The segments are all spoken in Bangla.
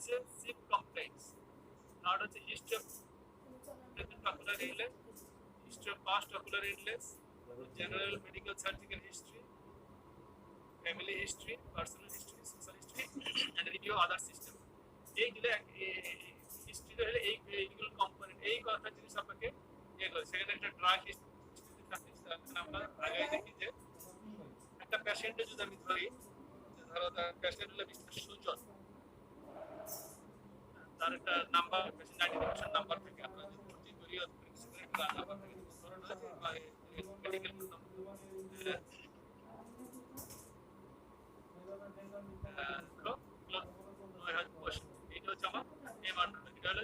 হচ্ছে সিপ কমপ্লেক্স, থার্ড হচ্ছে history of ocular illness, history of past ocular illness, general medical surgical history, family history, personal history, social history, and review other system. এইগুলো হিস্ট্রি হলে এইগুলো কম্পোনেন্ট এই কথা জিনিস আপনাকে ইয়ে করে। সেখানে একটা ড্রাগ হিস্ট্রি থাকে, আমরা আগে দেখি যে একটা পেশেন্টে যদি আমি ধরি, ধরো তার পেশেন্ট হলে মিস্টার সুজন, তার একটা নাম্বার পেশেন্ট আইডেন্টিফিকেশন নাম্বার থাকে, আপনারা যদি ভর্তি করি অথবা কিছু করে একটা নাম্বার থাকে, ধরুন মেডিকেল এটা হচ্ছে আমার এমআর, এটা হলো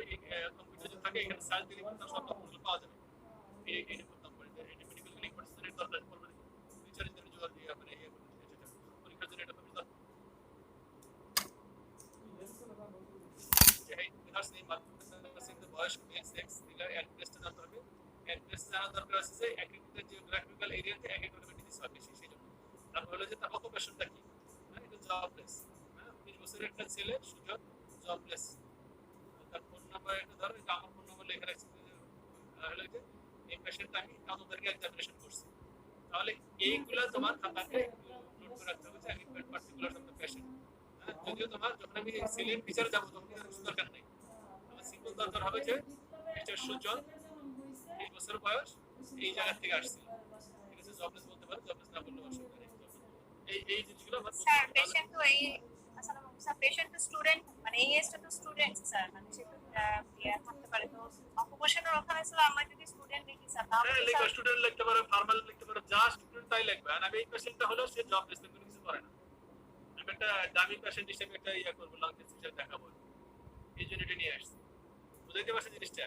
কম্পিউটার যদি থাকে এখানে সার্চ দিলে তার সব তথ্যগুলো পাওয়া যাবে। এই করতাম পারে এটা মেডিকেল ক্লিনিক পার্সনের দরকার পড়বে, ফিচারের জন্য জোগাড় দিয়ে মানে ইয়ে করতে পরীক্ষার জন্য এটা খুবই দরকার। বয়স সেক্স দিলার অ্যাড্রেস জানতে হবে। অ্যাড্রেস জানা দরকার আছে যে এক একটা জিওগ্রাফিক্যাল এরিয়াতে এক একটা ডিজিজ হয় বেশি, সেই জন্য। তারপর হলো যে তার অকুপেশনটা কি, এটা জবলেস, 19 বছরের একটা ছেলে সুজন জবলেস। তার ফোন নাম্বার একটা ধরো, এটা আমার ফোন নাম্বার লেখা রাখছি, হলো যে এই পেশেন্টটা আমি কত তারিখে এক্সামিনেশন করছি। তাহলে এইগুলা তোমার খাতাতে নোট করে রাখতে হবে যে আমি পার্টিকুলার একটা পেশেন্ট। যদিও তোমার যখন আমি সিলেট বিচারে যাবো তখন কিছু দরকার নেই, আমার সিম্পল দরকার হবে যে মিস্টার সুজন 20 বছর বয়স, এই জায়গা থেকে আসছে, ঠিক আছে। জবলেস বলতে পারো, জবলেস না বললে অসুবিধা নেই। এই জিনিসগুলো আমার স্যার পেশেন্ট তো এই আসলে স্যার পেশেন্ট তো স্টুডেন্ট, মানে এই এজটা তো স্টুডেন্ট স্যার, মানে সে তো থাকতে পারে। তো অকুপেশনের ওখানে ছিল আমরা যদি স্টুডেন্ট লিখি স্যার, তাহলে লিখো স্টুডেন্ট লিখতে পারো, ফার্মাল লিখতে পারো, যা স্টুডেন্ট তাই লিখবে। আর আমি এই পেশেন্টটা হলো সে জবলেস, কোনো কিছু করে না, আমি একটা দামি পেশেন্ট হিসেবে একটা ইয়া করবো, লং টেস্ট হিসেবে দেখাবো, এই জন্য এটা নিয়ে আসছি। বুঝাইতে পারছি জিনিসটা?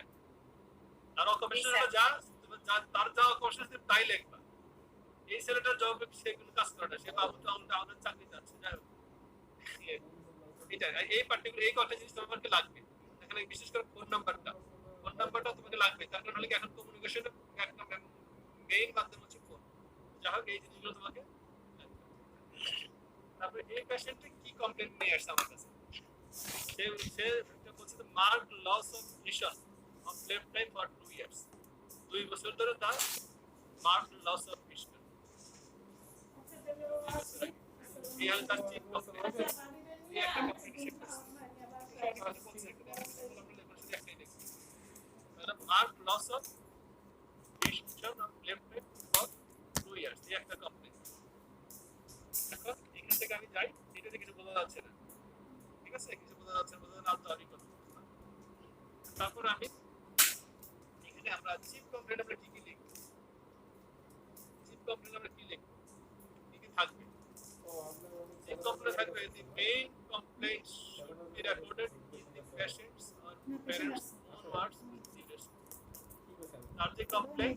তার অকুপেশন হলো যা তার যা অকুপেশন তাই লিখবা। এই ছেলেটার জব সেগুলো কাজ করে না, সে বাবু তো আমাদের চাকরিতে আছে, যাই হোক এটা এই পার্টিকুলার এই কটা জিনিস তোমাকে লাগবে এখানে, বিশেষ করে ফোন নাম্বারটা তোমাকে লাগবে। তার কারণ হলো কি এখন কমিউনিকেশনের একটা মেইন মাধ্যম হচ্ছে ফোন। যাই হোক এই জিনিসগুলো তোমাকে। তারপরে এই পেশেন্টে কি কমপ্লেইন নিয়ে আসছে আমার কাছে, সে একটা বলছে mark loss of vision of left eye for 2 years, 2 বছর ধরে তার মার্ক লস অফ ভিশন। এই হল তার চিপ কমপ্লেইন, এই একটা complaint mark loss of vision of left eye for 2 years, এই একটা কমপ্লেইন। এখন এখান থেকে আমি যাই, এটাতে কিছু বোঝা যাচ্ছে না, ঠিক আছে, কিছু বোঝা যাচ্ছে না, তৈরি করতে। তারপর আমি এখানে আমরা চিপ কমপ্লেইন আমরা কি কি লিখব, চিপ কমপ্লেইন আমরা কি লিখব, কি কি থাকবে। চিপ কমপ্লেইন থাকবে the main complaint should be recorded in the patient's or parents own words with leadership। তার যে কমপ্লেইন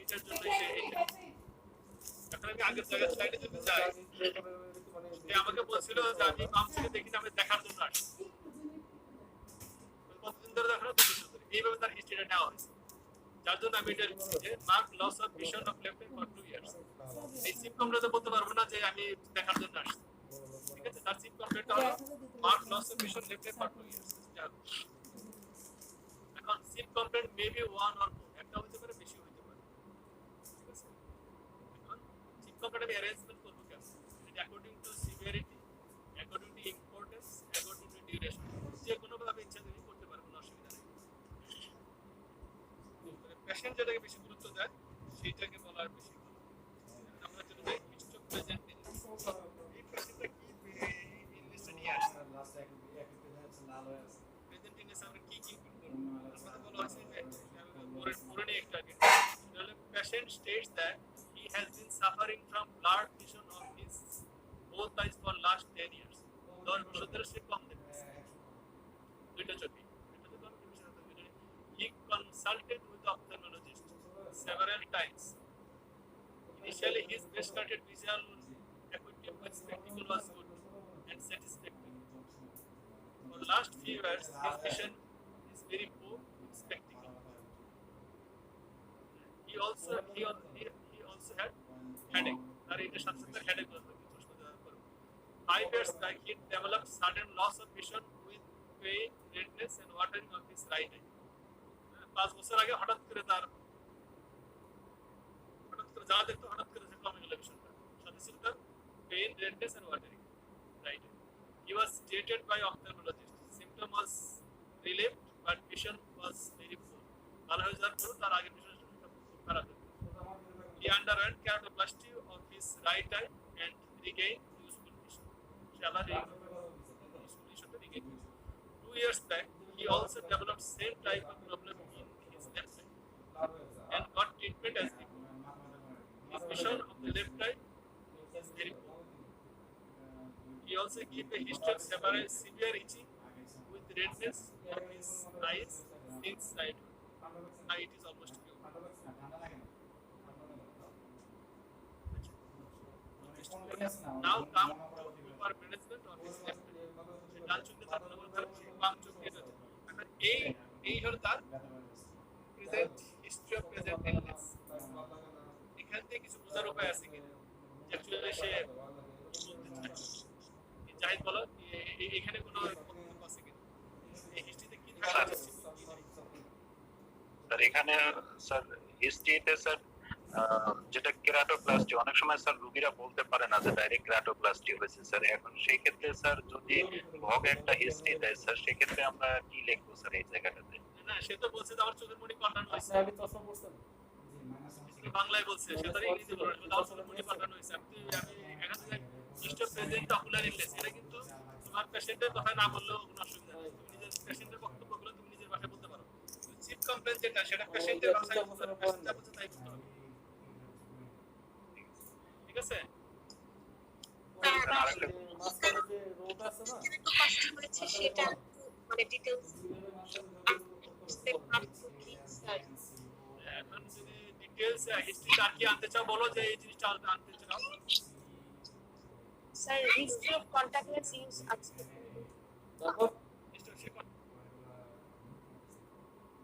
এটার জন্য এখন আমি আগের জায়গায় স্লাইডে যদি যাই, সে আমাকে বলছিল যে আমি মামসিকে দেখি আমি দেখার জন্য আসছি, কতদিন ধরে দেখানো, 2 বছর ধরে, এইভাবে তার হিস্ট্রিটা নেওয়া হয়েছে। যার জন্য আমি এটা লিখছি যে mark loss of vision of left eye for 2 years. এই সিপ কমপ্লেইনটা বলতে পারবো না যে আমি দেখার জন্য আসছি, ঠিক আছে। তার সিপ কমপ্লেইনটা হলো mark loss of vision left eye for 2 years. এখন chief complaint maybe one or more, একটা হতে পারে, বেশি হতে পারে, ঠিক আছে। এখন সিপ কমপ্লেইন আমি অ্যারেঞ্জমেন্ট করব কেমন, according to severity, according to importance, according to duration, যে কোনো ভাবে ইচ্ছা তুমি করতে পারো, কোনো অসুবিধা নেই। পেশেন্ট যেটাকে বেশি গুরুত্ব দেয় সেইটাকে বলার বেশি ভালো। আমরা চলে যাই হিস্ট্রি অফ প্রেজেন্ট ইলনেস। এই পেশেন্টটা কি ইলনেসটা নিয়ে আসছে, প্রেজেন্ট ইলনেস আমরা কি কি করব, আমাদের বলা হচ্ছে পরে নিয়ে একটু আগে, patient states that he has been suffering from blurred vision of his both eyes for last 10 years। 10 বছর ধরে সে কম দেখতেছে, দুইটা চোখে। He consulted with ophthalmologist several times. Initially, his best-started visual acuity with spectacle was good and satisfactory. For the last few years, his vision is very poor with spectacle. He also had headache. তার এটা সাথে সাথে headache হতো, 5 years back, he developed sudden loss of vision with pain, redness, and watering of his right eye. 5 বছর আগে হঠাৎ করে যা দেখতো হঠাৎ করে সে কমে গেল ভিশনটা। সাথে ছিল তার pain, redness, and watering right eye. He was treated by ophthalmologist. Symptom was relieved, but vision was very poor. ভালো হয়ে যাওয়ার পরও তার আগের ভিশনটা খুব খারাপ হতো। He underwent keratoplasty of his right eye and regained useful vision. সে আবার useful visionটা regain করেছে। 2 years back, he also developed same type of problem in his left eye and got treatment as before. His vision of the left eye is very poor. He also gave a history of severe itching with redness of his eyes since childhood. Now it is almost cured. Now come to proper management of his left eye. ডান চোখে তার নবজাতক বাম চোখে এটা এখন এই হলো তার present history of present illness. এখান থেকে কিছু বোঝার উপায় আছে কি অ্যাকচুয়ালি সে জাহিদ বলো এখানে কোনো বক্তব্য আছে কি এই হিস্ট্রিতে কি থাকা যাচ্ছে স্যার? এখানে স্যার হিস্ট্রিতে স্যার যেটা কেরাটোপ্লাস্টি, অনেক সময় স্যার রোগীরা বলতে পারে না যে ডাইরেক্ট কেরাটোপ্লাস্টি হয়েছে স্যার। এখন সেই ক্ষেত্রে স্যার যদি ভগ একটা হিস্ট্রি দেয় স্যার, সেই ক্ষেত্রে আমরা কি লিখবো স্যার এই জায়গাটাতে? না সে তো বলছে যে আমার চোখের মণি পাল্টানো হয়েছে, আমি চশমা পড়ছেন বাংলায় বলছে, সে তার ইংরেজি বলছে আমার চোখের মণি পাল্টানো হয়েছে। আমি এখান থেকে history of present ocular illness এটা কিন্তু তোমার পেশেন্টের কথা না বললেও কোনো অসুবিধা নেই। তুমি নিজের পেশেন্টের বক্তব্যগুলো তুমি নিজের ভাষায় বলতে পারো। চিফ কমপ্লেইন যেটা সেটা পেশেন্টের ভাষায় বলতে হবে, পেশেন্ট যা বলছে তাই বলতে হবে। ঠিক আছে? মাঝখানে যে রোগ আছে না একটু কষ্ট হয়েছে সেটা মানে ডিটেইলস এখন যদি ডিটেইলস হিস্ট্রি আর কি আনতে চাও বলো যে এই জিনিসটা আনতে চাও। Sir history of contact lens use আছে তারপর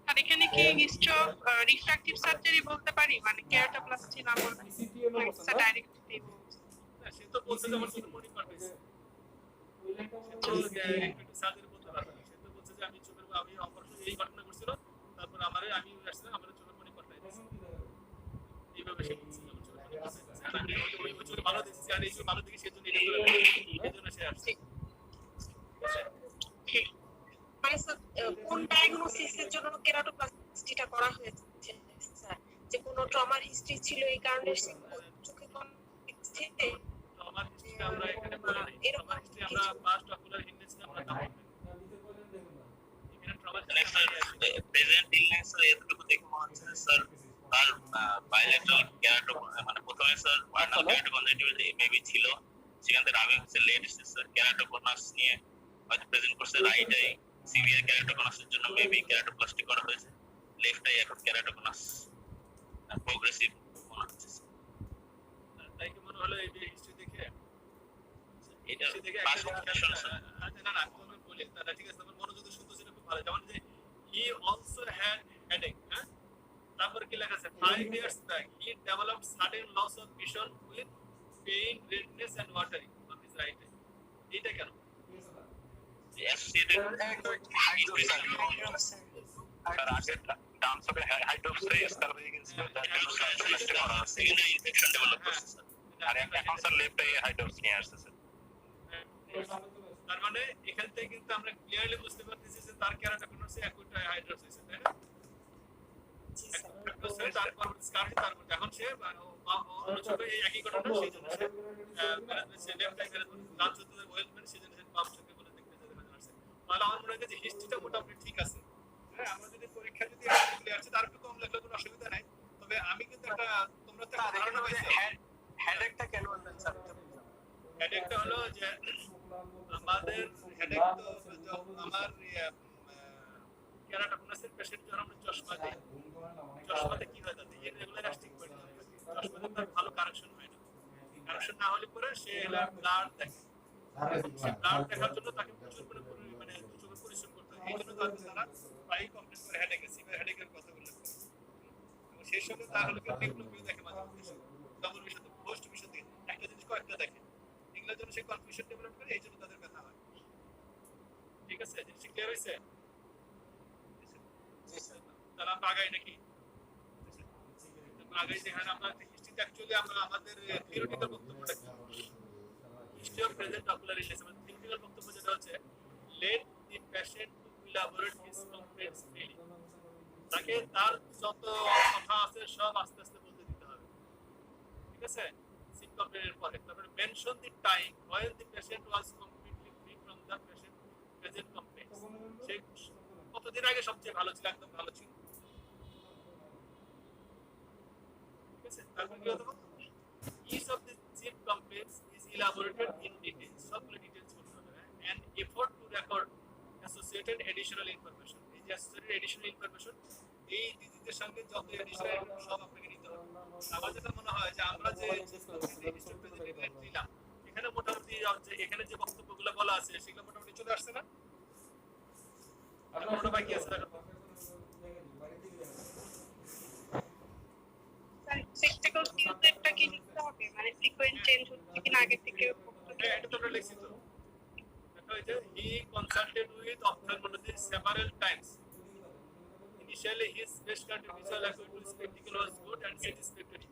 আর এখানে কি হিস্ট্রি অফ রিফ্র্যাক্টিভ সার্জারি বলতে পারি, মানে কেরাটোপ্লাস্টি না বলতে সিটিএম এর স্যার ডাইরেক্ট সে তো বলছে যে আমার চোখের মণি পাল্টাইছে, সার্জারি বলতে পারবে না। সে তো বলছে যে আমি অপারেশন এই ঘটনা ঘটছিল, তারপর আমি আসছিলাম, আমার চোখের মণি পাল্টাই দিয়েছে। এইভাবে সে বলছে যে আমার চোখের মণি পাল্টাই দিয়েছে। আর আমি ওই চোখে ভালো দেখছি, আর এই চোখে ভালো দেখি সেজন্য এটা করে এই জন্য সে আসছে। মানে স্যার কোন ডায়াগনোসিসের জন্য কেরাটোপ্লাস্টিটা করা হয়েছে স্যার? যে কোনো ট্রমার হিস্ট্রি ছিল এই কারণে চোখে কম দেখছে? আমার হিস্ট্রি আমরা এখানে বলি নাই, আমার হিস্ট্রি আমরা পাস্ট অকুলার ইলনেস আমরা দাও এখানে ট্রমা প্রেজেন্ট ইলনেস এতটুকু দেখে মনে হচ্ছে স্যার তার বাইলেটারাল কেরাটো, মানে প্রথমে স্যার পার্নাল কেরাটোকনজেক্টিভিটি মেবি ছিল, সেখান থেকে আমি হচ্ছে লেট স্যার কেরাটোকনাস নিয়ে হয়তো প্রেজেন্ট করছে রাইট আই। সিভিয়ার কেরাটোকনাসের জন্য মেবি কেরাটোপ্লাস্টি করা হয়েছে, লেফট আই এখন কেরাটোকনাস প্রোগ্রেসিভ মনে হচ্ছে। তাই কি মনে হলো এই হিস্ট্রি দেখে? এটা হিস্ট্রি দেখে পাস কনফিউশন স্যার। আচ্ছা না তুমি বলি তাহলে ঠিক আছে, তোমার মনোযোগ শুনতে ছিল খুব ভালো। যেমন যে হি অলসো হ্যাড হেডেক, হ্যাঁ, তারপর কি লেখা আছে 5 years back he developed sudden loss of vision with pain, redness, and watering of his right eye. এটা কেন? অ্যাসোসিয়েটেড স্যার আগে ডান সাইডে হাইড্রোপসে স্কার হয়ে গেছে, তার করা আছে, ইনফেকশন ডেভেলপ করছে স্যার। আর এখন স্যার লেফট আই হাইড্রোপস নিয়ে আসছে স্যার। তার মানে এখান থেকে কিন্তু আমরা ক্লিয়ারলি বুঝতে পারতেছি যে তার কেরাটোকনাসে একটা হাইড্রোস হয়েছে, তাই না? তারপর স্কার তারপর এখন সে চোখে এই একই ঘটনা, সেই জন্য সে লেফট আই ডান চোখে ওয়েলমেন্ট, সেই জন্য সে বাম চোখে বলে দেখতে যেতে আসছে। তাহলে আমার মনে হয় যে হিস্ট্রিটা মোটামুটি ঠিক আছে। হ্যাঁ, আমরা যদি পরীক্ষা যদি ক্লিয়ার আছে তার একটু কম লেখলে কোনো অসুবিধা নাই। তবে আমি কিন্তু একটা তোমরা তো একটা ধারণা পাইছো হেডেকটা কেন বললেন স্যার? হেডেকটা হলো যে আমাদের হেডেক তো আমার কেরাটোকনাসের পেশেন্ট যখন আমরা চশমা দিই, চশমাতে কি হয় তাতে ইররেগুলার অ্যাস্টিগমেন্ট, চশমাতে তার ভালো কারেকশন হয় না। কারেকশন না হলে পরে সে ব্লাড দেখে, ব্লাড দেখার জন্য তাকে প্রচুর মানে চোখে পরিশ্রম করতে হয়। এই জন্য তারা প্রায় কমপ্লেন করে হেডেকের, সিভিয়ার হেডেকের কথা উল্লেখ করে। এবং সেই সঙ্গে তার হলো ডিপ্লোমিও দেখে মাঝে মধ্যে, ডবল বিষয় পোস্ট বিষয় একটা জিনিস কয়েকটা দেখে। এগুলোর জন্য জন্য সে কনফিউশন ডেভেলপ করে, এই জন্য তাদের ব্যথা হয়। ঠিক আছে, জিনিসটা ক্লিয়ার হয়েছে? তাহলে আমরা আগাই নাকি? আগাই যেখানে আমরা হিস্ট্রিতে অ্যাকচুয়ালি আমরা আমাদের থিওরিটিক্যাল বক্তব্যটা কি, history of present ocular illness, আমাদের থিওরিটিক্যাল বক্তব্য যেটা হচ্ছে late the patient to elaborate his complaints freely, তাকে তার যত কথা আছে সব আস্তে আস্তে বলতে দিতে হবে। ঠিক আছে, সিম কমপ্লেন্টের পরে তারপরে mention the time when the patient was completely free from the patient present complaints, সে কতদিন আগে সবচেয়ে ভালো ছিল, একদম ভালো ছিল। ঠিক আছে, তারপর কি হতো, each of the chief complaints is elaborated in detail, সবগুলো ডিটেইলস করতে হবে, and effort to record associated additional information, এই যে associated additional information, এই ডিজিটের সঙ্গে যত additional information সব আপনাকে নিতে হবে। আমার যেটা মনে হয় যে আমরা যে নিলাম এখানে মোটামুটি এখানে যে বক্তব্যগুলো বলা আছে সেগুলো মোটামুটি চলে আসছে না? আপনার বাকি আছে না? প্র্যাকটিক্যাল স্কিলসটা কি লিখতে হবে, মানে ফ্রিকোয়েন্ট চেঞ্জ হচ্ছে কিনা আগে থেকে? হ্যাঁ, এটা তো আমরা লিখছি তো। দেখা হয়েছে he consulted with ophthalmologist several times. Initially his specialty visual acuity to spectacle was good and satisfactory.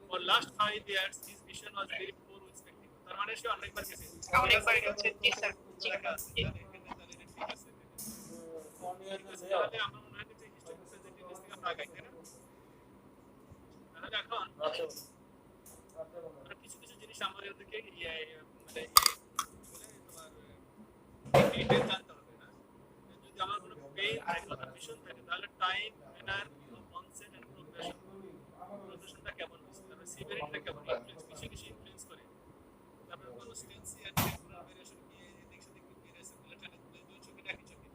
For last 5 years his vision was very poor with spectacle. তার মানে সে অনেকবার গেছে, অনেকবার গেছে। জি স্যার, জি জি। তাহলে আমার মনে হয় যে হিস্ট্রি প্রেজেন্ট ইনভেস্টিগেশন থেকে আমরা আগাই, তাই না? তাহলে এখন কিছু কিছু জিনিস আমাদেরকে মানে তোমার ডিটেইল জানতে হবে না। যদি আমার কোনো পেইন কনফিউশন থাকে তাহলে time manner of onset and প্রোগ্রেশনটা কেমন হচ্ছে, তারপরে সিভিয়ারিটিটা কেমন ইনফ্লুয়েন্স, কিছু কিছু ইনফ্লুয়েন্স করে, তারপরে কনসিস্টেন্সি এন্ড টেম্পোরাল ভেরিয়েশন কি, এই দেখছে দেখতে কি রেসে মিলিটারি দুই ছবি একই ছবি,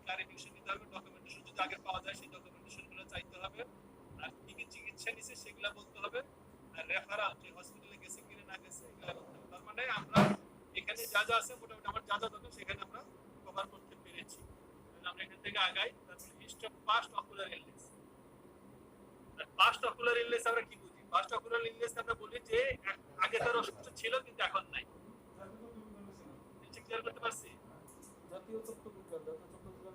ক্লারিফিকেশন নিতে হবে, ডকুমেন্টেশন যদি আগে পাওয়া যায় সেই ডকুমেন্টেশনগুলো চাইতে হবে, আর কি কি চিকিৎসা নিছে সেগুলো বলতে হবে, আর রেফারাল যে হসপিটালে গেছে কিনা না গেছে এগুলো বলতে হবে। তার মানে আমরা এখানে যা যা আছে মোটামুটি আমার যা যা দরকার সেখানে আমরা কভার করতে পেরেছি। তাহলে আমরা এখান থেকে আগাই। তারপরে history of past ocular illness. আর পাস্ট অকুলার ইলনেস আমরা কি বুঝি? পাস্ট অকুলার ইলনেস আমরা বলি যে আগে তার অসুস্থ ছিল কিন্তু এখন নাই। এটা ক্লিয়ার করতে পারছি? জাতীয় চক্ষু বিজ্ঞান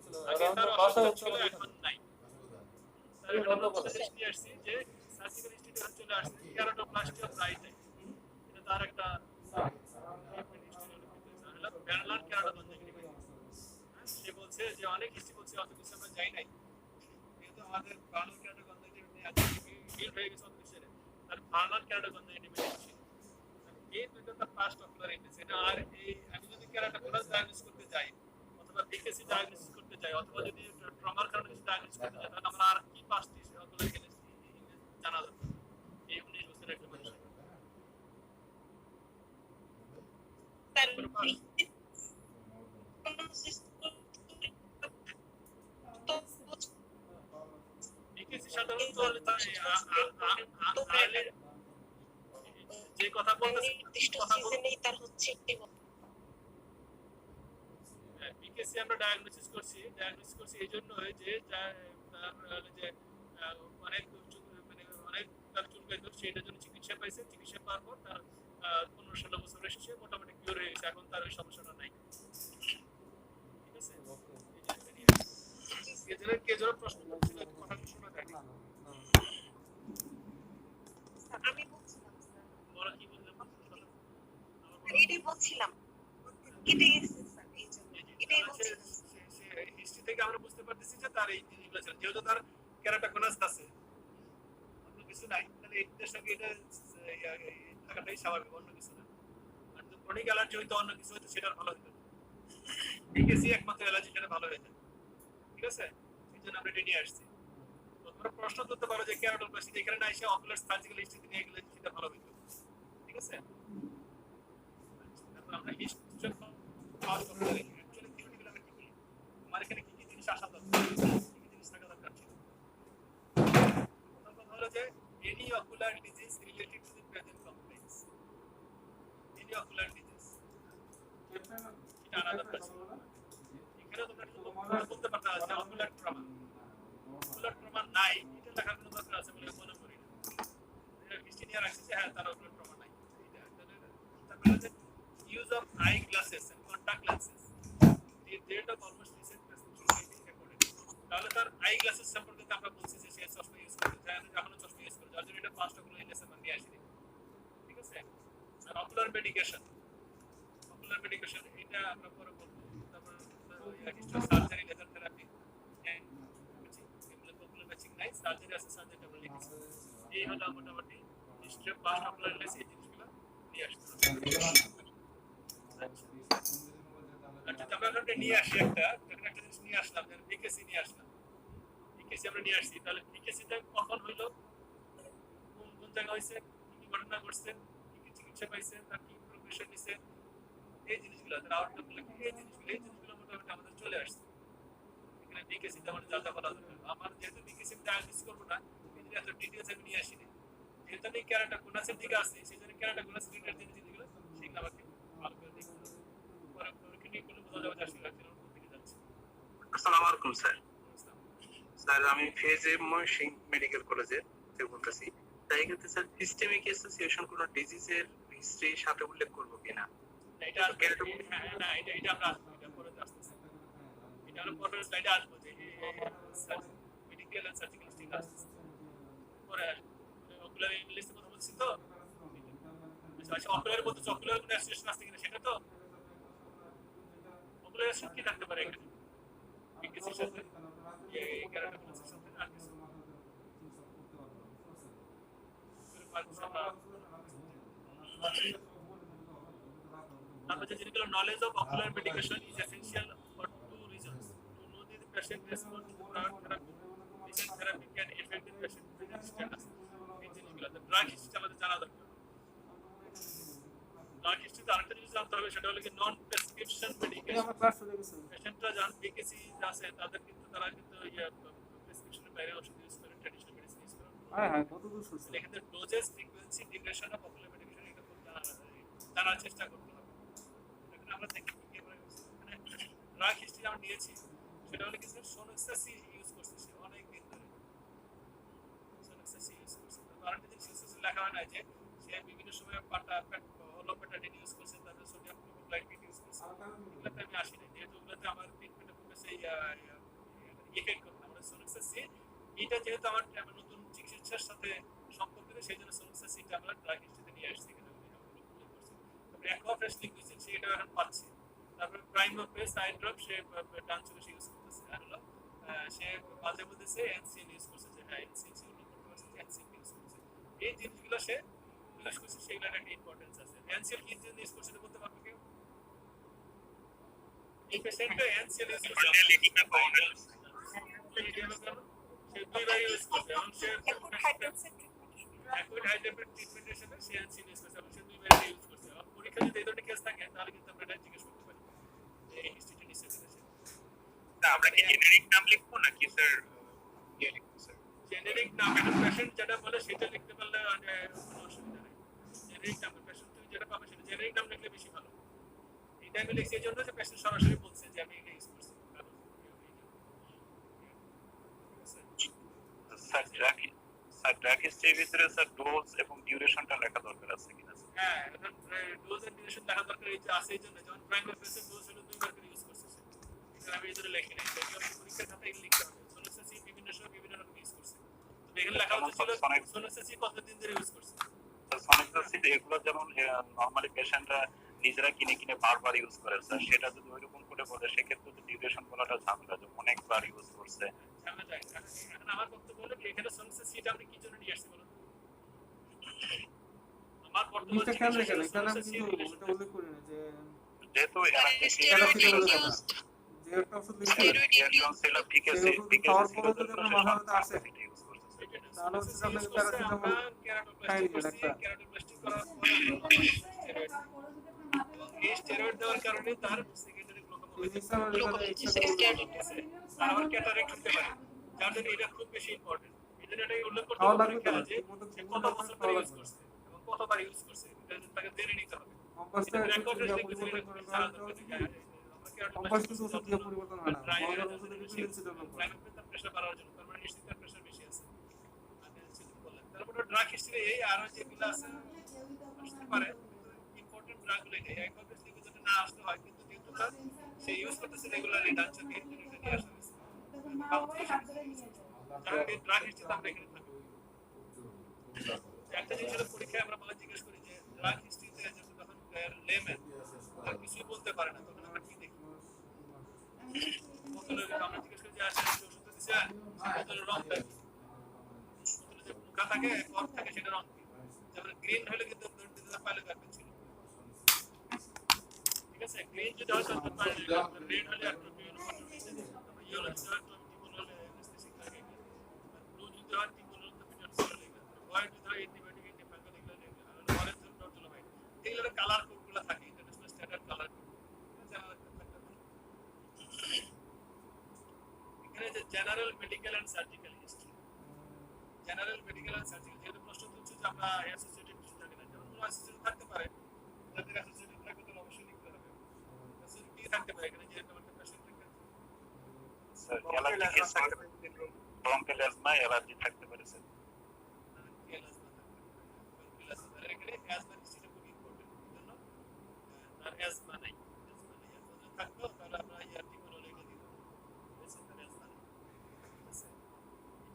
ছিল, আগে তার অসুস্থ ছিল এখন নাই। তাহলে আমরা বলতে নিয়ে আসছি যে সার্জিক্যাল ইনস্টিটিউশন চলে আসছে কেরাটোপ্লাস্টি অফ রাইট আই, এটা তার একটা ব্যারলান কেরাটোকনজেক্টিভিটি। সে বলছে যে অনেক হিস্ট্রি বলছে অত কিছু আমরা যাই নাই, কিন্তু আমাদের ব্যারলান কেরাটোকনজেক্টিভিটি আজকে ফিল্ড হয়ে গেছে অত কিছু না, তার ব্যারলান কেরাটোকনজেক্টিভিটি ছিল। এই দুটো তার পাস্ট অকুলার ইলনেস। এটা আর এই আমি যদি কেরাটোকনাস ডায়াগনোসিস করতে যাই অথবা বিকেসি ডায়াগনোসিস করতে যাই অথবা যদি ট্রমার কারণে কিছু ডায়াগনোসিস করতে যাই তাহলে আমরা আর কি পাস্ট অকুলার ইলনেস জানা দরকার এই 19 বছরের একটা মানুষ। যে কথা বলতেছি বিকেসি আমরা ডায়াগনোসিস করছি এই জন্য যে অনেক মানে অনেক তার চুলকাইত সেটার জন্য চিকিৎসা পাইছে, চিকিৎসা পাওয়ার পর তার 15-16 বছর এসে মোটামুটি কিউর হয়ে গেছে, এখন তার ওই সমস্যাটা নাই। ঠিক আছে, কে যারা প্রশ্ন করছিল কথা শোনা যায়নি। আমি বলছিলাম স্যার, বলা কি বললাম এটাই বলছিলাম, কেটে গেছে স্যার, এই জন্য এটাই বলছিলাম। হিস্ট্রি থেকে আমরা বুঝতে পারতেছি যে তার এই জিনিসগুলো ছিল, যেহেতু তার কেরাটোকনাস আছে অন্য কিছু নাই, তাহলে এটার সঙ্গে এটা থাকাটাই স্বাভাবিক, অন্য কিছু না। আর যদি ক্রনিক অ্যালার্জি হইতো অন্য কিছু হইতো সেটা ভালো হতো, বিকেসি একমাত্র অ্যালার্জি সেটা ভালো হয়ে যায়। ঠিক আছে, এই জন্য আমরা এটা নিয়ে আসছি। তো তোমরা প্রশ্ন করতে পারো যে কেরাটোপ্লাস্টি এখানে না এসে অকুলার সার্জিক্যাল হিস্ট্রি নিয়ে গেলে সেটা ভালো হইতো। ঠিক আছে, তারপর আমরা হিস্ট্রি পাস করতে পারি। অ্যাকচুয়ালি থিওরিটিক্যাল আমরা কি বলি, আমার এখানে কি কি জিনিস আসা দরকার, কি কি জিনিস থাকা দরকার ছিল। প্রথম কথা হলো যে any ocular disease related to the present complex, any ocular disease এটা আনা দরকার ছিল। এখানে তোমরা বলতে পারতা যে অকুলার ট্রমা, অকুলার ট্রমা নাই এটা লেখার কোনো দরকার আছে বলে মনে করি না। হিস্ট্রি নিয়ে রাখছি যে হ্যাঁ তার অকুলার ট্রমা নাই, তারপরে আই গ্লাসেস সম্পর্কে তো আমরা বলছি যে সে চশমা ইউজ করে যায় না, এখনো চশমা ইউজ করে, যার জন্য এটা 5টা গুলো ইলেস আমরা নিয়ে আসি, ঠিক আছে। আর অকুলার মেডিকেশন এটা আমরা পরে বলবো। তারপর সার্জারি, লেজার থেরাপি, এগুলো অকুলার ম্যাচিং নাই, সার্জারি আছে, সার্জারি আমরা লিখেছি। এই হলো মোটামুটি হিস্ট্রি অফ পাস্ট অকুলার ইলেস, এই জিনিসগুলো নিয়ে আসতে হবে। আচ্ছা, আমরা এখানে নিয়ে আসি একটা জিনিস নিয়ে আসলাম, যেন ভিকেসি নিয়ে আসলাম। ভিকেসি আমরা নিয়ে আসছি, তাহলে ভিকেসিটা কখন হইলো, কোন জায়গা হয়েছে, কি ঘটনা ঘটছে, কি চিকিৎসা পাইছে, তার কি প্রফেশন নিছে, এই জিনিসগুলো তার আউটকামগুলো কি, এই জিনিসগুলো মোটামুটি আমাদের চলে আসছে। এখানে ভিকেসি তেমন যা যা বলা দরকার, আমার যেহেতু ভিকেসি আমি ডায়াগনোস করবো না, এই জন্য এত ডিটেলস আমি নিয়ে আসিনি। যেহেতু আমি ক্যারাটাগোনাসের দিকে আসছি, সেই জন্য ক্যারাটাগোনাস রিলেটেড যে জিনিসগুলো সেগুলো আমাকে ভালো করে দেখতে হবে। পরে নিয়ে কোনো বোঝা যাবে আসলে রাখছিলাম কোন দিকে যাচ্ছে। আসসালামু আলাইকুম স্যার। স্যার আমি ফেজে ময়মনসিংহ মেডিকেল কলেজে থেকে বলতেছি। তাই ক্ষেত্রে স্যার সিস্টেমিক অ্যাসোসিয়েশন কোন ডিজিজের হিস্ট্রির সাথে উল্লেখ করবো কিনা? এটা আসবে, না এটা আমরা আসবো, এটা পরে আসতেছে, এটা আমরা পরের স্লাইডে আসবো যে মেডিকেল এন্ড সার্জিক্যাল স্টিক আসছে পরে আসবো। অকুলার ইংলিশে কথা বলছি তো, আচ্ছা অকুলার বলতে অকুলার কোন অ্যাসোসিয়েশন আছে কিনা সেটা তো, অকুলার অ্যাসোসিয়েশন কি থাকতে পারে এখানে বিকেসির সাথে, এই ক্যারাটাগোনাসের সাথে আর কিছু Now, the general knowledge of ocular medication is essential for two reasons: to know the patient response to the drug therapy. This therapy can affect the patient physical status. The drug history আমাদের জানা দরকার। drug history তো আরেকটা জিনিস জানতে হবে, সেটা হলো কি নন প্রেসক্রিপশন মেডিকেশন। পেশেন্টরা জান বিকেসি আছে, তাদের কিন্তু তারা কিন্তু প্রেসক্রিপশনের বাইরে ওষুধ ইউজ করে, ট্র্যাডিশনাল মেডিসিন ইউজ করে। হ্যাঁ কতদূর শুনছেন? এখানে doses, frequency, duration of ocular medication এটা খুব জানার চেষ্টা করতে হবে। এখন আমরা দেখি কি ড্রাগ হিস্ট্রি আমরা নিয়েছি, সেটা হলো কিছু সোনোক্সাসি ইউজ করছে সে অনেক দিন ধরে, সোনোক্সাসি ইউজ করছে। আরেকটা জিনিস সোনোক্সাসি লেখা হয় না যে সে বিভিন্ন সময় হলোপেটাডিন ইউজ করছে, তারপরে সোডিয়াম ক্লোরাইড ইউজ করছে। এগুলোতে আমি আসি না, যেহেতু ওগুলোতে আমার ট্রিটমেন্টের খুব বেশি ইফেক্ট করবে। আমরা সোনোক্সাসি এটা যেহেতু আমার নতুন চিকিৎসার সাথে সম্পর্কিত, সেই জন্য সোনোক্সাসিটা আমরা ড্রাগ হিস্ট্রিতে নিয়ে আসছি। অ্যাকোয়াফ্রেশ লিকুইড সেটা এখন পাচ্ছি। তারপরে প্রাইমোপ্রেস আই ড্রপ সে ট্রান্সফার ইউজ করতেছে, আর হলো সে মাঝে মধ্যে সে এনসিএন ইউজ করছে, যে হ্যাঁ এনসিএন সে উল্লেখ করতে পারছে যে এনসিএন ইউজ করছে। এই জিনিসগুলো সে ইউজ করছে, সেগুলোর একটা ইম্পর্টেন্স আছে। এনসিএন কি জন্য ইউজ করছে বলতে পারবে কেউ? এই পেশেন্টটা এনসিএন ইউজ করছে, সে দুইবার ইউজ করছে, এবং সে অ্যাকুইড হাইড্রোপেট ট্রিটমেন্টের সাথে সে এনসিএন ইউজ করছে, এবং সে দুইবার ইউজ করছে। পরীক্ষা যদি এই ধরনের কেস থাকে তাহলে কিন্তু আমরা এটা জিজ্ঞেস করতে পারি এই হিস্ট্রিটা নিচে দিয়েছে। তা আমরা কি জেনেরিক নাম লিখবো নাকি স্যার ইয়ে লিখবো স্যার? জেনেরিক নাম একটা পেশেন্ট যেটা বলে সেটা লিখতে পারলে কোনো অসুবিধা নেই। জেনেরিক নাম পেশেন্ট তুমি যেটা পাবে সেটা জেনেরিক নাম লিখলে বেশি ভালো। এটা আমি লিখছি এই জন্য যে পেশেন্ট সরাসরি বলছে যে আমি এটা ইউজ করছি। স্যার ড্রাগ হিস্ট্রির ভিতরে স্যার ডোজ এবং ডিউরেশনটা লেখা দরকার আছে কিনা? হ্যাঁ, এখন ডোজ এন্ড ডিউরেশন লেখা দরকার, এই যে আছে এই জন্য। যেমন প্রাইমোপ্রেসের ডোজ হলো 2বার করে ইউজ করছে সে, এটা আমি এদের লিখি নাই, সেটা আমি পরীক্ষার খাতায় লিখতে হবে। সোনোক্সাসি বিভিন্ন সময় বিভিন্ন রকম ইউজ করছে, তো এখানে লেখা হচ্ছিল সোনোক্সাসি কতদিন ধরে ইউজ করছে। সোনোক্সাসি এগুলো যেমন নরমালি পেশেন্টরা নিজেরা কিনে কিনে বারবার ইউজ করে স্যার, সেটা যদি ওইরকম করে বলে সেক্ষেত্রে তো ডিউরেশন বলাটা ঝামেলা, যে অনেকবার ইউজ করছে। এখন আমার বক্তব্য হলো এখানে সোনোক্সাসিটা আমরা কি জন্য নিয়ে আসছি বলুন? আমার বর্তমান যেহেতু স্টেরয়েড দেওয়ার কারণে তার সেকেন্ডারি গ্লুকোমা হয়েছে, আবার ক্যাটারেক্ট হতে পারে, যার জন্য এটা খুব বেশি ইম্পর্টেন্ট। এই জন্য এটা উল্লেখ করতে হবে যে সে কত বছর ধরে ইউজ করছে এবং কতবার ইউজ করছে, এটা তাকে জেনে নিতে হবে। প্রেশার বাড়ার জন্য তার মানে নিশ্চিত প্রেশার বেশি আছে। তারপরে ড্রাগ হিস্ট্রি এই আরো যেগুলো আছে আসতে পারে, ইম্পর্টেন্ট ড্রাগগুলো এই অ্যাকোয়াফ্রেশ লিকুইড যদি না আসতে হয়, কিন্তু যেহেতু সে ইউজ করতেছে রেগুলারলি, ডান্সার দিয়ে এটা নিয়ে আসা হয়েছে। যারা ড্রাগ হিস্ট্রি আমরা এখানে থাকি একটা জিনিস হলো পরীক্ষায় আমরা বলে জিজ্ঞেস করি যে ড্রাগ হিস্ট্রিতে যখন লেমেন আর কিছুই বলতে পারে না তখন আমরা কি দেখি বোতলে আমরা জিজ্ঞেস করি যে আসলে ওষুধ দিছে বোতলের রংটা কি বোতলে যে মুখা থাকে কপ থাকে সেটা রং কি যেমন গ্রিন হলে কিন্তু পাইলে ব্যাপার ছিল ঠিক আছে গ্রিন যদি হয় তাহলে পাইলে রেড হলে একটা ইয়েলো যদি হয় তো টিবল হলে অ্যানেস্থেটিক লাগে ব্লু যদি হয় টিবল হলে তো পিটার ছিল লাগে হোয়াইট যদি হয় অ্যান্টিবায়োটিক অ্যান্টিফাঙ্গাল এগুলো লাগে আর অরেঞ্জ হলে ডক্টরলামাইড এগুলোর কালার কোডগুলো থাকে ইন্টারন্যাশনাল স্ট্যান্ডার্ড কালার কোড এখানে যে general medical and surgical history general medical and surgical যেটা প্রশ্ন তুলছে যে আমরা অ্যাসোসিয়েটেড কিছু থাকি না যেমন কোনো অ্যাসোসিয়েটেড থাকতে পারে যাদের অ্যাসোসিয়েটেড থাকে তাহলে অবশ্যই লিখতে হবে অ্যাসোসিয়েটেড কি থাকতে পারে এখানে যে একটা পেশেন্ট থাকে স্যার অ্যালার্জি থাকতে পারে ব্রঙ্কাল অ্যাজমা অ্যালার্জি থাকতে পারে স্যার এখানে অ্যাজমা হিস্ট্রিটা খুব ইম্পর্টেন্ট জন্য তার অ্যাজমা নাই থাকতো তাহলে আমরা ইয়ারটি করে লিখে দিব ঠিক আছে তার অ্যাজমা নাই ঠিক আছে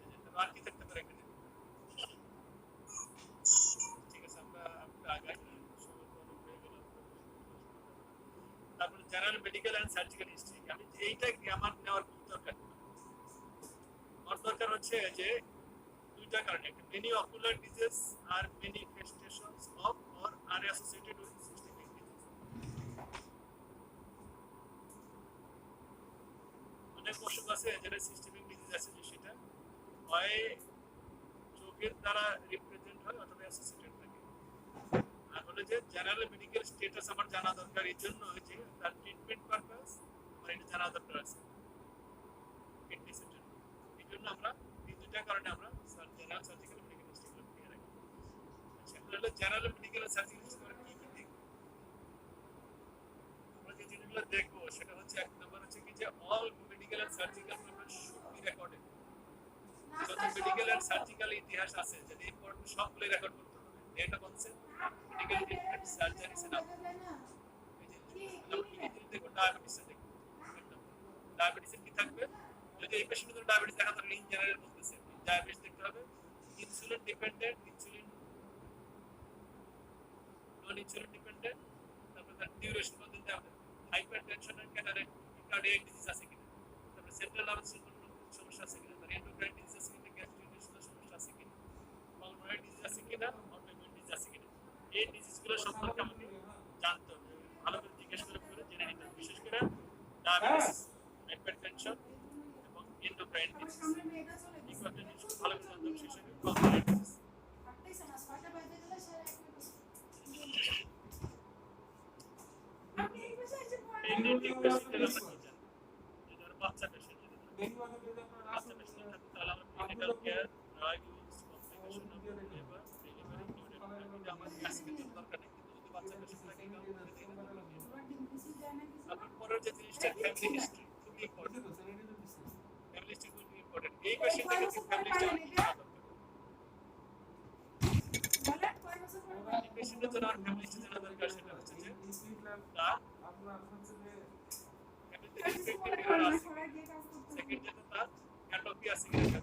এটা যেটা আর কি থাকতে পারে এখানে ঠিক আছে আমরা আগাই তারপরে general medical and surgical history আমি এইটা আমার নেওয়ার খুব দরকার আমার দরকার হচ্ছে যে দুইটা কারণে একটা many ocular disease are manifestations of or are associated with systemic disease অনেক অসুখ আছে যেটা সিস্টেমিক ডিজিজ আছে যে সেটা হয় চোখের দ্বারা রিপ্রেজেন্ট হয় অথবা অ্যাসোসিয়েটেড থাকে আর হলো যে জেনারেল মেডিকেল স্ট্যাটাস আমার জানা দরকার এই জন্য যে তার ট্রিটমেন্ট পারপাস আমার এটা জানা দরকার আছে এই জন্য আমরা এই দুইটা কারণে আমরা জেনারেল সার্জিক্যাল মেডিকেল হিস্ট্রি নিয়ে রাখি আচ্ছা হলো জেনারেল মেডিকেল সার্জিক্যাল হিস্ট্রি আমরা কি কি দেখব আমরা যে জিনিসগুলো দেখবো সেটা হচ্ছে এক নম্বর হচ্ছে কি যে all medical and surgical paper should be recorded যত মেডিকেল এন্ড সার্জিক্যাল ইতিহাস আছে যদি ইম্পর্টেন্ট সবগুলো রেকর্ড করতে হবে date of onset medical treatment surgery setup এই যে দেখো ডায়াবেটিস দেখো ডায়াবেটিসের কি থাকবে যদি এই পেশেন্টের ডায়াবেটিস দেখা তাহলে ইন জেনারেল বলতেছে ডায়াবেটিস দেখতে হবে ইনসুলিন ডিপেন্ডেন্ট ইনসুলিন নন ইনসুলিন ডিপেন্ডেন্ট তারপর তার ডিউরেশন কত দিতে হবে হাইপারটেনশন এন্ড কার্ডিয়াক ডিজিজ আছে কিনা তারপর সেন্ট্রাল নার্ভাস সিস্টেম সমস্যা আছে কিনা তার এন্ডোক্রাইন ডিজিজ আছে কিনা গ্যাস্ট্রিকের সমস্যা আছে কিনা পালমোনারি ডিজিজ আছে কিনা অটোইমিউন ডিজিজ আছে কিনা এই ডিজিজগুলো সম্পর্কে আমাকে জানতে হবে ভালো করে জিজ্ঞেস করে জেনে নিতে হবে বিশেষ করে ডায়াবেটিস হাইপারটেনশন এবং এন্ডোক্রাইন ডিজিজ এই কয়েকটা জিনিস ভালো করে জানতে হবে বিশেষ করে পালমোনারি ডিজিজ পেডিয়াট্রিক পেশেন্টদের আমরা কি জানি যে ধরো বাচ্চা পেশেন্ট বাচ্চা পেশেন্ট থাকে তাহলে আমরা clinical care drug use complication of labour delivery included আমার কাছে দরকার নেই কিন্তু যদি বাচ্চা পেশেন্ট থাকে তারপর পরের যে জিনিসটা ফ্যামিলি হিস্ট্রি খুবই ইম্পর্টেন্ট ফ্যামিলি হিস্ট্রি খুবই ইম্পর্টেন্ট এই পেশেন্টের ক্ষেত্রে ফ্যামিলি হিস্ট্রি এই পেশেন্টের জন্য আমার ফ্যামিলি হিস্ট্রি জানা দরকার সেটা হচ্ছে যে তার সেকেন্ড যেটা তার ক্যাটোপি আছে কিনা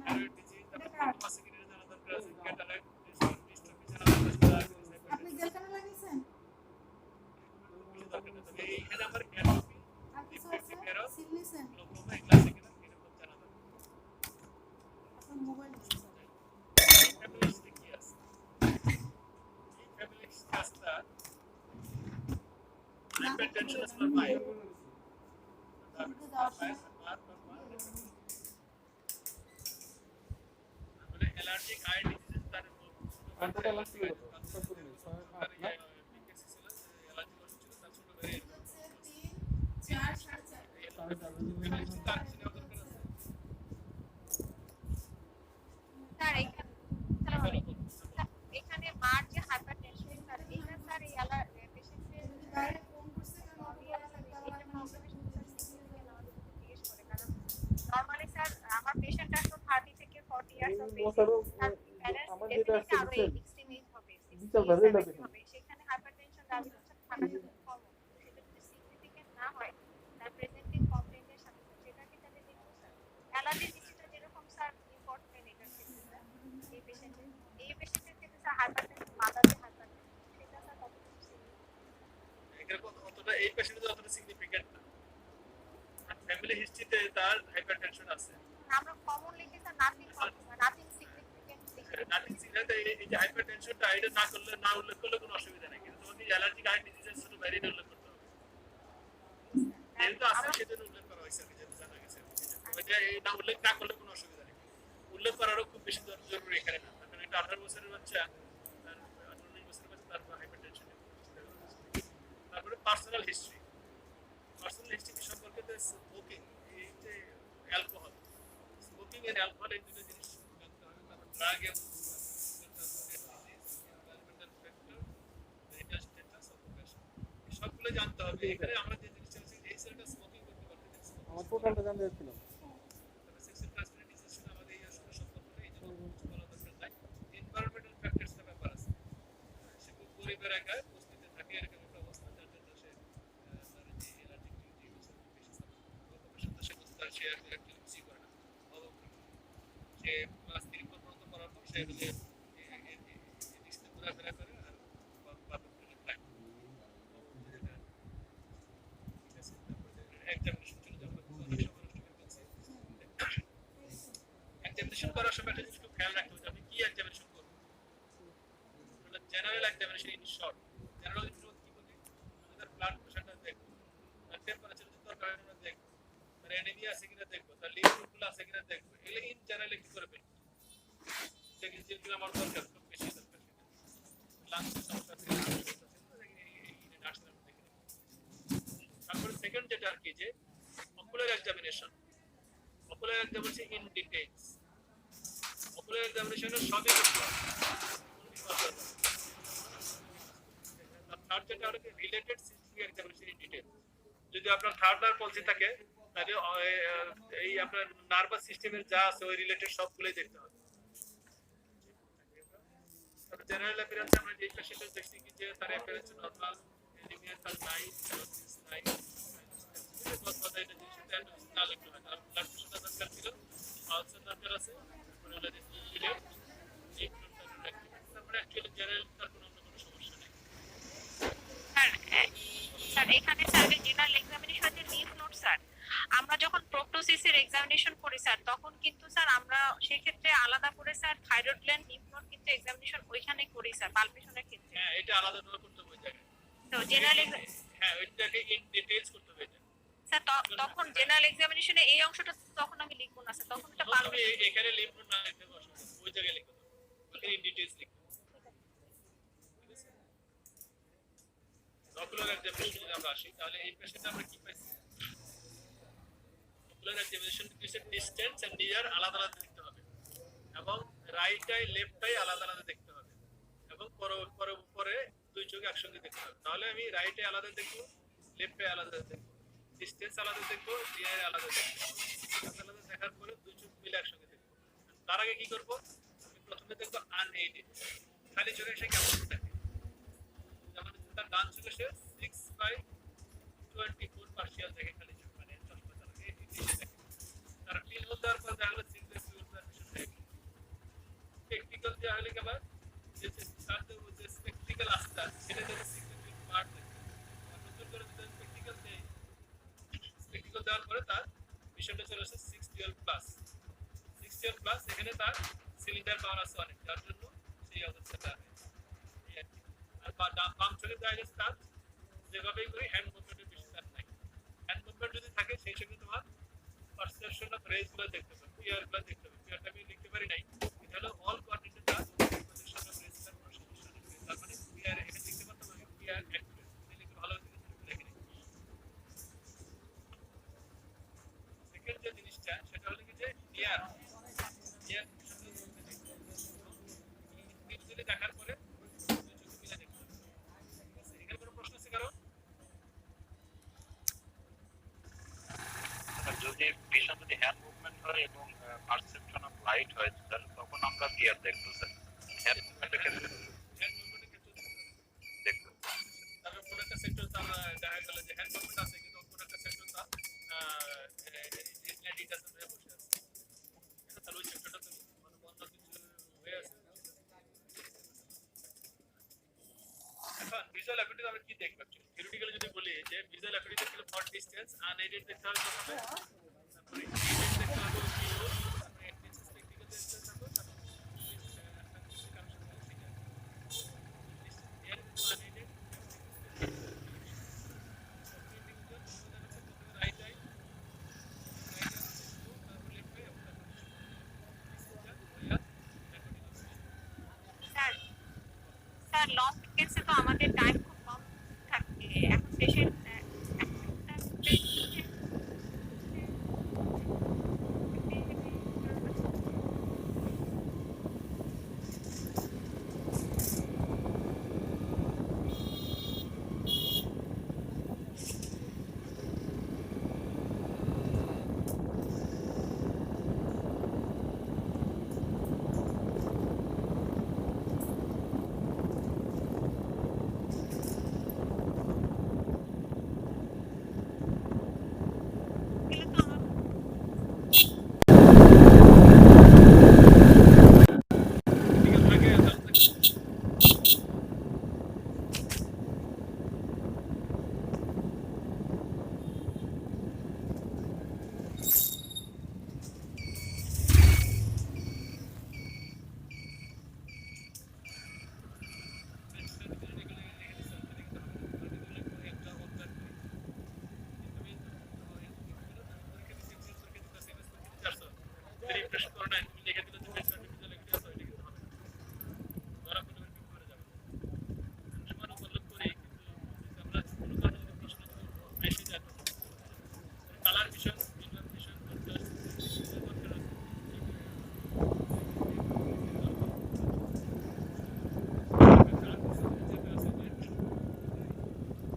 থাইরয়েড ডিজিজ তারপর আছে কিনা জানা দরকার আছে ক্যাটারাক্ট ডিস্ট্রফি জানা দরকার আছে আপনি জেলখানা লাগিয়েছেন এইখানে আমার ক্যাটোপি ডিফেক্টিভ এরর গ্লোকোমা এগুলা আছে কিনা এরকম জানা দরকার আপনার মোবাইল ফ্যামিলি হিস্ট্রি কি আছে এই ফ্যামিলি হিস্ট্রি আছে hypertension is for my allergic eye disease তার কতটা লাগছে এখানে মার যে হাইপারটেনশন স্যার এটা স্যার এই পেশেন্টের নরমালি স্যার আমার পেশেন্ট এখন 30 থেকে 40 ইয়ার্স অফ এজ আমার যেটা আছে এক্সট্রিম এজ হবে সেখানে হাইপারটেনশন ডায়াবেটিস থাকা কম সেটা যদি সিগনিফিকেন্ট না হয় তার প্রেজেন্টিং কমপ্লেইনের সাথে সেটা কি তাহলে দেখবো স্যার স্যার হাইপারটেনশন মাদারদের হাইপারটেনশন সেটা স্যার কতটুকু significant? এখানে অতটা এই পেশেন্টের অতটা সিগনিফিকেন্ট না, ফ্যামিলি হিস্ট্রিতে তার হাইপারটেনশন আছে। আমরা কমন লিখি স্যার নাথিং সিগনিফিকেন্ট লিখি। নাথিং সিগনিফিকেন্ট, এই যে হাইপারটেনশনটা এটা না করলে, না উল্লেখ করলে কোনো অসুবিধা নেই, কিন্তু তোমাকে অ্যালার্জিক আই ডিজিজের শুধু ভ্যারিয়েন্ট উল্লেখ করতে হবে। যেহেতু আছে সেজন্য উল্লেখ করা হয়েছে, আমি যেটা জানা গেছে। ওইটা এই না উল্লেখ না করলে কোনো অসুবিধা নেই, উল্লেখ করারও খুব বেশি জরুরি এখানে না, কারণ এটা 18 বছরের বাচ্চা, তার 18-19 বছরের বাচ্চা, তার হাইপারটেনশন। তারপরে পার্সোনাল হিস্ট্রি সম্পর্কে স্মোকিং, এই যে অ্যালকোহল, স্মোকিং এন্ড অ্যালকোহল, এই দুটো জিনিস জানতে হবে। তারপর ড্রাগ এবং সবগুলো জানতে হবে। এখানে আমরা যে জিনিসটা আছে, এই সেলটা স্মোকিং করতে পারবে, আমার টোটালটা জানতে চাচ্ছিলাম। তবে সেক্সুয়াল ট্রান্সমিটেশন আমাদের এই আসলে সম্পর্ক নেই, এই জন্য কিছু বলা দরকার নাই। এনভায়রনমেন্টাল ফ্যাক্টরসের ব্যাপার আছে, সে খুব গরিবের এলাকায় বস্তিতে থাকে, এরকম একটা অবস্থা, যার জন্য সে তার যে অ্যালার্জিক যে বেশি সাথে সে বুঝতে পারে, সে অ্যাকচুয়ালি বেশি করে না, অভাব থেকে সে ক্লাস 3 পর্যন্ত পড়ার পর সে হলে জিনিসটা ঘোরাফেরা করে আর পারফেক্টলি খায়। এক্সামিনেশন চলে যাবে, অনেক সময় নষ্ট করে ফেলছে। এক্সামিনেশন করার সময় একটা জিনিস খুব খেয়াল রাখতে হবে, আপনি কি এক্সামিনেশন করবেন। General examination in short, general examination কি বলি, তার ব্লাড প্রেশারটা দেখবো, তার টেম্পারেচার যদি দরকার হয় আমরা দেখবো, তার অ্যানিমিয়া আছে কিনা দেখবো, তার লিভারগুলো আছে কিনা দেখবো, এগুলো ইন জেনারেল একটু করে ফেলবো। যেগুলো আমার দরকার, খুব বেশি দরকার, লাংসের সমস্যা আছে, তারপরে সেকেন্ড যেটা আর কি, যে ocular examination in details, ocular এক্সামিনেশনের সবই করতে হবে। থার্ড যেটা হলো related systemic examination in detail, যদি আপনার থার্ড নার্ভ পলসি থাকে তাহলে এই আপনার নার্ভাস সিস্টেমের যা আছে ওই রিলেটেড সবগুলোই দেখতে হবে। জেনারেল অ্যাপিয়ারেন্স আমরা যে পেশেন্টের দেখছি কি যে তার অ্যাপিয়ারেন্স নরমাল, অ্যানিমিয়া তার নাই, সাইনোসিস নাই, কথা এটা জিনিসটা না লিখতে হয়, তার ব্লাড প্রেশারটা দরকার ছিল, আলসার দরকার আছে, তারপরে হলো রিলেট তারপরে অ্যাকচুয়ালি জেনারেল তার কোনো অন্য কোনো সমস্যা নেই। স্যার এখানে স্যারের জেনারেল এক্সামিনেশন যে লিফ নোট স্যার, আমরা যখন প্রোক্টোসিসের এক্সামিনেশন করি স্যার, তখন কিন্তু স্যার আমরা সেই ক্ষেত্রে আলাদা করে sir thyroid gland leaf note কিন্তু এক্সামিনেশন ওইখানে করি স্যার, পালপেশনের ক্ষেত্রে। হ্যাঁ, এটা আলাদা ভাবে করতে হবে জায়গায়। তো জেনারেল হ্যাঁ, ওইটাকে ইন ডিটেইলস করতে হবে এটা। স্যার তখন জেনারেল এক্সামিনেশনে এই অংশটা তখন আমি লিখবো না স্যার, তখন এটা তুমি এখানে লিখব না, লিখতে অসুবিধা, ওই জায়গায় লিখতে হবে, ওখানে ইন ডিটেইলস লিখতে হবে। অকুলার এক্সামিনেশন যদি আমরা আসি, তাহলে এই পেশেন্টে আমরা কি পাইছি, অকুলার এক্সামিনেশন কিছু ডিসটেন্স এন্ড নিয়ার আলাদা আলাদা দেখতে হবে, এবং রাইট আই লেফট আই আলাদা আলাদা দেখতে হবে, এবং পরে দুই চোখ একসঙ্গে দেখতে হবে। তাহলে আমি রাইট আই আলাদা দেখবো, লেফট আই আলাদা দেখবো, ডিসটেন্স আলাদা দেখবো, নিয়ার আলাদা দেখবো, আলাদা দেখার পরে দুই চোখ মিলে একসঙ্গে দেখবো। তার আগে কি করবো, আমি প্রথমে দেখবো আনএইডেড, খালি চোখে সে কেমন দেখে, যেমন তার ডান চোখে সে 6/24 পার্সিয়াল দেখে, খালি চোখ, মানে চশমা চালাকে এই জিনিসটা দেখে। তার ক্লিন হল দেওয়ার পর দেখা হলো 6/24 পার্সিয়াল দেখে। স্পেকটিক্যাল দেওয়া হলে কেবল যে তার যে স্পেকটিক্যাল আসতা সেটা দেখে 6/24 পার্ট দেখে, আর নতুন করে যদি স্পেকটিক্যাল দেয়, স্পেকটিক্যাল দেওয়ার পরে তার ভিশনটা চলে আসে 612 প্লাস, 612 প্লাস। এখানে তার সিলিন্ডার পাওয়ার আছে অনেক, যার জন্য সেই অবস্থাটা আর বাম চোখে দেওয়া গেছে তার যেভাবেই করি হ্যান্ড মুভমেন্টের বেশি তার নাই। হ্যান্ড মুভমেন্ট যদি থাকে সেই সঙ্গে তোমার পারসেপশন অফ রেজ গুলো দেখতে হবে, পিয়ার গুলো দেখতে হবে। পিয়ারটা আমি লিখতে পারি নাই, এটা হলো অল কোঅর্ডিনেটেড তার পারসেপশন অফ রেজ তার কোনো সমস্যা নেই। তার মানে পিয়ার এখানে লিখতে পারতাম, আমি পিয়ার অ্যাকুরেট লিখতে ভালো হতো, লিখে নিই। সেকেন্ড যে জিনিসটা সেটা হলো কি যে পিয়ার যদি দেখার পরে যদি ভিশন যদি হ্যান্ড মুভমেন্ট হয় এবং পারসেপশন অফ লাইট হয় স্যার, তখন আমরা পিয়ার দেখবো স্যার। হ্যান্ড মুভমেন্টের ক্ষেত্রে দেখবো। তারপর কোন একটা সেক্টর তার দেখা গেল যে হ্যান্ড মুভমেন্ট আছে, কিন্তু কোন একটা সেক্টর তার ডিটাচমেন্ট হয়ে বসে আছে, তাহলে ওই সেক্টরটা তো মানে বন্ধ কিছু হয়ে আছে। ভিজুয়াল অ্যাকুইটি আমরা কি দেখব অ্যাকচুয়ালি থিওরিটিক্যালি যদি বলি যে ভিজুয়াল অ্যাকুইটি দেখলে ফর ডিসটেন্স আনএডেড দেখতে হবে প্রথমে, তারপরে এডেড দেখতে হবে জিরো, তারপরে এডজেন্স টেকনিক্যাল দেখতে হবে, তারপরে কানেকশন ঠিক আছে এর unaided right I sir sir long কেসে তো আমাদের টাইম খুব কম থাকে, এখন পেশেন্ট ঠিক আছে আগে তাহলে রিফ্রেশ করো না তুমি লিখে দিলে তুমি সার্টিফিকেট লিখে আসো এটা কিন্তু হবে না ধরা পড়লে কি করে যাবে সমান উপলব্ধ করে কিন্তু আমরা কোনো কারণে যদি প্রশ্ন বেশি যায় colour vision visual vision contrast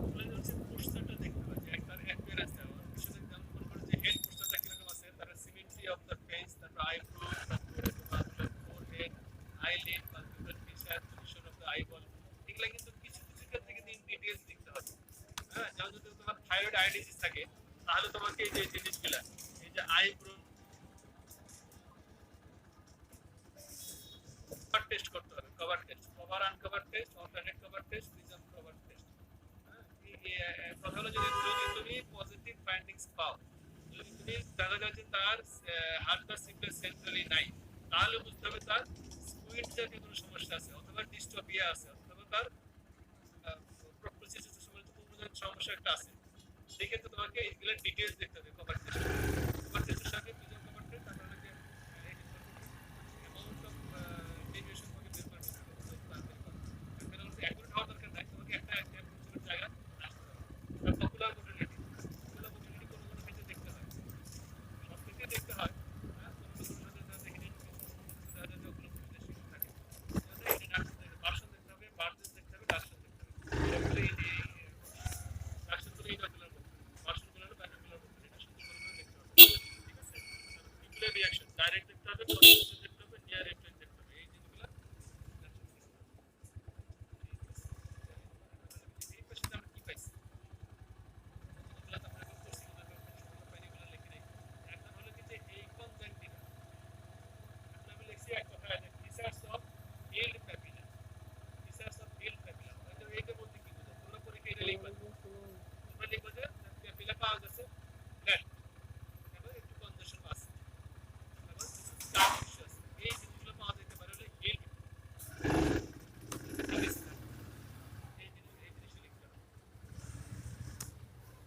দরকার আছে পোস্টারটা দেখতে হয় যে একটার অ্যাপিয়ার আছে পিছনে যেমন মনে করো যে হেড পোস্টারটা কিরকম আছে তার সিমেট্রি অফ দ্য ফেস তারপর আইব্রো তারপরে তোমার forehead eyelid palpable feature position of the eyeball এগুলা কিন্তু কিছু কিছু ক্ষেত্রে কিন্তু ইন ডিটেইলস দেখতে হবে হ্যাঁ যেমন যদি তোমার থাইরয়েড আই ডিজিজ থাকে তাহলে তোমাকে এই যে জিনিসগুলা এই যে আইব্রো কভার টেস্ট করতে হবে cover test cover uncover test alternate cover test prism cover test কথা হলো যদি তুমি পজিটিভ ফাইন্ডিংস পাও যদি তুমি দেখা যায় যে তার হার্টটা সিম্পল সেন্ট্রালি নাই তাহলে বুঝতে হবে তার স্কুইড জাতীয় কোনো সমস্যা আছে অথবা ডিস্টোপিয়া আছে অথবা তার প্রোপ্টোসিসের সমস্যা একটা আছে সেক্ষেত্রে তোমাকে এইগুলো ডিটেইলস দেখতে হবে কভার টেস্টের সঙ্গে প্রিজম কভার টেস্ট তারপর হচ্ছে অ্যামাউন্ট অফ ডেভিয়েশন তোমাকে বের করে নিতে হবে অ্যাকুরেট হওয়ার দরকার নাই তোমাকে একটা জায়গা পপুলার মডেলিটি পপুলার মডেলিটি কোনো কোনো ক্ষেত্রে দেখতে হয় সব ক্ষেত্রে দেখতে হয় হ্যাঁ কোনো কোনো সাথে দেখে নিন দেখা যায় যে ওগুলো বেশি থাকে ভার্সন দেখতে হবে ভার্সন দেখতে হবে ডাকশন দেখতে হবে এগুলো এই ডাকশনগুলো এই ডকুলার মধ্যে ভার্সনগুলো হলো প্যাটাগুলার মধ্যে এটা সুন্দরভাবে দেখতে হবে ঠিক আছে নিউক্লিয়ার রিঅ্যাকশন ডাইরেক্ট দেখতে হবে কনজুগেশন দেখতে হবে নিয়ার রিফ্লেক্ট দেখতে হবে এই জিনিসগুলো এই পাশে আমরা কি পাইছি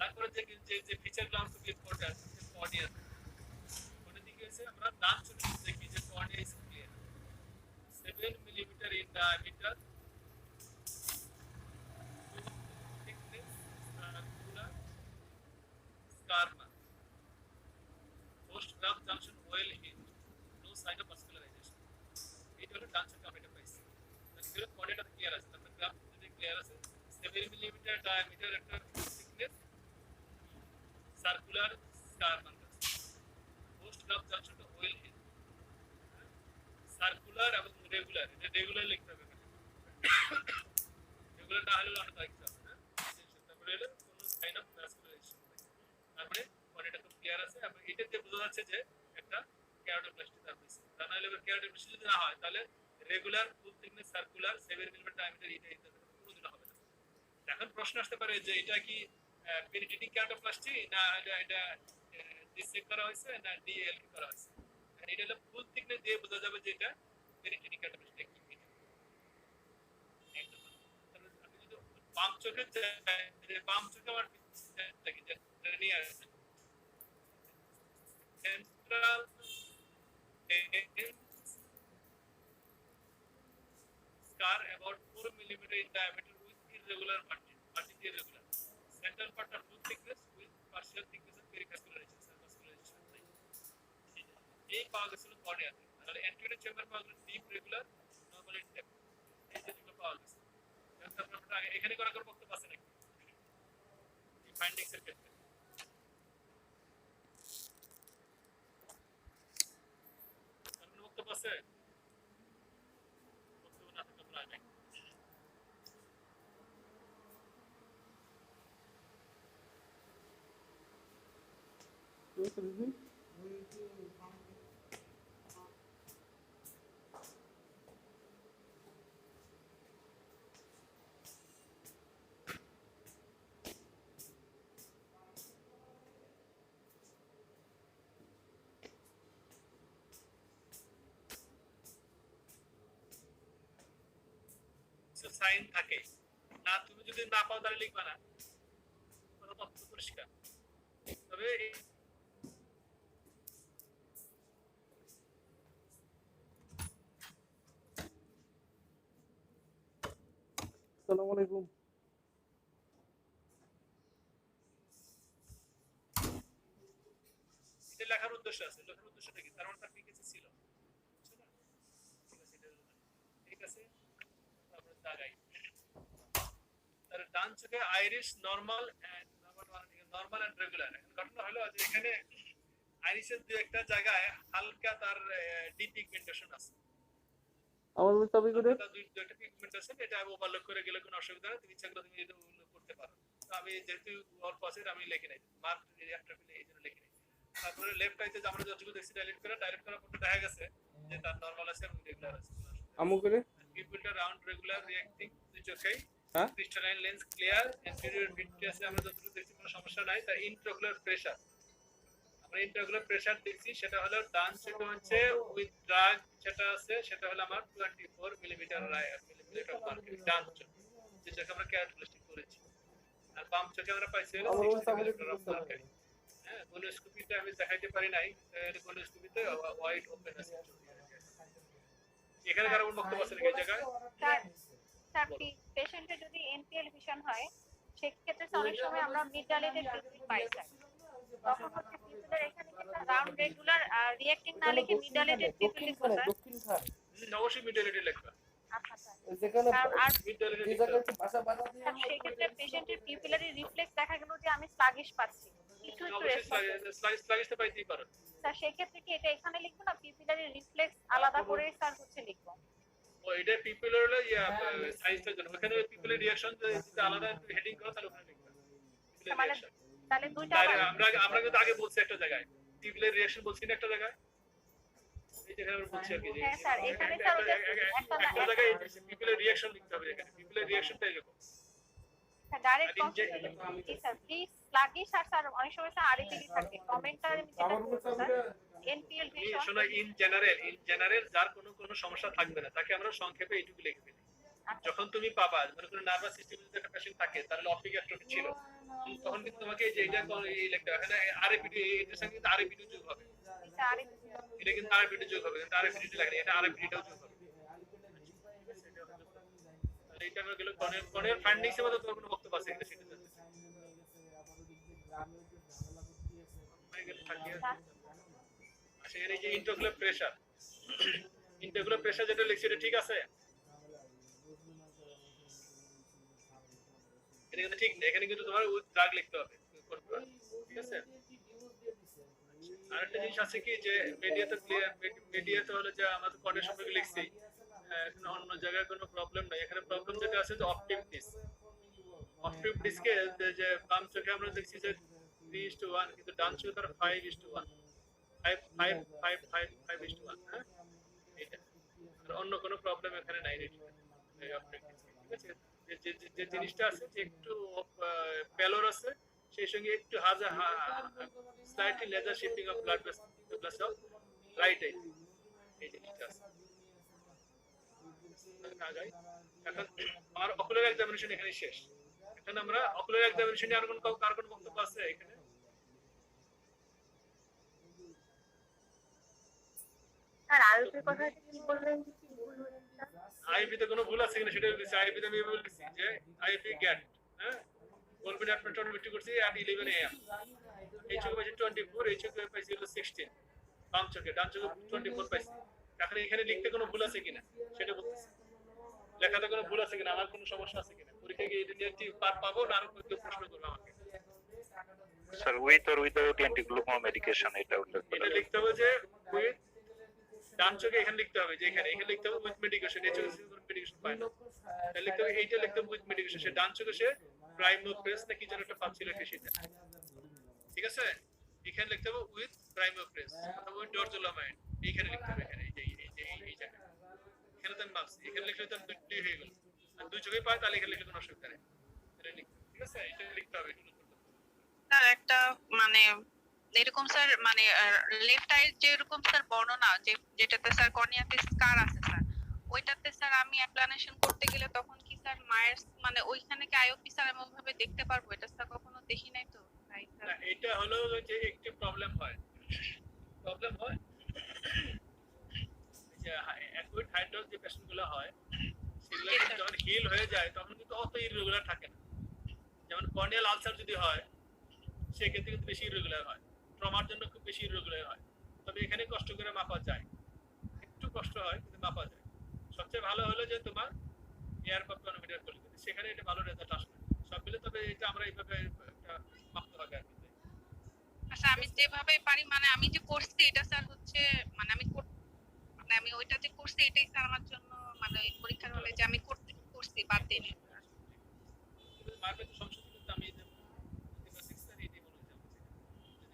তারপরে যে ফিচার গুলো খুব ইম্পর্টেন্ট কর্নিয়া কোন দিকে আছে আমরা ডান চোখে দেখি যে cornea is clear 7 millimetre in diameter thickness circular scarma post graft junction well hinged no sign of vascularization এটা হলো ডান চোখে আমরা এটা পাইছি তাহলে কর্নিয়াটা ক্লিয়ার আছে তারপর গ্রাফ যদি ক্লিয়ার আছে 7 মিলিমিটার ডায়ামিটার একটা thickness circular scarma post graft junction to well hinged circular এবং রেগুলার এটা রেগুলার লিখতে হবে রেগুলার না হলে আমরা লিখতে হবে না তারপরে হলো কোনো সাইন অফ ভাস্কুলারাইজেশন তারপরে কর্নিয়াটা খুব ক্লিয়ার আছে এবং এটাতে বোঝা যাচ্ছে যে একটা কেরাটোপ্লাস্টি তার হয়েছে তা না হলে কেরাটোপ্লাস্টি যদি না হয় তাহলে রেগুলার ফুল থিকনেস সার্কুলার 7 মিলিমিটার ডায়ামিটার এটা কোনোদিন হবে না এখন প্রশ্ন আসতে পারে যে এটা কি পেনিট্রেটিং কেরাটোপ্লাস্টি না এটা ডিসেক করা হয়েছে না ডিএল করা হয়েছে, আর এটা হলো ফুল থিকনেস দিয়ে বোঝা যাবে যে এটা পেনিট্রেটিং কেরাটোপ্লাস্টি কি এটা একদম। তাহলে আপনি যদি বাম চোখে বাম চোখে আমার দেখি যে নিয়ে আসছে central scar about 4 millimeter in diameter with irregular margin irregular. Central part of full thickness with partial thickness of perivascularization, vascularization. এই পাওয়া গেছিল কর্নিয়াতে, তাহলে anterior chamber পাওয়া গেল deep regular, normal in depth. এই যেগুলো পাওয়া গেছে। আপনারা এখানে করা করে বক্তব্য আছে নাকি? এই ফাইন্ডিংস এর ক্ষেত্রে বক্তব্য আছে? বক্তব্য না থাকলে আপনারা নাই। কি হয়েছে দিদি? সাইন থাকে না, তুমি যদি না পাও তাহলে লিখবা না, কোনো তথ্য পরিষ্কার। তবে আসসালামু আলাইকুম। এটা লেখার উদ্দেশ্য আছে, লেখার উদ্দেশ্যটা কি? তার মানে তার পিকেসি ছিল, বুঝছো না? ঠিক আছে, তারপরে দাগাই তার ডান চোখে iris normal and normal and regular. এখন ঘটনা হলো যে এখানে আইরিশের দুই একটা জায়গায় হালকা তার ডিপিগমেন্টেশন আছে। আমার বলে চাবি করে তার দুই একটা পিগমেন্টেশন, এটা আমি ওভারলোড করে গেলে কোনো অসুবিধা নেই, তুমি ইচ্ছা করলে তুমি এটা উল্লেখ করতে পারো। তো আমি যেহেতু অল্প আছে আমি লিখে নাই, মার্ক একটা ফেলে এই জন্য লিখে নাই। তারপরে লেফট আইতে আমরা যতটুকু দেখছি ডাইরেক্ট করার পর দেখা গেছে যে তার নরমাল আছে এবং রেগুলার আছে। আমু করে পিপলটা রাউন্ড রেগুলার রিঅ্যাক্টিং দুই চোখেই, হ্যাঁ ক্রিস্টালাইন লেন্স ক্লিয়ার, এন্টেরিয়র ভিট্রিয়াসে আমরা যতটুকু দেখছি কোনো সমস্যা নাই। তার ইন্ট্রাকুলার প্রেসার, আমরা ইন্ট্রাকুলার প্রেসার দেখছি সেটা হলো ডান চোখে হচ্ছে উইথ ড্রাগ যেটা আছে সেটা হলো আমার 24 মিলিমিটার অফ মার্কিং ডান চোখ, যে চোখে আমরা ক্যারাটোপ্লাস্টি করেছি। আর বাম চোখে আমরা পাইছি হলো আমার বলে 60 চাবি মিলিমিটার অফ করতে মার্কিং। হ্যাঁ, কোনোস্কোপিতে আমি দেখাইতে পারি নাই, কোনোস্কোপিতে ওয়াইড ওপেন আছে। এখানে কারো কোনো বক্তব্য আছে নাকি এই জায়গায়? স্যার পেশেন্টের যদি এনপিএল ভিশন হয় সেক্ষেত্রে অনেক সময় আমরা মিড ডাইলেটেড পিউপিল পাই স্যার, তখন হচ্ছে পিউপিলের এখানে যেটা রাউন্ড রেগুলার রিঅ্যাক্টিং না লিখে মিড ডাইলেটেড পিউপিল লিখবো স্যার। দক্ষিণ খান অবশ্যই মিডিয়ালিটি লেখা, আচ্ছা স্যার। যেখানে আর মিডিয়ালিটি যে জায়গায় একটু ভাষা বাধা দিয়ে স্যার সেক্ষেত্রে পেশেন্টের পিউপিলারি রিফ্লেক্স দেখা গেল যে আমি স্লাগিশ পাচ্ছি, কিছু একটু রেসপন্স। স্লাইসটা পাইতেই পারো। স্যার সেক্ষেত্রে কি এটা এখানে লিখবো না পিউপিলারি রিফ্লেক্স আলাদা করে স্যার হচ্ছে লিখবো? ও এটা পিপলের হলো সাইজটার জন্য, ওখানে পিপলের রিঅ্যাকশন যদি আলাদা হেডিং করো তাহলে ওখানে লিখবে পিপলের মানে রিঅ্যাকশন। তাহলে দুইটা আমরা কিন্তু আগে বলছি একটা জায়গায় পিপলের রিঅ্যাকশন বলছি না একটা জায়গায়, এই যেখানে আমরা বলছি আর কি যে হ্যাঁ স্যার এখানে স্যার ওই যে একটা জায়গায় পিপলের রিঅ্যাকশন লিখতে হবে, এখানে পিপলের রিঅ্যাকশনটা এরকম ডাইরেক্ট কমেন্ট জি স্যার প্লিজ স্লাগিশ আর স্যার অনেক সময় স্যার আরইপিডি থাকে কমেন্টটা আমি যেটা আমার বলে করব চাবি স্যার এনপিএল ভিশন। শোনো, ইন জেনারেল যার কোনো সমস্যা থাকবে না তাকে আমরা সংক্ষেপে এইটুকু লিখে ফেলি। যখন তুমি পাবা মানে কোনো নার্ভাস সিস্টেমে যদি একটা পেশেন্ট থাকে তাহলে অপিক অ্যাট্রফি ছিল, তখন কিন্তু তোমাকে এই যে এটা এই লিখতে হবে, এখানে আরএপিডি এটার সঙ্গে কিন্তু আরএপিডি যোগ হবে, এটা কিন্তু আরএপিডি যোগ হবে, কিন্তু আরএপিডি লাগে না, এটা আরএপিডিটাও যোগ হবে। তাহলে এটা আমরা গেল কনের ফান্ডিংস এর মধ্যে তোমার কোনো বক্তব্য আছে এটা সেটা জানতে চাই। আচ্ছা, এর এই যে ইন্ট্রাকুলার প্রেসার যেটা লিখছি এটা ঠিক আছে? এটা কিন্তু ঠিক না, এখানে কিন্তু তোমার উইথ ড্রাগ লিখতে হবে, ঠিক আছে? আরেকটা জিনিস আছে কি যে মিডিয়াতে হলো যে আমাদের কর্ডের সম্পর্কে লিখছি, অন্য জায়গায় কোনো প্রবলেম নাই। এখানে প্রবলেম যেটা আছে যে অপটিক ডিস্কে যে বাম চোখে আমরা দেখছি যে 3:1 কিন্তু ডান চোখে তার 5:1 5:1 হ্যাঁ, এটা আর অন্য কোনো প্রবলেম এখানে নাই, ঠিক আছে? যে জিনিসটা আছে যে একটু প্যালোর আছে সেই সঙ্গে একটু হাজার slightly laser shifting of blood vessels of right eye, এই জিনিসটা আছে। আগাই এখন আমার অকুলার এক্সামিনেশন এখানে শেষ। এখন আমরা অকুলার এক্সামিনেশনে আর কোন কার কোন বক্তব্য আছে এখানে? স্যার আইওপির কথা কি বললেন যে কি ভুল হয়েছে? আইপিতে কোনো ভুল আছে কিনা সেটা বলেছি। আইপিতে আমি বলেছি যে আইপি গেট, হ্যাঁ, গোলবেন অ্যাডমিটর মিটিং করছি at 11 am, এই চোখে পাইছি 24, এই চোখে পাইছি হলো 16, বাম চোখে, ডান চোখে 24 পাইছি। এখন এখানে লিখতে কোনো ভুল আছে কিনা সেটা বলতেছি, লেখাতে কোনো ভুল আছে কিনা, আমার কোনো সমস্যা আছে কিনা, পরীক্ষায় গিয়ে এটা নিয়ে কি পার পাবো না আরো কেউ প্রশ্ন করবে আমাকে? Sir with or without antiglaucoma medication এটা উল্লেখ করা এটা লিখতে হবে যে উইথ, ডান চোখে এখানে লিখতে হবে যে এখানে লিখতে হবে উইথ মেডিকেশন, এই চোখে মেডিকেশন পায় না, তাহলে লিখতে হবে এইটা লিখতে হবে উইথ মেডিকেশন। সে ডান চোখে সে প্রাইমোপ্রেস না কি যেন একটা পাচ্ছিল সেটা, ঠিক আছে? এখানে লিখতে হবে উইথ প্রাইমোপ্রেস অথবা উইথ ডরজোলামাইন, এইখানে লিখতে হবে, এখানে এই জায়গায় এখানে তো মার্কস, এখানে লিখলে তো দুই হয়ে গেল, আর দুই চোখে পায় তাহলে এখানে লিখলে কোনো অসুবিধা নেই, এটা লিখতে, ঠিক আছে? এটা লিখতে হবে। স্যার একটা মানে এরকম স্যার মানে লেফট আই যেরকম স্যার বর্ণনা যেটাতে স্যার কর্নিয়াতে স্কার আছে স্যার, ওইটাতে স্যার আমি অ্যাপ্লানেশন করতে গেলে তখন কি স্যার মায়ের মানে ওইখানে কি আইওপি স্যার এমন ভাবে দেখতে পারবো? এটা স্যার কখনো দেখি নাই তো তাই স্যার। না, এটা হলো যে একটি প্রবলেম হয় যে অ্যাকুইট হাইড্রোস যে পেশেন্টগুলো হয় সেগুলো যখন হিল হয়ে যায় তখন কিন্তু অত ইররেগুলার থাকে না। যেমন কর্নিয়াল আলসার যদি হয় সেক্ষেত্রে কিন্তু বেশি ইররেগুলার হয়, ট্রমার জন্য খুব বেশি ইররেগুলার হয়, তবে এখানে কষ্ট করে মাপা যায়, একটু কষ্ট হয় কিন্তু মাপা যায়। সবচেয়ে ভালো হলো যে তোমার এয়ার পাম্প টনোমিটার করলে সেখানে এটা ভালো রেজাল্ট আসবে সব মিলে, তবে এটা আমরা এইভাবে একটা মাপতে হবে আর কি। আচ্ছা আমি যেভাবে পারি মানে আমি যে করছি এটা স্যার হচ্ছে মানে মানে আমি ওইটা যে করছি এটাই স্যার আমার জন্য মানে ওই পরীক্ষার হলে যে আমি করছি বাদ দিই নি। মার্কেট সংশোধন করতে আমি যদি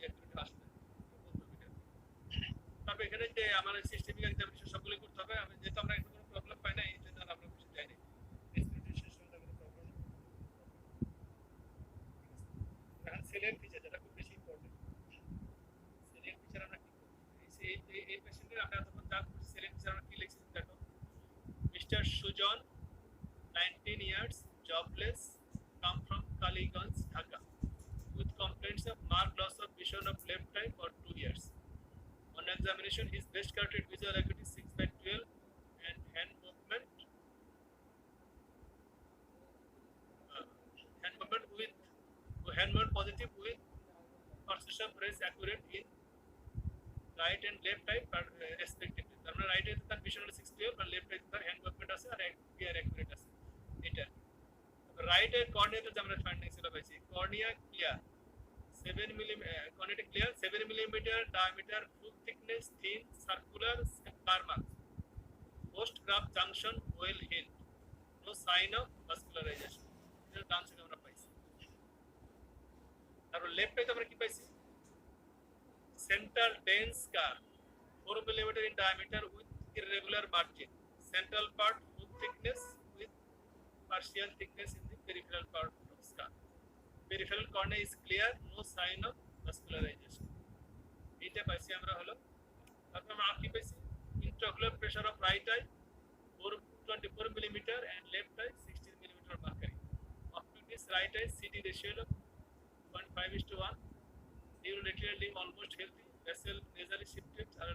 একটু আসবে তবে এখানে যে আমার সিস্টেমিক এক্সামিনেশন সবগুলো করতে হবে। আমি যেহেতু আমরা কোনো প্রবলেম পাই না এই জন্য আমরা কিছু চাই না, সেলিয়েন্ট ফিচার যেটা খুব বেশি ইম্পর্টেন্ট, সেলিয়েন্ট ফিচার আমরা কি করব এই পেশেন্টের আমরা তখন যা করছি সেলিয়েন্ট ফিচার আমরা কি লিখছি দেখো। Mister Sujan 19 years jobless come from Kaligans Dhaka with complaints of marked loss of vision of left eye for 2 years. On examination his best corrected visual acuity 6/12 and hand movement positive with perception press accurate in right and left eye respectively. তার মানে রাইট আই তার ভিশন হলো 6/12 আর লেফট আই তার হ্যান্ড মুভমেন্ট আছে আর ক্লিয়ার অ্যাকুরেট আছে, এটা রাইট আই কর্নিয়াতে যে আমরা ফাইন্ডিং ছিল পাইছি cornea clear 7 mm cornea clear 7 mm diameter full thickness thin circular scar marks post graft junction well healed no sign of vascularization, এটা ডান সাইডে আমরা পাইছি। আর লেফট আইতে আমরা কি পাইছি central dense scar 4 mm in diameter with irregular margin, central part full thickness with partial thickness in the peripheral part of scar, peripheral cornea is clear no sign of vascularization, এটা পাইছি আমরা হলো। তারপর আমরা আর কি পাইছি intraocular pressure of right eye 24 mm and left eye 16 mm mercury, of this right eye CD ratio of 0.5:1, neuroretinal limb almost healthy, vessel nasally shifted আর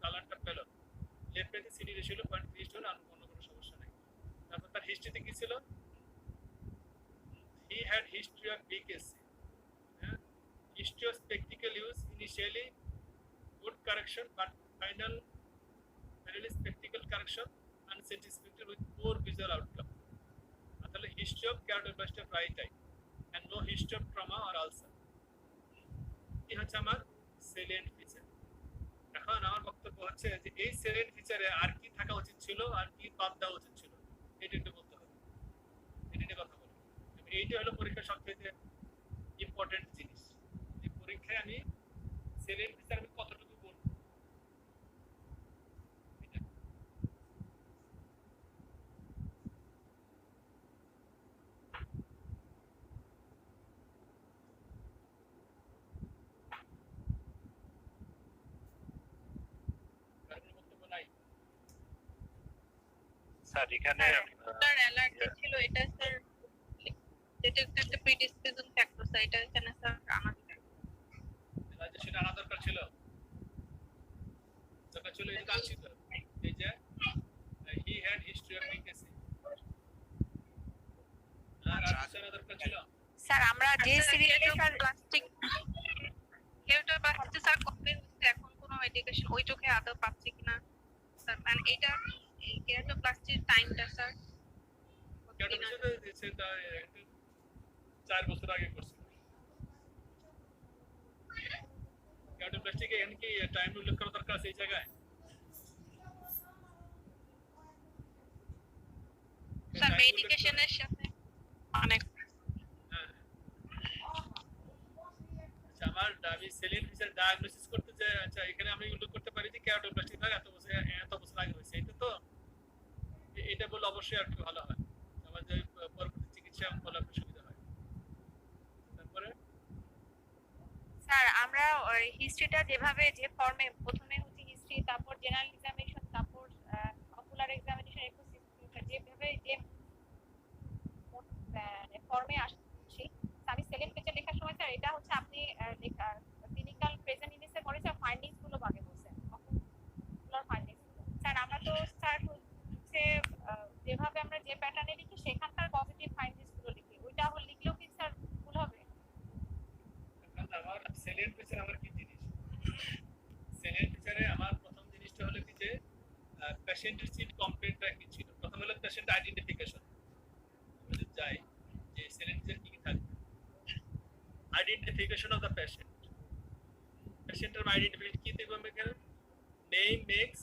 কালারটা পেলো, লেফট আইতে সিডি রেশিও হলো 0.3:1 আর কোনো সমস্যা নাই। তারপর তার হিস্ট্রিতে কি ছিল he had history of BKC, history of spectacle use initially good correction but finally spectacle correction unsatisfactory with poor visual outcome, তাহলে history of keratoplasty of right eye and no history of trauma or ulcer, এই হচ্ছে আমার সেলিয়েন্ট ফিচার। এখন আমার বক্তব্য হচ্ছে যে এই সেলিয়েন্ট ফিচারে আর কি থাকা উচিত ছিল আর কি বাদ দেওয়া উচিত ছিল এটা একটু বলতে হবে, এটা নিয়ে কথা বলবো। এইটা হলো পরীক্ষার সবচেয়ে ইম্পর্টেন্ট জিনিস, যে পরীক্ষায় আমি সেলিয়েন্ট ফিচার আমি কতটুকু বলবো। স্যার এখানে স্যার অ্যালার্জি ছিল এটা স্যার, এটা একটা প্রিডিসপোজিং ফ্যাক্টর স্যার, এটা এখানে স্যার আনা যায়। সেটা আনা দরকার ছিল এই যে কাজ ছিল, এই যে he had history of VKC, আর আনা দরকার ছিল। স্যার আমরা যে সিরিয়ালে স্যার প্লাস্টিক কেউটা বাচ্চা স্যার কবে হচ্ছে এখন কোনো মেডিকেশন ওই চোখে আদৌ পাচ্ছে কিনা স্যার, মানে এটা এই কেটো প্লাস্টিক টাইমটা স্যার কেটে দিয়েছে সেটা 4 বছর আগে করছে। কেটে প্লাস্টিকে এখানে কি টাইম উল্লেখ করা দরকার আছে এই জায়গায়? স্যার মেডিকেশনের সাথে অনেক আমার আমি সেলিন ফিচার ডায়াগনোসিস করতে যে আচ্ছা এখানে আমি উল্লেখ করতে পারি যে কেরাটোপ্লাস্টি ভাগ এত বছর আগে হয়েছে, এটা তো এটা বলে অবশ্যই আর কি ভালো হয়, আমার যে পরবর্তী চিকিৎসা বলে একটু সুবিধা হয়। তারপরে স্যার আমরা হিস্ট্রিটা যেভাবে যে ফর্মে প্রথমে হচ্ছে হিস্ট্রি, তারপর জেনারেল এক্সামিনেশন, তারপর অকুলার এক্সামিনেশন, এরকম যেভাবে যে ফর্মে আসছি, আমি সেকেন্ড পেজে লেখার সময় স্যার এটা হচ্ছে আপনি ক্লিনিক্যাল প্রেজেন্ট ইনিসে করে স্যার ফাইন্ডিংস গুলো আগে বলছেন, অকুলার ফাইন্ডিংস স্যার আমরা তো স্যার হচ্ছে যেভাবে আমরা যে প্যাটার্নে লিখি সেখানকার পজিটিভ ফাইন্ডিংস গুলো লিখি, ওইটা হল লিখলেও কি স্যার ভুল হবে? আমার সেলিন ফিচার আমার কি জিনিস, সেলিন ফিচারে আমার প্রথম জিনিসটা হলো কি যে পেশেন্টের সিট কমপ্লেন্টটা কি ছিল, প্রথম হলো পেশেন্ট আইডেন্টিফিকেশন, আমরা যাই যে সেলিন ফিচার কি কি থাকবে, identification of the patient. Patient identification কি দেখব আমরা এখানে, name, makes,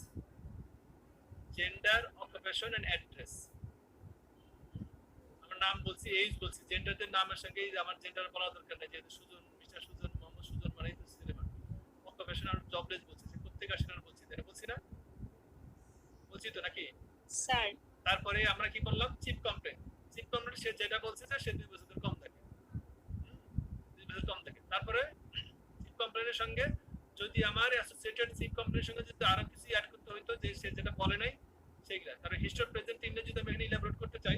gender, occupation and address. আমার নাম বলছি, এজ বলছি, জেন্ডারদের নামের সঙ্গে আমার জেন্ডার বলা দরকার নেই, যেহেতু সুজন, মিস্টার সুজন, মোহাম্মদ সুজন মানে তো সিলেবাস। অকুপেশন আর জব প্লেস বলছি, যে প্রত্যেক আসনের বলছি, তাই বলছি না, বলছি তো নাকি স্যার? তারপরে আমরা কি বললাম, চিফ কমপ্লেন্ট। চিফ কমপ্লেন্ট সে যেটা বলছে যে সে 2 বছরের কম থাকে, কম থাকে। তারপরে চিফ কমপ্লেনের সঙ্গে যদি আমার অ্যাসোসিয়েটেড চিফ কমপ্লেনের সঙ্গে যদি আরো কিছু অ্যাড করতে হইতো যে সে যেটা বলে নাই সেইগুলা, তার হিস্টরি প্রেজেন্ট ইনলে যদি আমি এখানে ইলাবোরেট করতে চাই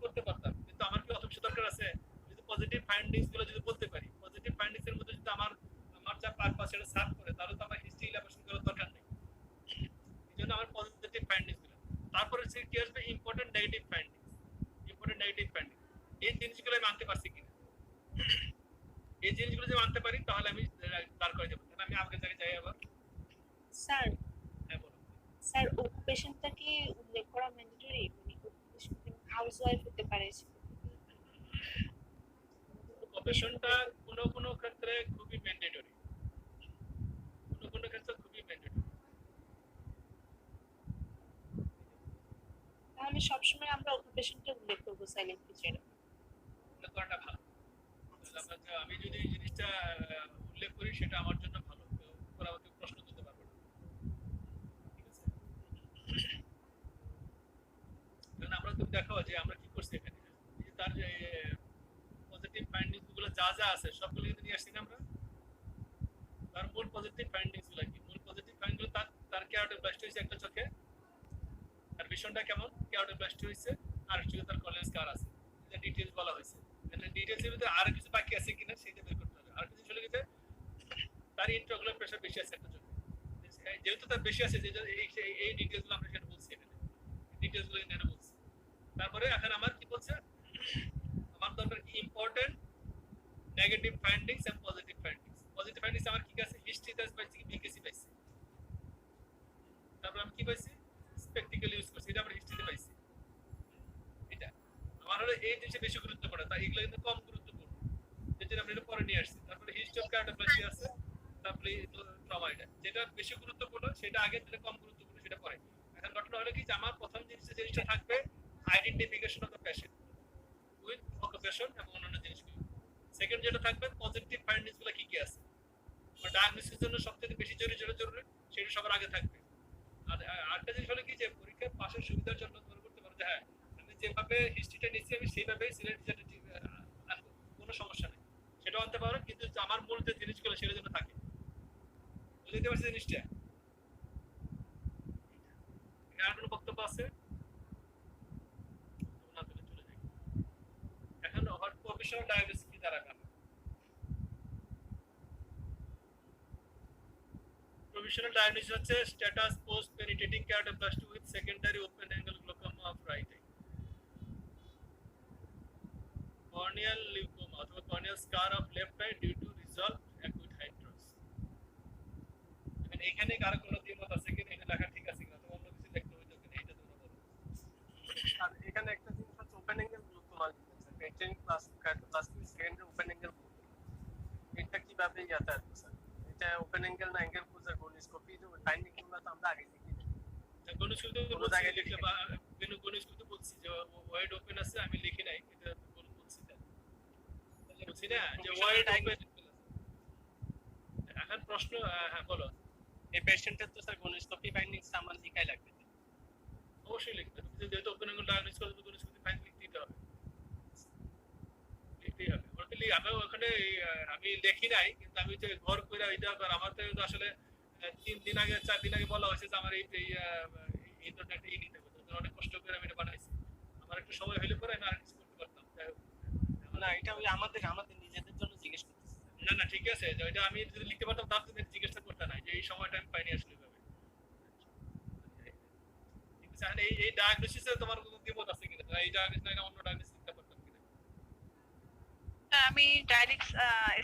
করতে পারতাম, কিন্তু আমার কি অত কিছু দরকার আছে? যদি পজিটিভ ফাইন্ডিংস গুলো যদি বলতে পারি, পজিটিভ ফাইন্ডিংস এর মধ্যে যদি আমার যা পারপাস সেটা সার্ভ করে, তাহলে তো আমার হিস্ট্রি ইলাবোরেশন করার দরকার নেই। এইজন্য আমার পজিটিভ ফাইন্ডিংস গুলো, তারপরে সে কি আসবে, important negative findings. Important negative findings এই জিনিসগুলো আমি আনতে পারছি কিনা, এই জিনিসগুলো যদি আনতে পারি তাহলে আমি দাঁড় করে যাবো। আমি আপনার জায়গায় যাই আবার। স্যার হ্যাঁ বলো স্যার অকুপেশনটা কি উল্লেখ করা ম্যান্ডেটরি, মানে অকুপেশন হাউস ওয়াইফ হতে পারে? অকুপেশনটা কোনো ক্ষেত্রে খুবই ম্যান্ডেটরি, কোনো ক্ষেত্রে খুবই ম্যান্ডেটরি। তাহলে সবসময় আমরা অকুপেশনটা উল্লেখ করবো সাইলেন্ট ফিচারে, উল্লেখ করাটা ভালো। আমি যদি এই জিনিসটা উল্লেখ করি সেটা আমার জন্য ভালো, পরে আমাকে প্রশ্ন দিতে পারবে না, ঠিক আছে? কারণ আমরা তো দেখাবো যে আমরা কি করছি এখানে, এই যে তার যে পজিটিভ ফাইন্ডিংস গুলো যা যা আছে সবগুলো কিন্তু নিয়ে আসছি না আমরা। তার মূল পজিটিভ ফাইন্ডিংস গুলো কি, মূল পজিটিভ ফাইন্ডিং গুলো তার কেরাটোপ্লাস্টি হয়েছে একটা চোখে, তার ভিশনটা কেমন, কেরাটোপ্লাস্টি হয়েছে, আর হচ্ছে তার কলেজ স্কার আছে, এটা ডিটেইলস বলা হয়েছে। ডিটেইলস এর ভিতরে আর কিছু বাকি আছে কিনা সেটা বের করতে হবে। আর কিছু চলে গেছে, তার ইন্ট্রাকুলার প্রেসার বেশি আছে একটা চোখে, যেহেতু তার বেশি আছে, যে এই ডিটেইলস গুলো আমরা সেটা বলছি, এখানে ডিটেইলস গুলো এখানে বলছি। তারপরে এখন আমার কি বলছে, আমার দরকার কি important negative findings and positive findings. Positive findings আমার কি আছে, হিস্ট্রি টেস্ট পাইছি, বিকেসি পাইছি, তারপর আমি কি পাইছি, স্পেকটিক্যাল ইউজ করছি, এটা আমরা হিস্ট্রিতে পাইছি। এটা আমার হলো এই জিনিসটা বেশি গুরুত্বপূর্ণ, তাই এগুলো কিন্তু কম গুরুত্বপূর্ণ, যেটা আমরা এটা পরে নিয়ে আসছি। তারপরে হিস্ট্রি অফ কেরাটোপ্লাস্টি আছে, তারপরে ট্রমা, যেটা বেশি গুরুত্বপূর্ণ সেটা আগে, যেটা কম গুরুত্বপূর্ণ সেটা পরে। এখন ঘটনা হলো কি যে আমার প্রথম জিনিসটা থাকবে identification of the patient with occupation এবং অন্যান্য জিনিসগুলো। সেকেন্ড যেটা থাকবে পজিটিভ ফাইন্ডিংস গুলো কি কি আছে, ডায়াগনোসিসের জন্য সবচেয়ে বেশি জরুরি সেটা সবার আগে থাকবে। আর আরেকটা জিনিস হলো কি যে পরীক্ষার পাশের সুবিধার জন্য মনে করতে পারো যে হ্যাঁ আমি যেভাবে হিস্ট্রিটা নিচ্ছি আমি সেইভাবেই সিলেট আনবো, কোনো সমস্যা নেই, সেটাও আনতে পারো, কিন্তু আমার মূল যে জিনিসগুলো সেটা যেন থাকে। বুঝতে পারছি জিনিসটা? আর কোনো বক্তব্য আছে? প্রফেশনাল ডায়াগনোসিস কি দ্বারা কাজ প্রফেশনাল ডায়াগনোসিস হচ্ছে status post penetrating keratoplasty with secondary open angle glaucoma of right I corneal leucoma অথবা corneal scar of left eye due to resolved acute hydrosis এখানে কার কোনো দ্বিমত আছে কিনা এটা লেখা ঠিক আছে কিনা অথবা অন্য কিছু লিখতে হইতো কিনা এটা তোমরা বলো আর এখানে একটা জিনিস হচ্ছে open angle glaucoma patent plus plastic secondary open angle এটা কিভাবে ইয়াতে আসবে স্যার এটা ওপেন অ্যাঙ্গেল না অ্যাঙ্গেল কোজার গোনিস্কোপি যে ফাইন্ডিং গুলো তো আমরা আগে দেখি গণিতশূন্য কোনো জায়গায় লিখলে বা গণিতশূন্য বলছি যে ওয়াইড ওপেন আছে আমি লিখি নাই এটা বলছি না বলছি না যে ওয়াইড ওপেন এখন প্রশ্ন হ্যাঁ বলো এই পেশেন্টের তো স্যার গোনিস্কোপি ফাইন্ডিংস আমার লিখাই লাগবে অবশ্যই লিখতে হবে যেহেতু ওপেন অ্যাঙ্গেল ডায়াগনোস করতে গণিতশূন্য ফাইন লিখতে হবে লিখতেই হবে ওখানে আমি ওখানে আমি লিখি নাই কিন্তু আমি যে ঘর করে এটা আমার তো আসলে 3 দিন আগে 4 দিন আগে বলা হয়েছে যে আমার এই ধরনের একটা নিতে হবে তো অনেক কষ্ট করে আমি এটা বানাইছি আমার একটু সময় হইলে পরে আমি আর কিছু করতে পারতাম না এটা ওই আমাদের নিজেদের জন্য জিজ্ঞেস করতেছি না না ঠিক আছে যে এটা আমি যদি লিখতে পারতাম তাহলে তুমি জিজ্ঞাসা করতে না যে এই সময়টা আমি পাইনি আসলে ভাবে ঠিক আছে আর এই ডায়াগনোসিসে তোমার কোনো দ্বিমত আছে কিনা এই ডায়াগনোসিস না অন্য ডায়াগনোসিস লিখতে পারতাম কিনা আমি ডাইরেক্ট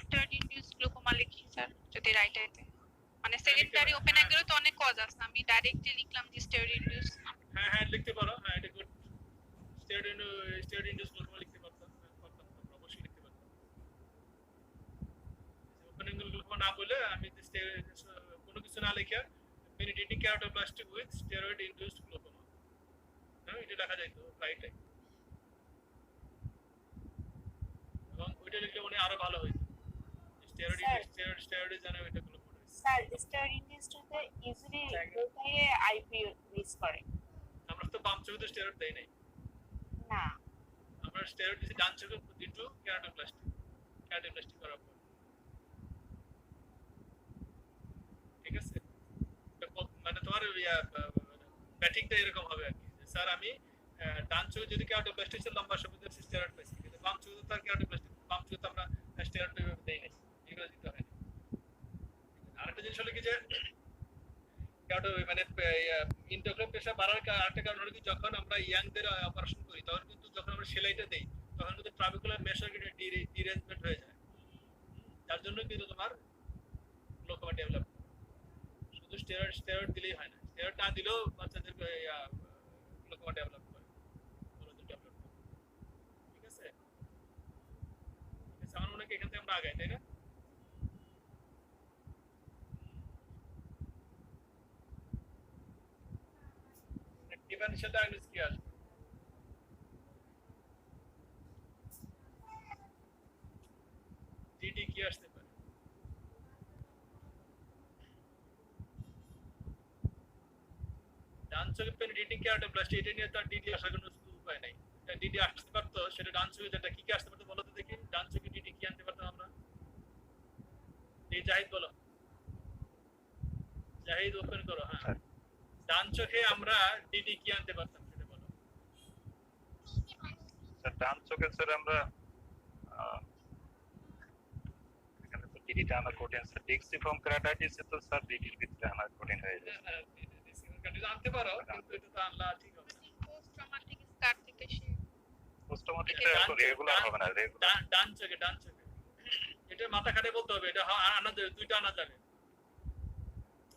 স্টেরয়েড ইনডিউস গ্লুকোমা লিখি স্যার যদি রাইট আইতে মানে সেকেন্ডারি ওপেন অ্যাঙ্গেল তো অনেক কজ আছে আমি ডাইরেক্টলি লিখলাম যে স্টেরয়েড ইনডিউস হ্যাঁ হ্যাঁ লিখতে পারো হ্যাঁ এটা গুড স্টেরয়েড ইনডিউস গ্লুকোমা লিখতে পারতাম অবশ্যই লিখতে পারতাম ওপেন অ্যাঙ্গেল গ্লুকোমা না বলে আমি কোনো কিছু না লিখে penetrating keratoplasty with steroid induced glaucoma হ্যাঁ এটা লেখা যায় তো রাইট আই এবং ওইটা লিখলে মনে আরো ভালো হইতো স্টেরয়েড জানা এটা গুলো পড়ে স্যার স্টেরয়েড ইন্ডাস্ট্রিতে ইজিলি ওটাই আইপি রিলিজ করে আমরা তো বাম চোখে তো স্টেরয়েড দেই নাই না আমরা স্টেরয়েড দিছি ডান চোখে ডিউ কেরাটোপ্লাস্টি করার পর ঠিক আছে মানে তোমার ব্যাটিংটা এরকম হবে আর কি স্যার আমি ডান চোখে যদি কেরাটোপ্লাস্টি ছিল লম্বা সময় ধরে স্টেরয়েড পাইছি কিন্তু বাম চোখে তো তার কেরাটোপ্লাস্টি বাম চোখে তো আমরা স্টেরয়েড দেই নাই এগুলো দিতে হয় আরেকটা জিনিস হলো কি যে কেরাটো মানে ইন্টারক্লোম প্রেসার বাড়ার আরেকটা কারণ হলো কি যখন আমরা ইয়াংদের অপারেশন করি তখন কিন্তু যখন আমরা সেলাইটা দেই তখন কিন্তু ট্রাবিকুলার মেশার ডিরেঞ্জমেন্ট হয়ে যায় তার জন্য কিন্তু তোমার গ্লুকোমা ডেভেলপ শুধু স্টেরয়েড দিলেই হয় না স্টেরয়েড না দিলেও বাচ্চাদের গ্লুকোমা ডেভেলপ করে ঠিক আছে আমার মনে হয় এখান থেকে আমরা আগাই তাই না ডিফারেনশিয়াল ডায়াগনোসিস কি আসবে ডিডি কি আসতে পারে ডান চোখে পেনিট্রেটিং কেরাটোপ্লাস্টি এটা নিয়ে তো ডিডি আসার কোনো উপায় নাই ডিডি আসতে পারতো সেটা ডান চোখে যেটা কি কি আসতে পারতো বলো তো দেখি ডান চোখে ডিডি কি আনতে পারতাম আমরা এই জাহিদ বলো জাহিদ ওপেন করো হ্যাঁ ডান চোখে আমরা ডিডি কি আনতে পারতাম সেটা বলো স্যার ডান চোখে স্যার আমরা এখানে তো ডিডিটা আনা কঠিন স্যার ডিক্সিফর্ম কেরাটাইটিস তো স্যার ডিডির ভিতরে আনা কঠিন হয়ে যায় আনতে পারো কিন্তু এটা তো আনলা ঠিক হবে পোস্ট ট্রমাটিক স্কার থেকে সে পোস্ট ট্রমাটিকটা এখন রেগুলার হবে না রেগুলার ডান চোখে এটা মাথা খাটে বলতে হবে এটা আনা যাবে দুইটা আনা যাবে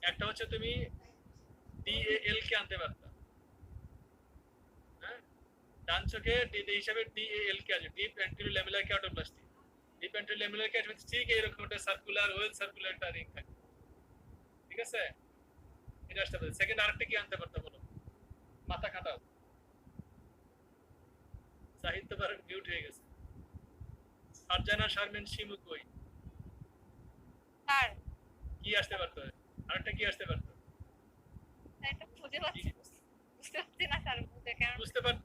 একটা হচ্ছে তুমি ডিএএল কে আনতে পারতা হ্যাঁ ডান চোখে ডিডি হিসাবে ডিএএল কে আছে ডিপ এন্টিরিওর কেরাটোপ্লাস্টি ডিপ এন্টিরিওর কেরাটোপ্লাস্টি ঠিক এরকম একটা সার্কুলার ওয়েল সার্কুলার একটা রিং থাকে ঠিক আছে এটা আসতে পারে সেকেন্ড আরেকটা কি আনতে পারতা বলো মাথা খাটাও সাহিত্য বার মিউট হয়ে গেছে ফারজানা শারমিন শিমু কই স্যার কি আসতে পারতো আরেকটা কি আসতে পারতো এটা খুঁজে পাচ্ছি বুঝতে পারছি না স্যার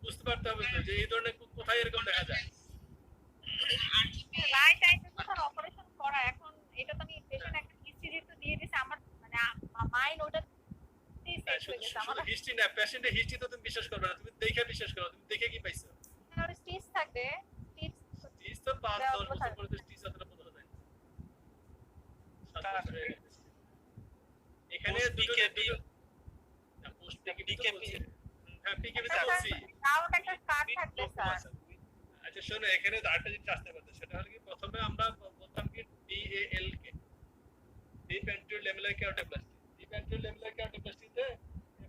বুঝতে পারতে হবে তো যে এই ধরনের কোথায় এরকম দেখা যায় রাইট আইতে তো স্যার অপারেশন করা এখন এটা তো আমি পেশেন্ট একটা হিস্ট্রি তো দিয়ে দিছি আমার মানে মাইন্ড ওটা হিস্ট্রি না পেশেন্টের হিস্ট্রি তো তুমি বিশ্বাস করবে না তুমি দেখে বিশ্বাস করো তুমি দেখে কি পাইছো আর স্টিচ থাকবে স্টিচ তো 5-10 বছর পরে তো টিচার বদলে যায়। 7 বছর হয়ে গেছে। এখানে দুটো না পোস্ট বিকেপি হ্যাঁ বিকেপি তো বলছি। আউট একটা কার্ড থাকবে স্যার। আচ্ছা শোনো এখানে আরেকটা জিনিস আসতে পারে সেটা হলো কি প্রথমে আমরা বলতাম কি DAL কে ডিপেন্ট্রোল লেমিনার কেরোটোপ্লাস্টি ডিপেন্ট্রোল লেমিনার কেরোটোপ্লাস্টিতে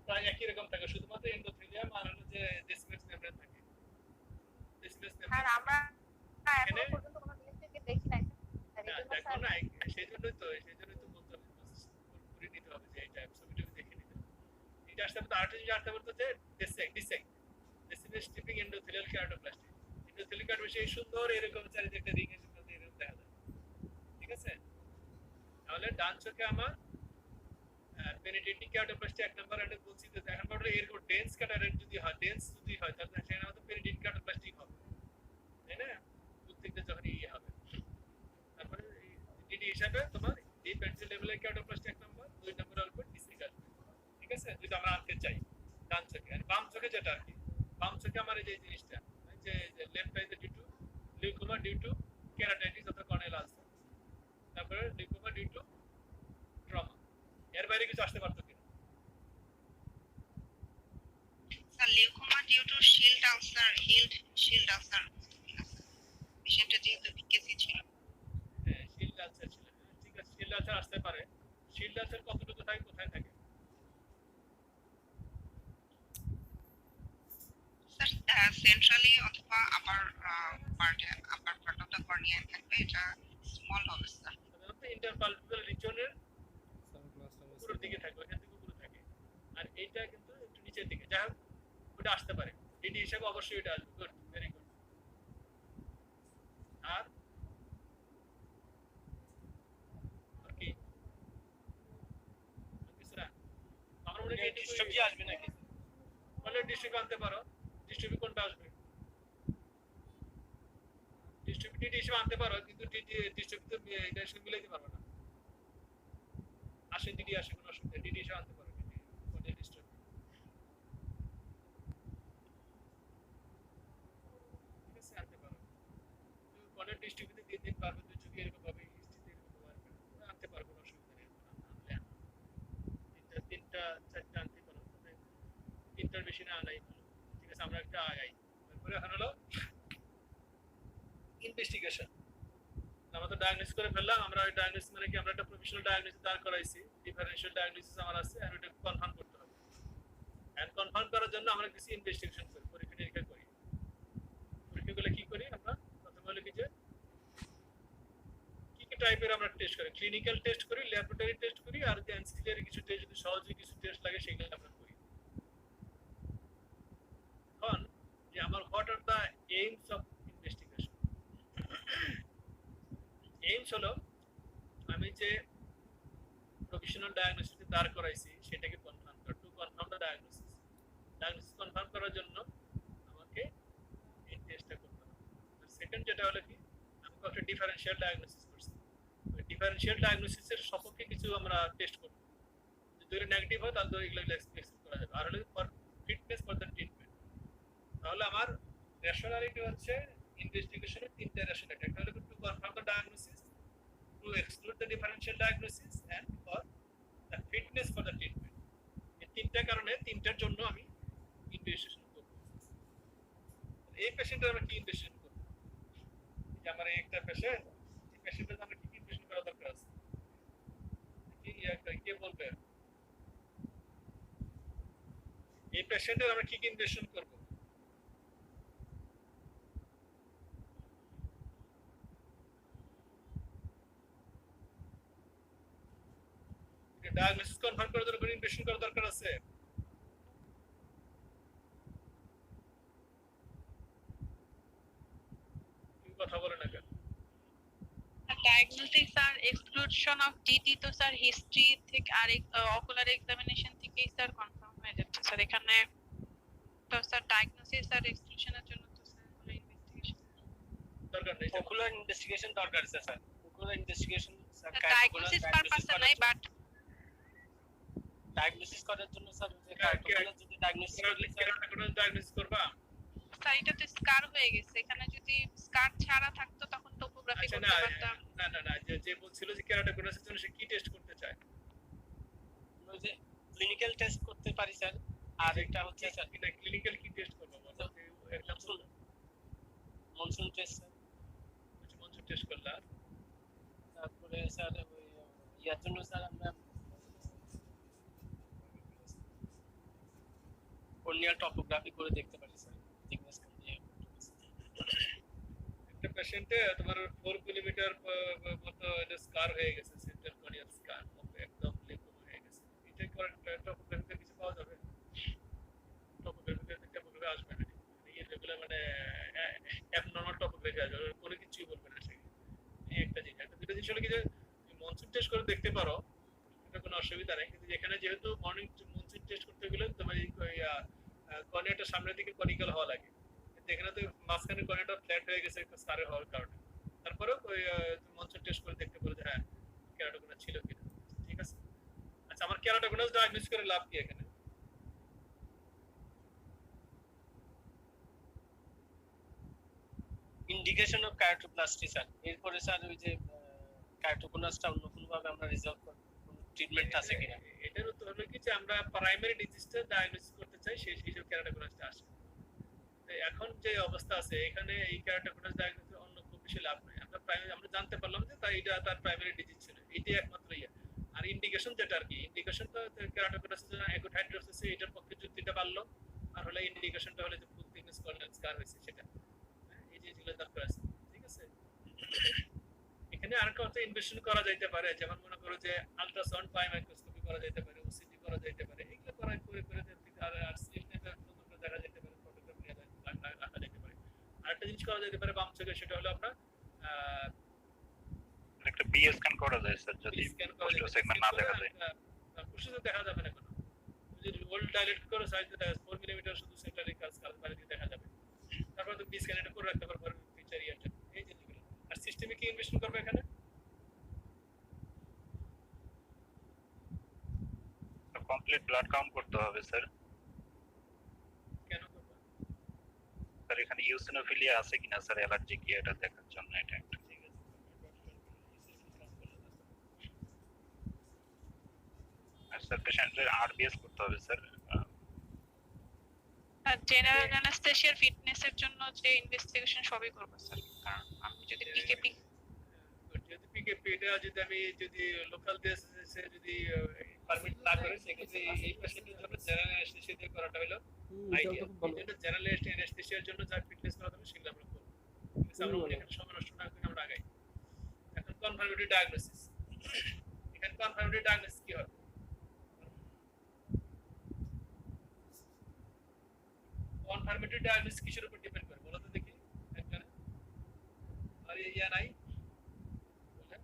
প্রায় একই রকম থাকে শুধুমাত্র এন্ডোথেলিয়াম আর হলো যে ডিসপ্লেস মেমব্রেন থাকে ডিসপ্লেস আর মেমব্রেন আমরা এখনো পর্যন্ত কোনো জিনিস থেকে দেখি নাই স্যার। দেখো না সেজন্যই তো বলতে হবে পুরো নিতে হবে যে এই ছবিটা দেখে নিতে হবে এটা আসতে পারে আরেকটা জিনিস আসতে পারতো যে ডিসেক স্টিপিং এন্ডোথেলিয়াল কেরোটোপ্লাস্টি এন্ডোথেলিয়াল কেরোটোপ্লাস্টি এই সুন্দর এরকম চারিদিকে একটা রিং এসে মধ্যে এরকম দেখা যায় ঠিক আছে তাহলে ডান চোখে আমার পেনিট্রেটিং কেরোটোপ্লাস্টি এক নাম্বার এন্ড বলছি যে এখন বড় এরকম ডেন্স ক্যাটারেট যদি হয় তাহলে সেখানে আমাদের পেনিট্রেটিং কেরোটোপ্লাস্টি হবে তাই না প্রত্যেকটা যখন ইয়ে হবে তারপরে ডিডি হিসাবে তোমার ডিপ পেন্সিল লেভেলের কেরোটোপ্লাস্টি এক নাম্বার 2 নাম্বার হলো ডিসিক আসবে ঠিক আছে যদি আমরা আনতে চাই ডান চোখে আর বাম চোখে যেটা আর কি বাম চোখে আমার এই যে জিনিসটা যে লেফট সাইডে due to leucoma due to keratitis অথবা কর্নিয়াল আলসার তারপরে লিউকোমা ডিউ টু ট্রমা এর বাইরে কিছু আসতে পারতো কিনা sir leucoma due to shield ulcer shield ulcer পেশেন্টটা যেহেতু বিকেসি ছিল হ্যাঁ শিল্ড আলসার ছিল ঠিক আছে শিল্ড আলসার আসতে পারে শিল্ড আলসার কতটুকু থাকে কোথায় থাকে স্যার সেন্ট্রালি অথবা আপার পার্ট অফ দ্য কর্নিয়া থাকবে এটা স্মল হবে স্যার সাধারণত ইন্টারপালভিয়াল রিজনের উপরের দিকে থাকে ওখান থেকে উপরে থাকে আর এইটা কিন্তু একটু নিচের দিকে যাই হোক ওটা আসতে পারে ডিডি হিসাবে অবশ্যই এটা আসবে গুড ভেরি গুড আর কি আমার মনে হয় ডিস্ট্রিক্ট আসবে নাকি বলে ডিস্ট্রিক্ট আনতে পারো ডিস্ট্রিক্ট কোনটা আসবে ডিস্ট্রিক্ট ডিডি হিসাবে আনতে পারো কিন্তু ডিডি ডিস্ট্রিক্ট এটা হিসাবে মিলাইতে পারবে না আসে ডিডি আসে কোনো অসুবিধা ডিডি হিসাবে আনতে পারো ডিডি কোনটা ডিস্ট্রিক্ট ঠিক আছে আনতে পারো কোন ডিস্ট্রিক্টে দিয়ে দিন পারবে দুই চোখে এরকম ভাবে হিস্ট্রিতে এরকম পারবে আনতে পারবে কোনো অসুবিধা নেই আনলে তিনটা চারটা আনতে পারো তিনটার বেশি না আনাই ভালো ঠিক আছে আমরা একটা আগাই তারপরে এখন হলো ইনভেস্টিগেশন আমরা তো ডায়াগনোসিস করে ফেললাম আমরা ওই ডায়াগনোসিস মানে কি আমরা একটা প্রফেশনাল ডায়াগনোসিস দাঁড় করাইছি ডিফারেনশিয়াল ডায়াগনোসিস আমার আছে আর ওটা কনফার্ম করতে হবে এন্ড কনফার্ম করার জন্য আমরা কিছু ইনভেস্টিগেশন করি পরীক্ষা নিরীক্ষা করি পরীক্ষাগুলো কি করি আমরা প্রথমে হলো কি যে কি টাইপের আমরা টেস্ট করি ক্লিনিক্যাল টেস্ট করি ল্যাবরেটরি টেস্ট করি আর যে অ্যানসিলারি কিছু টেস্ট যদি সহজে কিছু টেস্ট লাগে সেগুলো আমরা করি এখন যে আমার what are the aims of investigation aims হলো আমি যে প্রফেশনাল ডায়াগনোসিস দাঁড় করাইছি সেটাকে কনফার্ম করা to confirm the diagnosis confirm করার জন্য আমাকে এই টেস্টটা করতে হবে আর সেকেন্ড যেটা হলো কি আমি একটা ডিফারেনশিয়াল ডায়াগনোসিস করছি ওই ডিফারেনশিয়াল ডায়াগনোসিসের সপক্ষে কিছু আমরা টেস্ট করব যদি নেগেটিভ হয় তাহলে এগুলো এক্সপ্রেস করা যাবে আর হলো for fitness for the treatment তাহলে আমার রেশনালিটি হচ্ছে ইনভেস্টিগেশনের তিনটা রেশনালিটি একটা হলো to confirm the diagnosis to exclude the differential diagnosis and for the fitness for the treatment এই তিনটা কারণে তিনটার জন্য আমি ইনভেস্টিগেশন করব এই পেশেন্টের আমরা কি ইনভেস্টিগেশন করব যে আমার একটা পেশেন্ট এই পেশেন্টের আমরা কি ইনভেস্টিগেশন করা দরকার আছে কি একটা কে বলবে এই পেশেন্টের আমরা কি ইনভেস্টিগেশন করব ডায়াগনোসিস কনফার্ম করার জন্য ইনভেস্টিগেশন করা দরকার আছে কি কথা বলে না কেন ডায়াগনোসিস আর এক্সক্লুশন অফ ডিডি তো স্যার হিস্ট্রি থেকে আর অকুলার এক্সামিনেশন থেকে স্যার কনফার্ম হয়ে যাচ্ছে স্যার এখানে তো স্যার ডায়াগনোসিস আর এক্সক্লুশনের জন্য তো স্যার ইনভেস্টিগেশন দরকার নেই ওকুলার ইনভেস্টিগেশন দরকার আছে sir ocular investigation sir diagnosis পারপাসে নাই বাট ডায়াগনোসিস করার জন্য স্যার যে কার্ডিওলজি যদি ডায়াগনোসিস করবা স্যার এটা তো স্কার হয়ে গেছে এখানে যদি স্কার ছাড়া থাকতো তখন কেরাটোগ্রাফি আচ্ছা করতে পারতাম। না যে বলছিল যে কেরাটোকোনাসের জন্য সে কি টেস্ট করতে চায়? ওই যে ক্লিনিক্যাল টেস্ট করতে পারি স্যার, আর একটা হচ্ছে স্যার ক্লিনিক্যাল কি টেস্ট করবো বলো? Example monsoon test sir, monsoon test করলা। তারপরে স্যার ওই ইয়ার জন্য স্যার আমরা কর্নিয়াল টপোগ্রাফি করে দেখতে পারি স্যার, থিকনেস কোন দিয়ে একটা পেশেন্টে তোমার 4 মিলিমিটার মতো স্কার হয়ে গেছে, সেন্টার কর্নিয়াল স্কার একদম লেপো হয়ে গেছে। এটা করে টপোগ্রাফিতে কিছু পাওয়া যাবে? টপোগ্রাফিতে টপোগ্রাফি আসবে না, এই রেগুলার মানে অ্যাবনরমাল টপোগ্রাফি আসবে, কোনো কিছুই বলবে না সে। এই একটা জিনিস। একটা দুটো জিনিস হলো কি যে মনসুন টেস্ট করে দেখতে পারো, এটা কোনো অসুবিধা নেই, কিন্তু এখানে যেহেতু মর্নিং মনসুন টেস্ট করতে গেলে তোমার এই কর্নিয়াটা সামনের দিকে কনিক্যাল হওয়া লাগে, কিন্তু এখানে তো মাঝখানে কর্নিয়াটা ফ্ল্যাট হয়ে গেছে স্কারে হওয়ার কারণে। তারপরেও ওই মনসুন টেস্ট করে দেখতে পারো যে হ্যাঁ কেরাটোকোনাস ছিল কিনা। ঠিক আছে। আচ্ছা, আমার কেরাটোকোনাস ডায়াগনোস করে লাভ কি এখানে? Indication of keratoplasty sir. এরপরে স্যার ওই যে কার্টোকোনাসটা অন্য কোনো ভাবে আমরা রিজলভ করব, কোনো ট্রিটমেন্ট আছে কিনা? এটার উত্তর হলো কি যে আমরা প্রাইমারি ডিজিজটা ডায়াগনোসিস করতে চাই, সেই হিসেবে কেরাটোকোনাসটা আসে। তো এখন যে অবস্থা আছে এখানে এই কেরাটোকোনাস ডায়াগনোসিস অন্য খুব বেশি লাভ নাই। আমরা জানতে পারলাম যে এটা তার প্রাইমারি ডিজিজ ছিল, এটাই একমাত্র ইয়ে। আর ইন্ডিকেশন যেটা আর কি, ইন্ডিকেশন তো কেরাটোকোনাসের জন্য অ্যাকুট হাইড্রোসিস এটার পক্ষে যুক্তিটা পারলো, আর হলো ইন্ডিকেশনটা হলো যে ফুল থিকনেস কর্নিয়াল স্কার হয়েছে সেটা। এই জিনিসগুলো দরকার আছে। ঠিক আছে। এখানে আরেকটা হচ্ছে ইনভেস্টিগেশন করা যাইতে পারে, যেমন মনে করো যে আল্ট্রাসাউন্ড পাই মাইক্রোস্কোপি করা যাইতে পারে, ওসিটি করা যাইতে পারে, এগুলো করে আর সিস্টেমটা নতুন করে দেখা যেতে পারে, ফটোগ্রাফ নিয়ে রাখা যেতে পারে। আরেকটা জিনিস করা যেতে পারে বাম চোখে, সেটা হলো আপনার একটা বি স্ক্যান করা যায় স্যার, যদি স্ক্যান করা পোস্ট সেগমেন্ট না দেখা যায়। পুরুষদের দেখা যাবে না কোনো, যদি ওল্ড ডাইলেট করে সাইজ দেখা 4 মিলিমিটার শুধু সেন্টারে কাজ বাইরে দিয়ে দেখা যাবে। তারপর তো বি স্ক্যান এটা করে রাখতে পারবো ফিচার ইয়াটা, এই জিনিসগুলো। আর সিস্টেমে কি ইনভেস্ট করবে এখানে? কমপ্লিট ব্লাড কাউন্ট করতে হবে স্যার। কেন করবে? স্যার এখানে ইউসিনোফিলিয়া আছে কিনা স্যার, অ্যালার্জি কি, এটা দেখার জন্য এটা একটা। আর স্যার পেশেন্টের আরবিএস করতে হবে স্যার। আর জেনারেল অ্যানাস্থেসিয়ার ফিটনেসের জন্য যে ইনভেস্টিগেশন সবই করব স্যার, কারণ আমি যদি পিকেপি এটা যদি লোকাল দেশে যদি পারমিট না করে, সেক্ষেত্রে এই পেশেন্টের জন্য জেনারেল অ্যানাস্থেসিয়া দিয়ে করাটা হলো আইডিয়া। এটা জেনারেল অ্যানাস্থেসিয়ার জন্য যা ফিটনেস করা হবে সেগুলো আমরা করব। আমরা এখানে সময় নষ্ট না করে আমরা আগাই। এখন কনফার্মেটরি ডায়াগনোসিস। এখানে কনফার্মেটরি ডায়াগনোসিস কি হবে? কনফার্মেটরি ডায়াগনোসিস কিসের উপর ডিপেন্ড করে বলো তো দেখি একজনে? আর ইয়া নাই বলেন।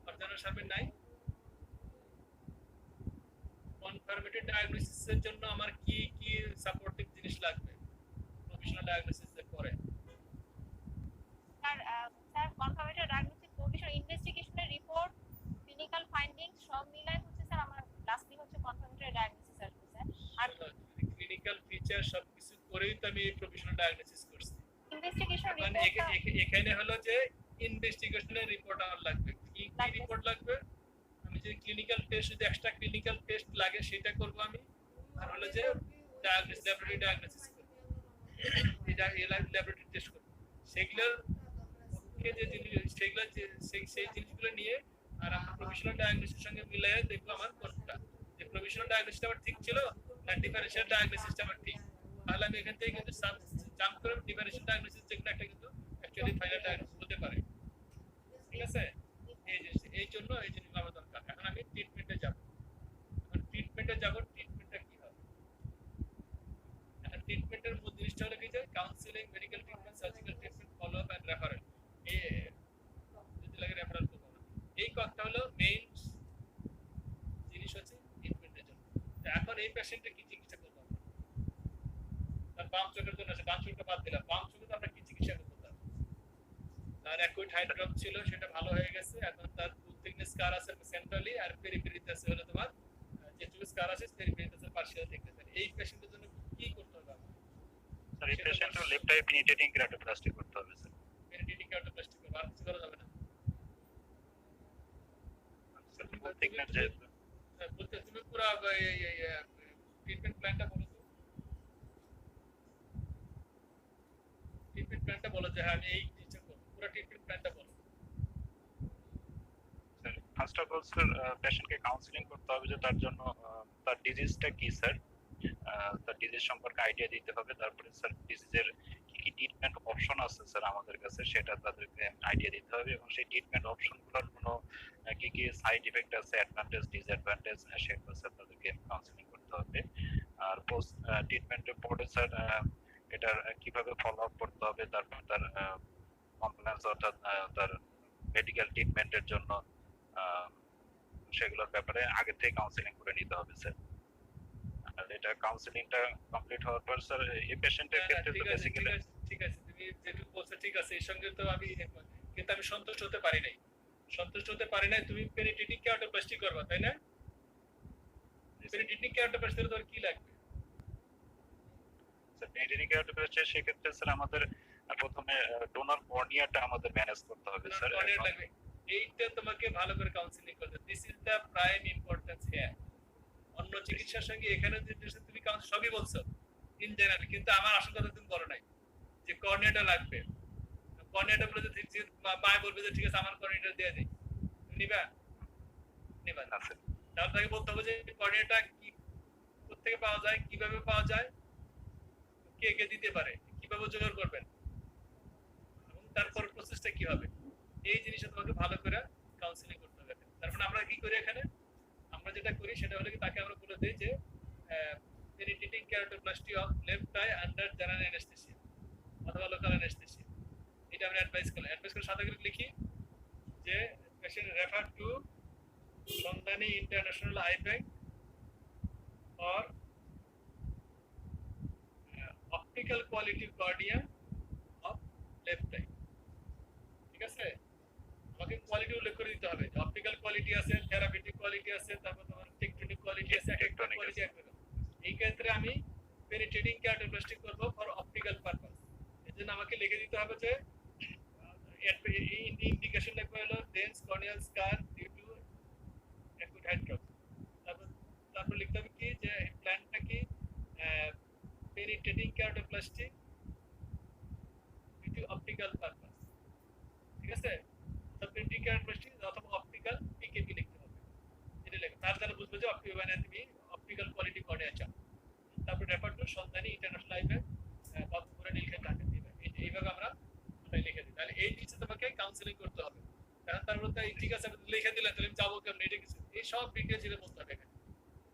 অর্জনের সামনে নাই। কনফার্মেটরি ডায়াগনোসিসের জন্য আমার কি কি সাপোর্টিভ জিনিস লাগবে প্রফেশনাল ডায়াগনোসিস করে? স্যার কনফার্মেটরি ডায়াগনোসিস প্রভিশন ইনভেস্টিগেশনের রিপোর্ট, ক্লিনিক্যাল ফাইন্ডিংস সব মিলাই হচ্ছে স্যার আমার লাস্টলি হচ্ছে কনফার্মেটরি ডায়াগনোসিস আসবে স্যার। আর ক্লিনিক্যাল ফিচার সবকিছু করেই তো আমি প্রফেশনাল ডায়াগনোসিস করছি। ইনভেস্টিগেশন মানে রিপোর্ট এখানে হলো যে ইনভেস্টিগেশনের রিপোর্ট আমার লাগবে। কি কি রিপোর্ট লাগবে? আমি যে ক্লিনিক্যাল টেস্ট, যদি এক্সট্রা ক্লিনিক্যাল টেস্ট লাগে সেটা করব আমি, আর হলো যে ডায়াগনোসিস ল্যাবরেটরি ডায়াগনোসিস করব, এটা ল্যাবরেটরি টেস্ট করব। সেগুলোর পক্ষে যে জিনিস সেগুলো সেই জিনিসগুলো নিয়ে আর আমার প্রফেশনাল ডায়াগনোসিসের সঙ্গে মিলিয়ে দেখব আমার কোনটা, যে প্রফেশনাল ডায়াগনোসিসটা আমার ঠিক ছিল না ডিফারেনশিয়াল ডায়াগনোসিসটা আমার ঠিক। তাহলে আমি এখান থেকে কিন্তু জাম্প করে ডিফারেনশিয়াল ডায়াগনোসিস যেগুলো একটা কিন্তু অ্যাকচুয়ালি ফাইনাল ডায়াগনোসিস হতে পারে। ঠিক আছে। এই জন্য এই জিনিসগুলো আমার দরকার। এখন আমি ট্রিটমেন্টে যাব। ট্রিটমেন্টটা কি হবে? ট্রিটমেন্টের মূল জিনিসটা হলো কি যে counselling, medical treatment, surgical treatment, follow up and referral. যদি লাগে রেফারেল করব না। এই কথা হলো মেইন জিনিস হচ্ছে ট্রিটমেন্টের জন্য। এখন এই পেশেন্টে কি চিকিৎসা করব আমরা? তার বাম চোখের জন্য আছে, বাম চোখটা বাদ দিলাম, বাম চোখে তো আমরা কি চিকিৎসা করব? তার অ্যাকুইট হাইড্রোপ ছিল, সেটা ভালো হয়ে গেছে। এখন তার ফুল থিকনেস স্কার আছে সেন্ট্রালি, আর পেরিফেরিতে আছে হলো তোমার যেটুকু স্কার আছে পেরিফেরিতে আছে পার্শিয়াল থিকনেস। এই পেশেন্টের জন্য কি করতে হবে? স্যার এই পেশেন্টের লেফট আই পেনিট্রেটিং কেরাটোপ্লাস্টি করতে হবে স্যার। পেনিট্রেটিং কেরাটোপ্লাস্টি করবে, আর কিছু করা যাবে না। স্যার ফুল থিকনেস যেহেতু বলতে তুমি পুরো ট্রিটমেন্ট প্ল্যানটা বলো তো। ট্রিটমেন্ট প্ল্যানটা বলো যে হ্যাঁ আমি এই জিনিসটা করব, পুরো ট্রিটমেন্ট প্ল্যানটা বলো। Sir first of all sir পেশেন্টকে কাউন্সিলিং করতে হবে যে তার জন্য তার ডিজিজটা কি স্যার, তার ডিজিজ সম্পর্কে আইডিয়া দিতে হবে। তারপরে স্যার ডিজিজের কি কি ট্রিটমেন্ট অপশন আছে স্যার আমাদের কাছে সেটা তাদেরকে আইডিয়া দিতে হবে, এবং সেই ট্রিটমেন্ট অপশনগুলোর কোনো কি কি সাইড ইফেক্ট আছে, অ্যাডভান্টেজ ডিসঅ্যাডভান্টেজ সেগুলো স্যার তাদেরকে কাউন্সিলিং করতে হবে। আর পোস্ট ট্রিটমেন্টের পরে স্যার এটার কিভাবে ফলো আপ করতে হবে, তারপর তার কমপ্লেন্স অর্থাৎ তার মেডিকেল ট্রিটমেন্টের জন্য সেগুলোর ব্যাপারে আগে থেকে কাউন্সিলিং করে নিতে হবে স্যার। আর এটা কাউন্সিলিংটা কমপ্লিট হওয়ার পর স্যার এই পেশেন্টের ক্ষেত্রে তো বেসিক্যালি ঠিক আছে তুমি যেটুকু বলছো ঠিক আছে, এর সঙ্গে তো আমি কিন্তু আমি সন্তুষ্ট হতে পারি নাই। তুমি পেনিট্রেটিং কেরাটোপ্লাস্টি করবা তাই না? পেনিট্রেটিং কেরাটোপ্লাস্টির তোর কি লাগবে? স্যার পেনিট্রেটিং কেরাটোপ্লাস্টি সেক্ষেত্রে স্যার আমাদের প্রথমে ডোনার কর্নিয়াটা আমাদের ম্যানেজ করতে হবে স্যার। কর্নিয়া লাগবে, এইটা তোমাকে ভালো করে কাউন্সিলিং করতে, this is the prime importance here. অন্য চিকিৎসার সঙ্গে এখানে যে তুমি সবই বলছো ইন জেনারেল, কিন্তু আমার আসল কথা তুমি বলো নাই যে কর্নিয়াটা লাগবে। কর্নিয়াটা বলে যে মায় বলবে যে ঠিক আছে আমার কর্নিয়াটা দিয়ে দেই, তুমি নিবা না স্যার। তাহলে তাকে বলতে হবে যে কর্নিয়াটা কি কোথেকে পাওয়া যায়, কিভাবে পাওয়া যায়, কে কে দিতে পারে, কিভাবে জোগাড় করবেন, এবং তারপর প্রসেসটা কি হবে, এই জিনিসটা তোমাকে ভালো করে কাউন্সিলিং করতে হবে। তারপর আমরা কি করি এখানে, আমরা যেটা করি সেটা হলো কি তাকে আমরা বলে দেই যে penetrating keratoplasty of left I under general anaesthesia অথবা লোকাল অ্যানেস্থেসিয়া, এটা আমরা অ্যাডভাইস করে সাথে করে লিখি যে patient refer to Sandhani international eye bank or optical quality cornea of left I. ঠিক আছে, আমাকে কোয়ালিটি উল্লেখ করে দিতে হবে, অপটিক্যাল কোয়ালিটি আছে, থেরাপিউটিক কোয়ালিটি আছে, তারপর তোমার টেকটনিক কোয়ালিটি আছে, একটা কোয়ালিটি আছে। এই ক্ষেত্রে আমি পেনিট্রেটিং কেরাটোপ্লাস্টি করব ফর অপটিক্যাল পারপাস। এজন্য আমাকে লিখে দিতে হবে যে ইন্ডিকেশন লিখতে হলো dense corneal scar due to acute head trauma. তারপর লিখতে হবে কি যে প্ল্যানটা কি penetrating keratoplasty due to optical purpose. ঠিক আছে, পেনিট্রেটিং কেরাটোপ্লাস্টি অথবা অপটিক্যাল পিকেপি লিখতে হবে, এটা লিখে তার দ্বারা বুঝবে যে মানে তুমি অপটিক্যাল কোয়ালিটি কর্নিয়া চাও। তারপর refer to Sandhani international eye bank Babupura Nilkhet Dhaka দিবে, এইভাবে আমরা লিখে দিই। তাহলে এই জিনিসটা তোমাকে কাউন্সিলিং করতে হবে। কারণ তারপর ঠিক আছে লিখে দিলেন, তাহলে আমি যাবো কেমন, এটা কিছু এই সব ডিটেলস এটা বলতে হবে এখানে,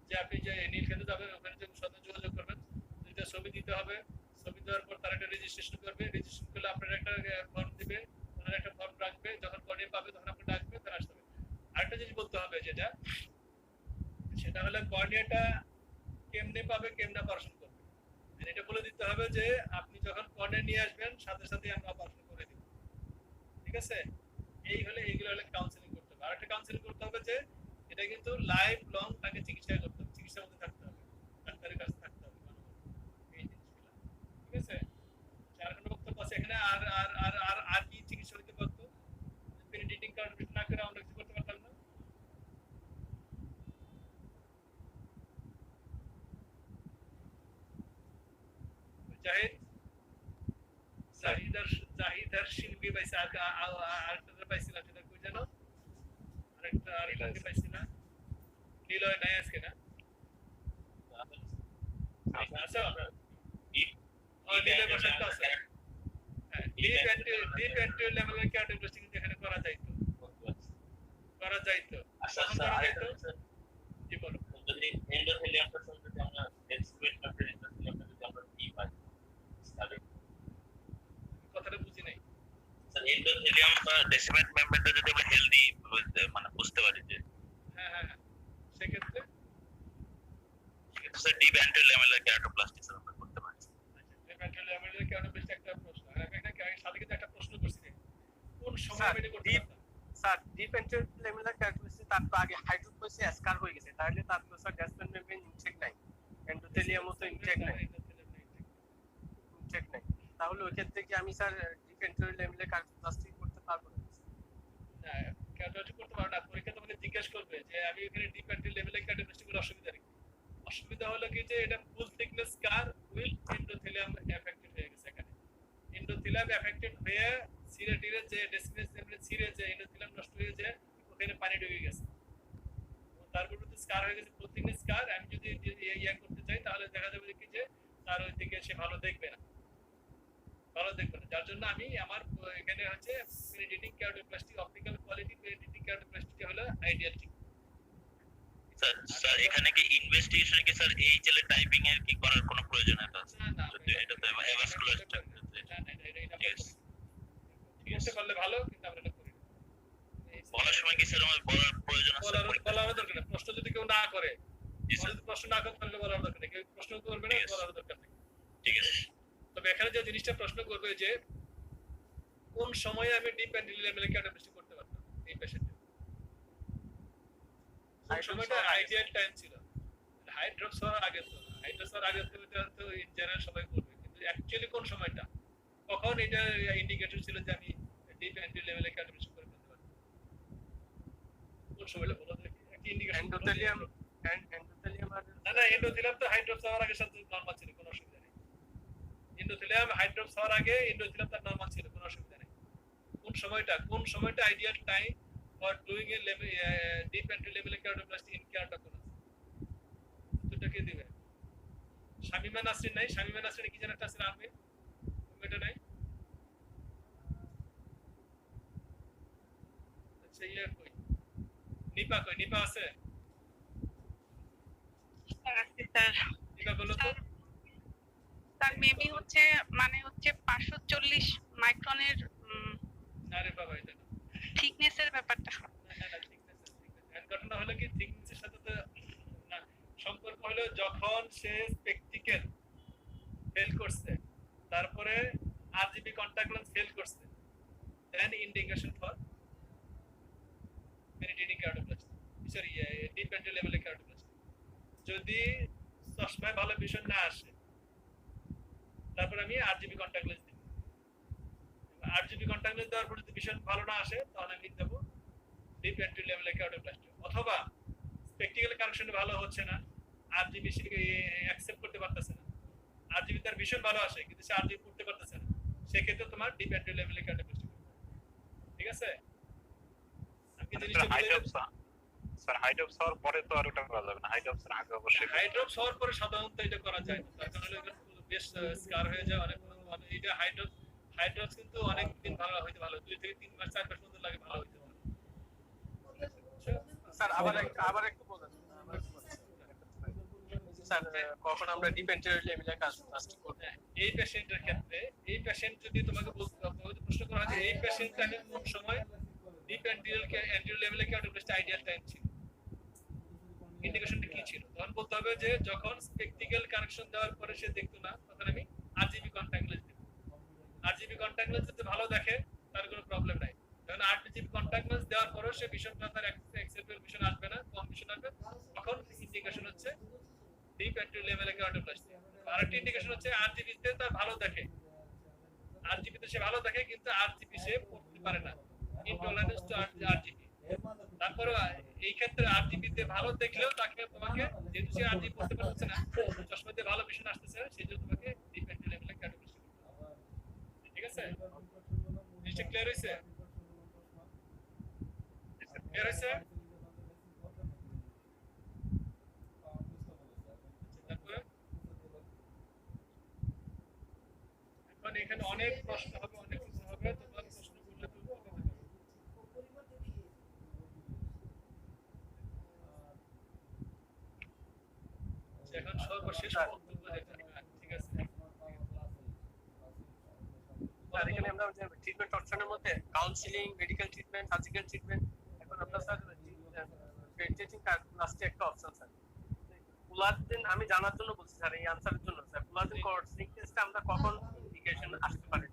যে আপনি যে নীলক্ষেতে যাবেন ওখানে যে সাথে যোগাযোগ করবেন, দুইটা ছবি দিতে হবে, ছবি দেওয়ার পর তারা একটা রেজিস্ট্রেশন করবে, রেজিস্ট্রেশন করলে আপনার একটা ফর্ম দিবে, ওনার একটা ফর্ম রাখবে, যখন কর্নিয়া পাবে তখন আপনি ডাকবে, তারা আসতে হবে। আরেকটা জিনিস বলতে হবে যেটা সেটা হলো কর্নিয়াটা কেমনে পাবে, কেমনে অপারেশন করবে, এটা বলে দিতে হবে যে আপনি যখন কর্নিয়া নিয়ে আসবেন সাথে সাথে আমরা অপারেশন করে দিব। ঠিক আছে, এইগুলো হলে কাউন্সিলিং করতে হবে। আরেকটা কাউন্সিলিং করতে হবে যে এটা কিন্তু লাইফ লং তাকে চিকিৎসা করতে হবে, চিকিৎসার মধ্যে থাকতে হবে, ডাক্তারের কাছে থাকতে হবে এই জিনিসগুলো। ঠিক আছে, চার ঘন্টা বক্তব্য আছে এখানে। আর আর আর আর আর কি চিকিৎসা হইতে পারতো, পেনিট্রেটিং কেরাটোপ্লাস্টি না করে আমরা কিছু করতে পারতাম না। জাহিদার শিল্পী পাইছে, আরেকটা পাইছিলাম সেটা কই জানো, আরেকটা পাইছিলাম নিলয় নাই আজকে না, আচ্ছা নিলয় বসার তো আছে। হ্যাঁ, D20 লেভেলের কেরাটোপ্লাস্টি কিন্তু এখানে করা যাইতো। আচ্ছা আরেকটা স্যার, জি বলো। যদি এন্ডোথেলিয়াম পেশেন্ট যদি আমরা এক্সপেক্ট না করি, এন্ডোথেলিয়াম যদি আমরা কি পাই স্টাডি, কথাটা বুঝি নাই স্যার। এন্ডোথেলিয়াম বা ডেসিমেট মেমব্রেনটা যদি আমরা হেলদি মানে বুঝতে পারি যে হ্যাঁ সেক্ষেত্রে স্যার ডিভেন্ট্রাল ল্যামেলার কেরাটোপ্লাস্টি স্যার আমরা করতে পারি। ডিভেন্ট্রাল ল্যামেলার কেরাটোপ্লাস্টি একটা প্রশ্ন, আর আমি সাথে কিন্তু একটা প্রশ্ন করছি কোন সময় এটা করতে পারতাম স্যার। ডিভেন্ট্রাল ল্যামেলার কেরাটোপ্লাস্টি তার তো আগে হাইড্রোপ্লাস্টি স্কার হয়ে গেছে, তাহলে তার তো স্যার ডেসমেন্ট মেমব্রেন ইনটেক নাই, এন্ডোথেলিয়ামও তো ইনটেক নাই। ইফেক্ট নেই, তাহলে ওই ক্ষেত্রে কি আমি স্যার ডিপ এন্ট্রি লেভেলে কার্ডিওপ্লাস্টি করতে পারবো না? না, কার্ডিওলজি করতে পারো না। পরীক্ষা তোমাকে জিজ্ঞেস করবে যে আমি এখানে ডিপ এন্ট্রি লেভেলে কার্ডিওপ্লাস্টি করলে অসুবিধা নেই। অসুবিধা হলো কি যে এটা full thickness scar with endothelium affected হয়ে গেছে এখানে। এন্ডোথেলিয়াম এফেক্টেড হয়ে সিরে টিরে যে ডেসমিনেস মেমব্রেন সিরে যে এন্ডোথেলিয়াম নষ্ট হয়ে যায়, ওখানে পানি ঢুকে গেছে। তারপর তো স্কার হয়ে গেছে, ফুল থিকনেস স্কার। আমি যদি ইয়া করতে চাই তাহলে দেখা যাবে কি যে তার ওই দিকে সে ভালো দেখবে না, যার জন্য আমি আমার এখানে হচ্ছে পেনিট্রেটিং কার্ডিওপ্লাস্টি, অপটিক্যাল কোয়ালিটি পেনিট্রেটিং কার্ডিওপ্লাস্টি হলো আইডিয়াল ঠিক। স্যার এখানে কি ইনভেস্টিগেশন কি স্যার এই চলে টাইপিং এর কি করার কোনো প্রয়োজন আছে? না, যদি এটা তো এভাসকুলার এটা করতে পারলে ভালো, কিন্তু আমরা এটা করি না। বলার সময় কি স্যার আমার বলার প্রয়োজন আছে? বলার দরকার নেই। প্রশ্ন যদি কেউ না করে, যদি প্রশ্ন না করতে পারলে বলার দরকার নেই। কেউ প্রশ্ন করবে না, বলার দরকার নেই। ঠিক আছে। তবে এখানে যে জিনিসটা প্রশ্ন করবে যে কোন সময়ে আমি ডিপ এন্ড লেভেলে কার্ডিওপ্লাস্টি করতে পারতাম এই পেশেন্টে, কোন সময়টা আইডিয়াল টাইম ছিল। হাই ড্রপস হওয়ার আগে তো, হাই ড্রপস হওয়ার আগে তো ইন জেনারেল সবাই করবে, কিন্তু অ্যাকচুয়ালি কোন সময়টা, কখন এটা ইন্ডিকেটর ছিল যে আমি ডিপ এন্ড লেভেলে কার্ডিওপ্লাস্টি করে ফেলতে পারতাম? কোন সময়টা বলো দেখি, একটা ইন্ডিকেশন। এন্ডোথেলিয়াম আর না, এন্ডোথেলিয়াম তো হাই ড্রপস হওয়ার আগে সাথে নরমাল ছিল, কোনো অসুবিধা নেই। এন্ডোথেলিয়াম হাই ড্রপস হওয়ার আগে এন্ডোথেলিয়াম তার নরমাল ছিল, কোনো অসুবিধা নেই। কোন সময়টা ideal time for doing a deep entry level keratoplasty in keratoconus? উত্তরটা কে দিবে? শামিমা নাসরিন নাই? শামিমা নাসরিন কি জানা একটা আছে নামে, এটা নাই? আচ্ছা, ইয়া কই? নিপা কই? নিপা আছে? স্যার নিপা বলো তো। স্যার মেবি হচ্ছে মানে হচ্ছে 540 মাইক্রনের আরে বাবা, এটা না। থিকনেসের ব্যাপারটা। ঘটনা হলো কি, থিকনেসের সাথে তো না সম্পর্ক হলো যখন সে স্পেকটিক্যাল ফেল করছে, তারপরে আরজিবি কন্টাক্ট লেন্স ফেল করছে, then indication for penetrating keratoplasty, sorry deep entry লেভেলে কার্ডিওপ্লাস্টি। যদি চশমায় ভালো ভিশন না আসে, তারপর আমি আরজিবি কন্টাক্ট লেন্স দিব। আরজিবি কন্টাক্ট লেন্স দেওয়ার পর যদি ভিশন ভালো না আসে, তাহলে আমি দেব ডিপ এন্ট্রি লেভেলে কার্ডিওপ্লাস্টি। অথবা স্পেকটিক্যাল কারেকশন ভালো হচ্ছে না, আরজিবি সে অ্যাকসেপ্ট করতে পারতেছে না, আরজিবি তার ভিশন ভালো আসে কিন্তু সে আরজিবি পড়তে পারতেছে না, সেক্ষেত্রে তোমার ডিপ এন্ট্রি লেভেলে কার্ডিওপ্লাস্টি করতে হবে। ঠিক আছে? আমি জিনিসটা স্যার হাই ড্রপস হওয়ার পরে তো আর ওটা করা যাবে না, হাই ড্রপস এর আগে অবশ্যই। হাই ড্রপস হওয়ার পরে সাধারণত এটা করা যায় না, তার কারণে বেশ স্কার হয়ে যায় অনেক। এটা হাই ড্রপস কিন্তু অনেক দিন ভালো হইতে, ভালো 2 থেকে 3 মাস 4 মাস পর্যন্ত লাগে ভালো হইতে। স্যার আবার একটু বলেন স্যার, কখন আমরা ডিপ এন্ট্রি লেভেলে কার্ডিওপ্লাস্টি করব? এই পেশেন্টের ক্ষেত্রে, এই পেশেন্ট যদি তোমাকে প্রশ্ন করা হয় যে এই পেশেন্ট আমি কোন সময় ডিপ এন্ট্রি লেভেলে কার্ডিওপ্লাস্টি আইডিয়াল টাইম ছিল, ইন্ডিকেশনটা কি ছিল, তখন বলতে হবে যে যখন স্পেকটিক্যাল কারেকশন দেওয়ার পরে সে দেখতো না, তখন আমি আরজিবি কন্টাক্ট লেন্স দেব। আরজিবি কন্টাক্ট লেন্স যদি ভালো দেখে তার কোনো প্রবলেম নাই। যখন আরজিবি কন্টাক্ট লেন্স দেওয়ার পরেও সে ভিশন তার অ্যাকসেপ্টেবল ভিশন আসবে না, কম ভিশন আসবে, তখন ইন্ডিকেশন হচ্ছে ডিপ এন্ট্রি লেভেলে কার্ডিওপ্লাস্টি। আরেকটা ইন্ডিকেশন হচ্ছে আরজিবি তে তার ভালো দেখে, আরজিবি তে সে ভালো দেখে কিন্তু আরজিবি সে পড়তে পারে না, ইনটলারেন্স টু আরজিবি। তারপরে এই ক্ষেত্রে আরজিবি তে ভালো দেখলেও তাকে তোমাকে, যেহেতু সে আরজিবি পড়তে পারছে না, চশমাতে ভালো ভিশন আসতেছে, সেজন্য তোমাকে ডিপ এন্ট্রি লেভেলে কার্ডিওপ্লাস্টি করতে হবে। ঠিক আছে? জিনিসটা ক্লিয়ার হইছে? ক্লিয়ার হইছে? এখন এখানে অনেক প্রশ্ন হবে, অনেক কিছু হবে, তোমার প্রশ্ন করলে তুমি বলতে থাকবে। এখন সর্বশেষ বক্তব্য যেটা, ঠিক আছে? স্যার এখানে আমরা যে ট্রিটমেন্ট অপশনের মধ্যে counselling, medical treatment, surgical treatment, এখন আমরা স্যার পেনিট্রেটিং কার্ডিওপ্লাস্টি একটা অপশন স্যার। কোলাজেন আমি জানার জন্য বলছি স্যার, এই আনসারের জন্য স্যার, কোলাজেন কোর্সিং টেস্টটা আমরা কখন ইন্ডিকেশন আসতে পারে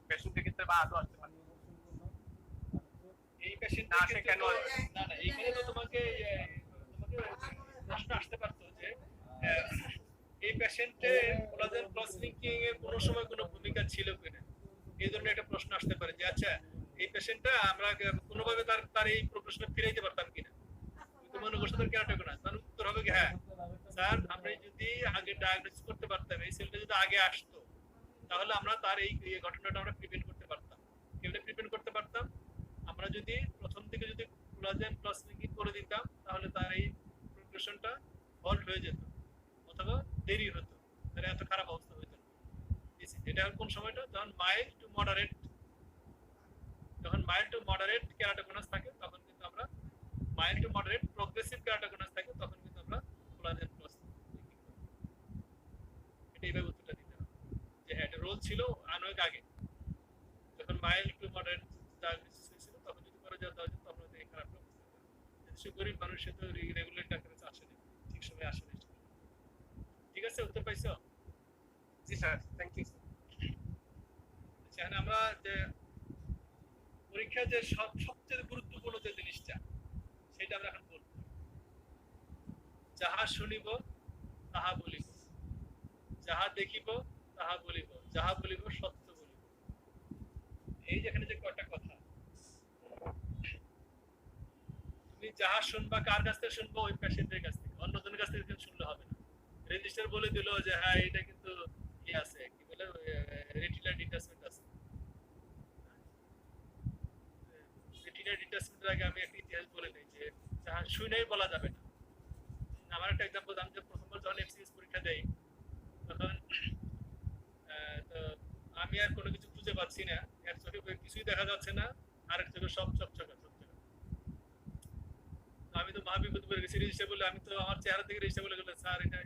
পেশেন্টের ক্ষেত্রে বা আদৌ আসতে পারে? এই পেশেন্ট আসে কেন? না, এইখানে তো তোমাকে প্রশ্ন আসতে পারতো যে এই পেশেন্টে কোলাজেন ক্রস লিংকিং এর কোনো সময় কোনো ছিল কিনা, এই ধরনের একটা প্রশ্ন আসতে পারে যে আচ্ছা এই পেশেন্টটা আমরা কোনোভাবে তার তার এই প্রশ্ন ফিরাইতে পারতাম কিনা, কিন্তু মনে করছো তার কেরাটোকো না, তার উত্তর হবে কি হ্যাঁ স্যার আমরা যদি আগে ডায়াগনোসিস করতে পারতাম, এই সেলটা যদি আগে আসতো তাহলে আমরা তার এই ঘটনাটা আমরা প্রিভেন্ট করতে পারতাম। কিভাবে প্রিভেন্ট করতে পারতাম? আমরা যদি প্রথম থেকে যদি কোলাজেন প্লাস লিঙ্কিং করে দিতাম তাহলে তার এই প্রোগ্রেশনটা হল্ট হয়ে যেত অথবা দেরি হতো, তার এত খারাপ অবস্থা হতো না। এটা কোন সময়টা? যখন মাইল্ড টু মডারেট, যখন মাইল্ড টু মডারেট কেরাটোকোনাস থাকে তখন কিন্তু আমরা mild to moderate progressive keratoconus থাকে তখন কিন্তু আমরা কোলাজেন প্লাস লিঙ্কিং করি। এটা এইভাবে উত্তরটা দিতে হবে যে হ্যাঁ এটা রোল ছিল অনেক আগে, যখন মাইল্ড টু মডারেট ডায়াগনোসিস হয়েছিল তখন যদি করে যাওয়া হতো তখন হয়তো এই খারাপ অবস্থা হতো। দেশের গরিব মানুষের তো রেগুলার ডাক্তার কাছে আসেনি, ঠিক সময় আসেনি। ঠিক আছে, উত্তর পাইছো? জি স্যার, থ্যাংক ইউ স্যার। এখানে আমরা যে পরীক্ষা যে সবচেয়ে গুরুত্বপূর্ণ যে জিনিসটা সেটা আমরা এখন বলবো। যাহা শুনিব তাহা বলিব, যাহা দেখিব তাহা বলিব, যাহা বলিব সত্য বলিব। এই যেখানে যে কয়টা কথা, তুমি যাহা শুনবা কার কাছ থেকে শুনবো? ওই পেশেন্টের কাছ থেকে, অন্যজনের কাছ থেকে শুনলে হবে না। রেজিস্টার বলে দিল যে হ্যাঁ এটা কিন্তু কি আছে, কি বলে রেটিনাল ডিটাচমেন্ট আছে। রেটিনাল ডিটাচমেন্টের আগে আমি একটা ইতিহাস বলে নেই যে যাহা শুনেই বলা যাবে না। আমার একটা এক্সাম্পল, আমি যে প্রথমবার যখন এফসিএস পরীক্ষা দেই তখন তো আমি আর কোনো কিছু খুঁজে পাচ্ছি না, এক চোখে কিছুই দেখা যাচ্ছে না, আরেক চোখে সব চকচকা চকচকা। আমি তো মহাবিপদ পড়ে গেছি। রেজিস্টার বলে, আমি তো আমার চেহারা থেকে রেজিস্টার বলে গেল স্যার এটা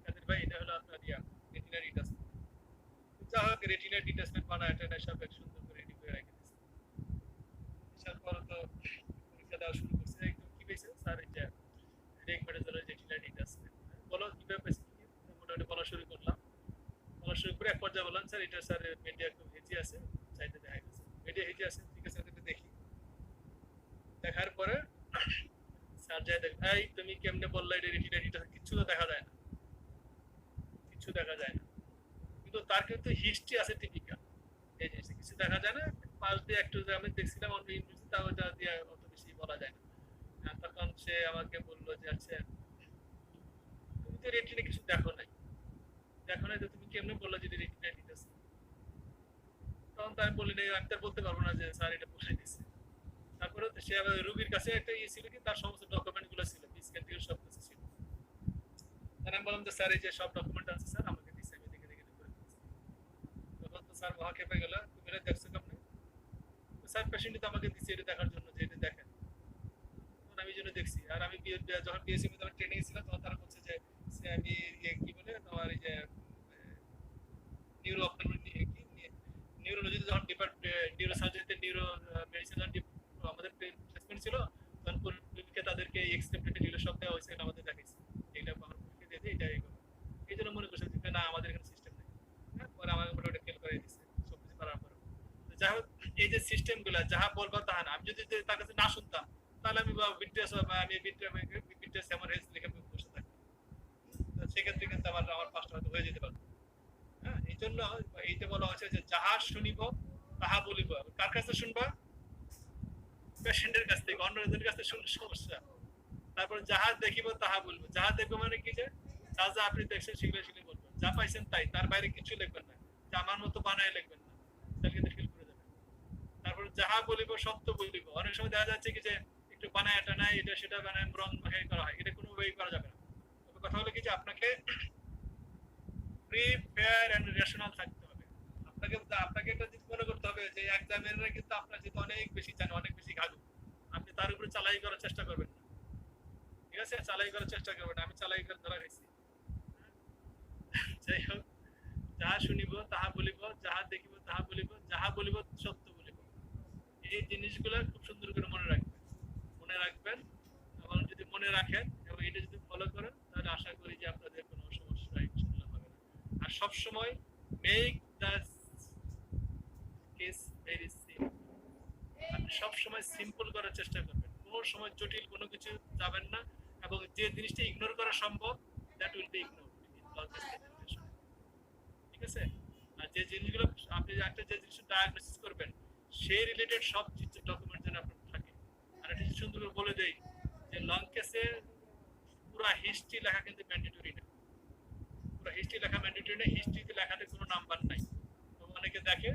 কাদের ভাই এটা হলো আপনার রেটিনা ডিটাচমেন্ট। যা হোক রেটিনা ডিটাচমেন্ট বানায় এটা সব এক সুন্দর করে রেডি করে রেখে দিয়েছে। এসব পরে তো পরীক্ষা দেওয়া শুরু করছে। একদম কি পেয়েছে স্যার এটা রেগমেটাজলের রেটিনা ডিটাচমেন্ট। বলো কিভাবে পেয়েছি, মোটামুটি বলা শুরু করলাম। বলা শুরু করে এক পর্যায়ে বললাম স্যার এটা স্যার মিডিয়া খুব হেজি আছে, চাইতে দেখা গেছে মিডিয়া হেজি আছে, ঠিক আছে এটা দেখি। দেখার পরে স্যার যাই দেখ ভাই তুমি কেমনে বললা এটা রেটিনা ডিটাচমেন্ট, কিছু তো দেখা যায় না, কিছু দেখা যায় না। কিন্তু তার কিন্তু হিস্ট্রি আছে টিপিক্যাল, এই জিনিসটা কিছু দেখা যায় না। পাশ দিয়ে একটু আমি দেখছিলাম অন্য ইউনিভার্সিটি, তাও ওটা দিয়ে অত বেশি বলা যায় না। তখন সে আমাকে বললো যে আচ্ছা তুমি তো রেটিনা কিছু দেখো নাই তো তুমি কেমনে বললা যে রেটিনা ডিটাচমেন্ট? তখন তাই বলি নাই, আমি তার বলতে পারবো না যে স্যার এটা বসে দিচ্ছে। তারপরে সে আবার রোগীর কাছে একটা ইয়ে ছিল কি তার সমস্ত ডকুমেন্ট গুলো ছিল, স্ক্যান থেকে সব কিছু ছিল। তাই আমি বললাম যে স্যার এই যে সব ডকুমেন্ট আছে স্যার আমাকে দিচ্ছে, আমি দেখে দেখে করে দিচ্ছি। তখন তো স্যার মহা খেপে গেল, তুমি এটা দেখছো কেমনে? স্যার পেশেন্ট তো আমাকে দিচ্ছে এটা দেখার জন্য যে এটা দেখেন, আমি জন্য দেখছি। আর আমি যখন বিএসসি তখন ট্রেনিং ছিলাম তখন তারা বলছে যে আমি কি বলে তোমার এই যে নিউরোলজি যখন নিউরো সার্জারিতে নিউরো মেডিসিন আমাদের প্লেসমেন্ট ছিল তখন পরীক্ষা তাদেরকে এক্সটেম্পটেড নিউরো সব দেওয়া হয়েছে, আমাদের দেখাইছে এটা আমার পরীক্ষা দিয়ে এটা এই জন্য মনে করছে যে না আমাদের এখানে সিস্টেম নেই। পরে আমাকে মোটামুটি ফেল করে দিচ্ছে সব কিছু করার পরে। যাই হোক এই যে সিস্টেম গুলা যাহা বলবো তাহা না, আমি যদি তার কাছে না শুনতাম তাহলে আমি বিট্রেস হেমারেজ লিখে বসে থাকতাম। সেক্ষেত্রে কিন্তু আমার পাঁচটা হয়তো হয়ে যেতে পারতো। হ্যাঁ, এই জন্য এইটা বলা হয়েছে যে যাহা শুনিব তাহা বলিব। কার কাছে শুনবা? পেশেন্টের কাছ থেকে, অন্যদের কাছ থেকে শুনলে সমস্যা। তারপর যাহা দেখিব তাহা বলবো। যাহা দেখবো মানে কি যে যা যা আপনি দেখছেন সেগুলো সেগুলো বলবেন, যা পাইছেন তাই, তার বাইরে কিছু লিখবেন না, যে আমার মতো বানায় লিখবেন না, তাহলে কিন্তু ফেল করে যাবেন। তারপর যাহা বলিব সত্য বলিব। অনেক সময় দেখা যাচ্ছে কি যে একটু বানায় এটা নাই এটা সেটা বানায় রং মাখাই করা হয়, এটা কোনো ওয়েই করা যাবে না। তবে কথা হলো কি যে আপনাকে ফ্রি ফেয়ার এন্ড রেশনাল থাকতে হবে। আপনাকে একটা জিনিস মনে করতে হবে যে এক্সামিনাররা কিন্তু আপনার যেতে অনেক বেশি জানে, অনেক বেশি ঘাঘু, আপনি তার উপরে চালাই করার চেষ্টা করবেন না। ঠিক আছে, চালাই করার চেষ্টা করবেন না, আমি চালাই করে ধরা খাইছি। যাই হোক যাহা শুনিব তাহা বলিব, যাহা দেখিব তাহা বলিব, যাহা বলিব সত্য বলিব। এই জিনিসগুলো খুব সুন্দর করে মনে রাখবেন এবং যদি মনে রাখেন এবং এটা যদি ফলো করেন তাহলে আশা করি যে আপনাদের কোনো সমস্যা ইনশাআল্লাহ হবে না। আর সব সময় make the case very simple. আপনি সব সময় সিম্পল করার চেষ্টা করবেন, কোনো সময় জটিল কোনো কিছু যাবেন না, এবং যে জিনিসটা ইগনোর করা সম্ভব দ্যাট উইল বি ইগনোরড। ঠিক আছে, আর যে জিনিসগুলো আপনি একটা যে জিনিস ডায়াগনোসিস করবেন সেই রিলেটেড সব ডকুমেন্ট যেন আপনার থাকে। আর এটা সুন্দর করে বলে দেই যে লং কেসে পুরো হিস্ট্রি লেখা কিন্তু ম্যান্ডেটরি না, পুরো হিস্ট্রি লেখা ম্যান্ডেটরি না, হিস্ট্রিতে লেখাতে কোনো নাম্বার নাই। তো অনেকে দেখে,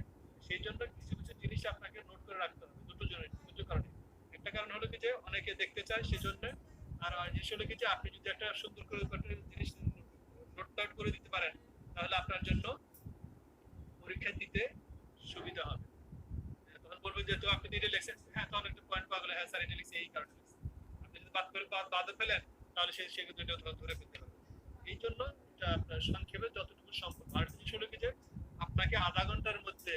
সেই জন্য কিছু কিছু জিনিস আপনাকে নোট করে রাখতে হবে দুটো কারণে। একটা কারণ হলো কি যে অনেকে দেখতে চায় সেই জন্য, আর জিনিস হলো কি যে আপনি যদি একটা সুন্দর করে একটা জিনিস নোট আউট করে দিতে পারেন তাহলে আপনার জন্য পরীক্ষা দিতে সুবিধা হবে। তখন বলবেন যে তো আপনি দিতে লিখছেন, হ্যাঁ তখন একটা পয়েন্ট পাওয়া গেলে হ্যাঁ স্যার এটা লিখছে এই কারণে লিখছে। আপনি যদি বাদ ফেলেন তাহলে সে দুটো ধরে ফেলতে হবে। এই জন্য এটা আপনার সংক্ষেপে যতটুকু সম্ভব। আর জিনিস হলো কি যে আপনাকে আধা ঘন্টার মধ্যে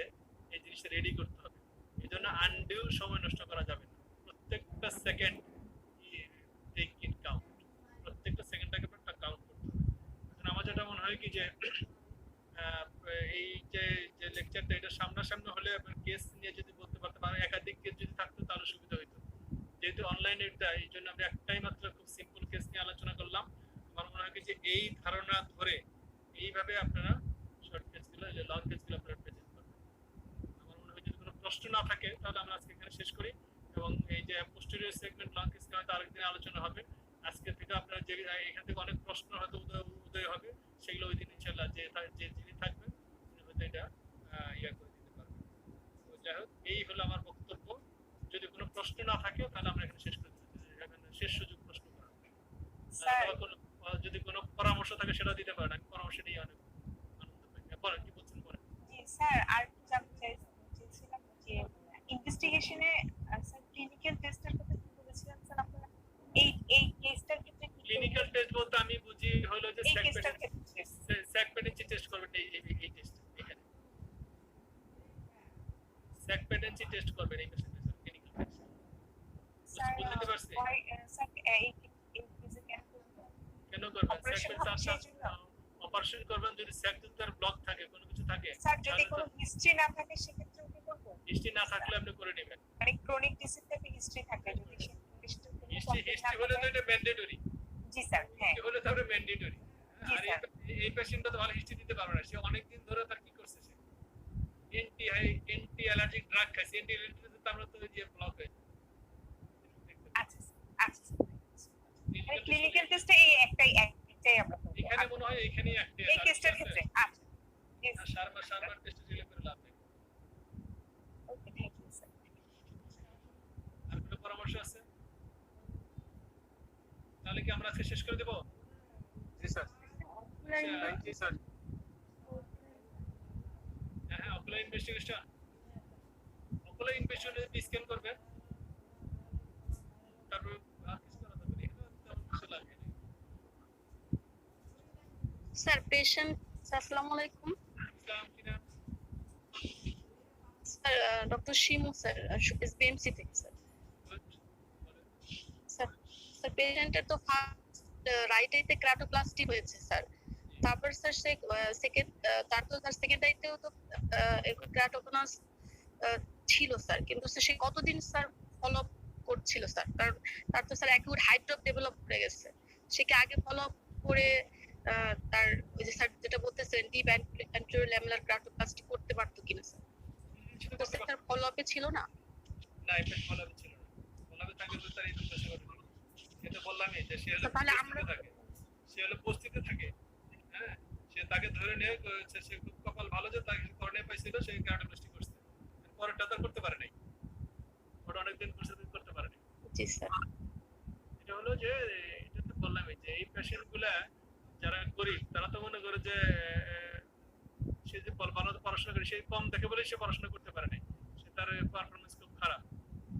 এই জিনিসটা রেডি করতে হবে। এই জন্য আনডিউ সময় নষ্ট করা যাবে না। প্রত্যেকটা সেকেন্ড টেক ইন কাউন্ট, প্রত্যেকটা সেকেন্ডটাকে একটা কাউন্ট করতে হবে। এখন আমার যেটা মনে হয় কি যে এই যে লেকচারটা এটা সামনাসামনি হলে আপনার কেস নিয়ে যদি বলতে পারতাম, আর একাধিক কেস যদি থাকতো তাহলে সুবিধা হতো। যেহেতু অনলাইনে এটা, এই জন্য আমরা একটাই মাত্র খুব সিম্পল কেস নিয়ে আলোচনা করলাম। আমার মনে হয় যে এই ধারণা ধরে এইভাবে আপনারা শর্ট কেসগুলো, লং কেসগুলো আপনারা প্রেজেন্ট করবেন। আমার মনে হয় যদি কোনো প্রশ্ন না থাকে তাহলে আমরা আজকে এখানে শেষ করি, এবং এই যে পোস্টেরিয়র সেগমেন্ট লং কেস হয়তো আরেকদিন আলোচনা হবে। আজকে থেকে আপনারা যে এখান থেকে অনেক প্রশ্ন হয়তো উদয় হবে, সেগুলো ওই দিন ইনশাআল্লাহ যে যিনি থাকবেন তিনি হয়তো এটা ইয়া করে দিতে পারবেন। তো যাই হোক, এই হলো আমার বক্তব্য। যদি কোনো প্রশ্ন না থাকে তাহলে আমরা এখানে শেষ করে দিতে, শেষ সুযোগ প্রশ্ন করার। যদি কোনো পরামর্শ থাকে সেটা দিতে পারেন, আমি পরামর্শ নিয়ে অনেক আনন্দ পাই। বলেন কি বলছেন বলেন। জি স্যার, আর একটু জানতে চাইছিলাম যে ইনভেস্টিগেশনে স্যার ক্লিনিক্যাল টেস্টের কথা কি বলেছিলেন স্যার আপনারা? এই কেসটার ক্ষেত্রে ক্লিনিক্যাল টেস্ট বলতে আমি বুঝি হলো যে এই কেসটার ক্ষেত্রে স্যাকপেডেন্সি টেস্ট করবেন। এই টেস্ট এখানে স্যাকপেডেন্সি টেস্ট করবেন এই পেশেন্টের ক্লিনিক্যাল টেস্ট। স্যার বুঝতে পারছি। স্যার এই কেসে কেন করবেন? অপারেশন অপারেশন করবেন যদি স্যাকটার ব্লক থাকে, কোনো কিছু থাকে। স্যার যদি কোনো হিস্ট্রি না থাকে সেক্ষেত্রে কি করব? হিস্ট্রি না থাকলে আপনি করে নেবেন। মানে ক্রনিক ডিজিজ থেকে হিস্ট্রি থাকে, যদি হিস্ট্রি হলে তো এটা ম্যান্ডেটরি। জি স্যার, হ্যাঁ হলে তো এটা ম্যান্ডেটরি। আর এই পেশেন্টটা তো ভালো হিস্ট্রি দিতে পারবে না। সে অনেক দিন ধরে তার কি করছে, সে এন্টি অ্যালার্জিক ড্রাগ খাইছে। এন্টি অ্যালার্জিক তো আমরা তো যে ব্লক হয়েছে। আচ্ছা আচ্ছা, মানে ক্লিনিক্যাল টেস্টে এই একটাই আমরা করব। এখানে মনে হয় এখানেই একটা এই কেসটার ক্ষেত্রে আচ্ছা সারবার টেস্ট দিলে করে লাভ নেই। ওকে, থ্যাংক ইউ স্যার। আর কোনো পরামর্শ আছে? তাহলে কি আমরা আজকে শেষ করে দেব? জি স্যার, থ্যাংক ইউ স্যার। হ্যাঁ, offline investigation, offline investigation scan করবেন। তারপর আর কিছু করা যাবে না, তেমন কিছু লাগে না। স্যার পেশেন্ট, আসসালামু আলাইকুম ইসলাম কিনা স্যার, ডক্টর শিমু স্যার, এসবিএমসি থেকে স্যার। স্যার পেশেন্টের তো ফার্স্ট রাইট আইতে ক্রাটোপ্লাস্টি হয়েছে স্যার। তারপর স্যার সেকেন্ড, তার তো স্যার সেকেন্ড আইতেও তো ক্রাটোকোনাস ছিল স্যার, কিন্তু সে কতদিন স্যার ফলো আপ করছিল স্যার? কারণ তার তো স্যার অ্যাকিউট হাইড্রোপ ডেভেলপ করে গেছে। সে কি আগে ফলো আপ করে তার ওই যে স্যার যেটা বলতেছেন ডিপ অ্যান্টেরিয়র ল্যামেলার ক্রাটোপ্লাস্টি করতে পারতো কিনা স্যার? তো স্যার ফলো আপে ছিল না? না, এটা ফলো আপ ছিল না। ফলো আপে থাকলে তো তার এই দুটো সেবা করবে। এটা বললামই যে সে হলো তাহলে আমরা থাকে, সে হলো উপস্থিতে থাকে। হ্যাঁ, সে তাকে ধরে নিয়ে সে খুব কপাল ভালো যে তাকে করণে পাইছিল, সে ক্রাটোপ্লাস্টি করছে। পরেরটা তো করতে পারে নাই, ওটা অনেকদিন করতে পারে নাই। জি স্যার। এটা হলো যে এটা তো বললামই যে এই পেশেন্ট গুলা যারা গরিব তারা তো মনে করে যে সে যে ভালো পড়াশোনা করে, সে কম দেখে বলে সে পড়াশোনা করতে পারে নাই, সে তার পারফরমেন্স খুব খারাপ।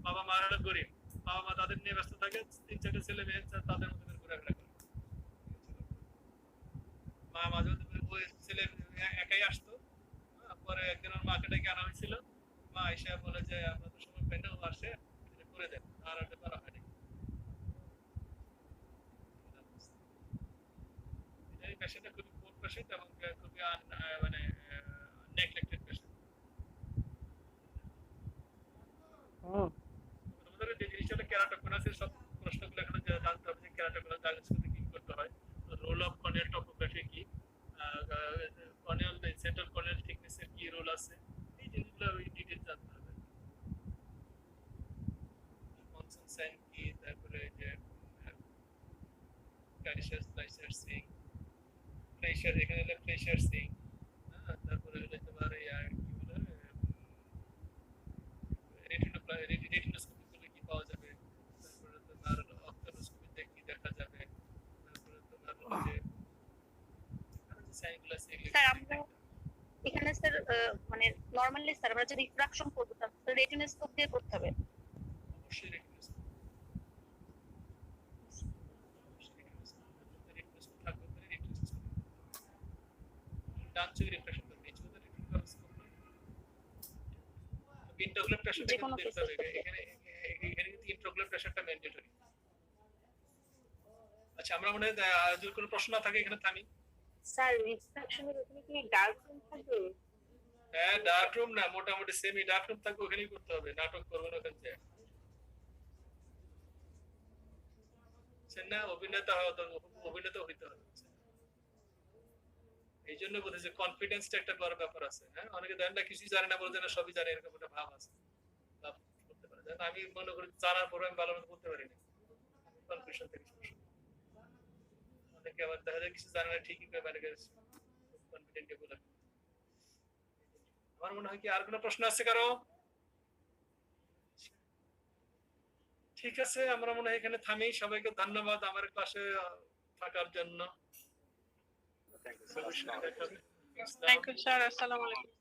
বাবা মা হলো গরিব, বাবা মা তাদের নিয়ে ব্যস্ত থাকে, 3-4 ছেলে মেয়ে তাদের মতো করে ঘোরাফেরা করে। মা মাঝে মাঝে ওই ছেলে একাই আসতো, পরে একদিন ওর মাকে ডেকে আনা হয়েছিল। মা এসে বলে যে আমরা তো সময় পাই না, ও আসে করে দেন, আর একটা করা হয়নি। এই পেশেন্টটা খুবই পোর পেশেন্ট এবং খুবই মানে নেগলেক্টেড পেশেন্ট। আমাদের যে জিনিসটা হলো কেরাটোকোনাসের সব প্রশ্নগুলো এখানে জানতে হবে যে কেরাটোকোনাস ডায়াগনোসিস করতে কি করতে হয়, রোল অফ কর্নিয়াল টপোগ্রাফি কি, কর্নিয়াল সেন্ট্রাল কর্নিয়াল থিকনেসের কি মানে নরমালি স্যার আমরা যে রিফ্রাকশন করবো তাহলে রেটিনোস্কোপ দিয়ে করতে হবে। অবশ্যই রেটিনোস্কোপ থাকবে ওখানে রেটিনোস্কোপ ডান চোখে রিফ্রাকশন করবে এই চোখে রিফ্রাকশন করবে ইন্টারগ্লোব প্রেসারটা যেকোনো কিন্তু দেখতে হবে এখানে কিন্তু ইন্টারগ্লোব প্রেসারটা ম্যান্ডেটরি। আচ্ছা আমরা মনে হয় যদি কোনো প্রশ্ন না থাকে এখানে থামি। স্যার রিফ্রাকশনের ওখানে কি ডার্ক রুম থাকবে? হ্যাঁ ডার্ক রুম না মোটামুটি সেমি ডার্ক রুম থাকবে ওখানেই করতে হবে নাটক করবেন ওখান থেকে না অভিনেতা হইতে হবে এই জন্য বলতে যে কনফিডেন্সটা একটা বড় ব্যাপার আছে। হ্যাঁ অনেকে দেন না কিছুই জানে না বলে না সবই জানে এরকম একটা ভাব আছে করতে পারে। আমি মনে করি জানার পরে আমি ভালো মতো বলতে পারি না কনফিউশন থেকে অনেকে আবার দেখা যায় কিছু জানে না ঠিকই করে মানে কনফিডেন্টলি বলে। আমার মনে হয় কি আর কোনো প্রশ্ন আছে কারো? ঠিক আছে আমরা মনে হয় এখানে থামি। সবাইকে ধন্যবাদ আমার ক্লাসে থাকার জন্য। Thank you sir. Thank you sir. আসসালামু আলাইকুম।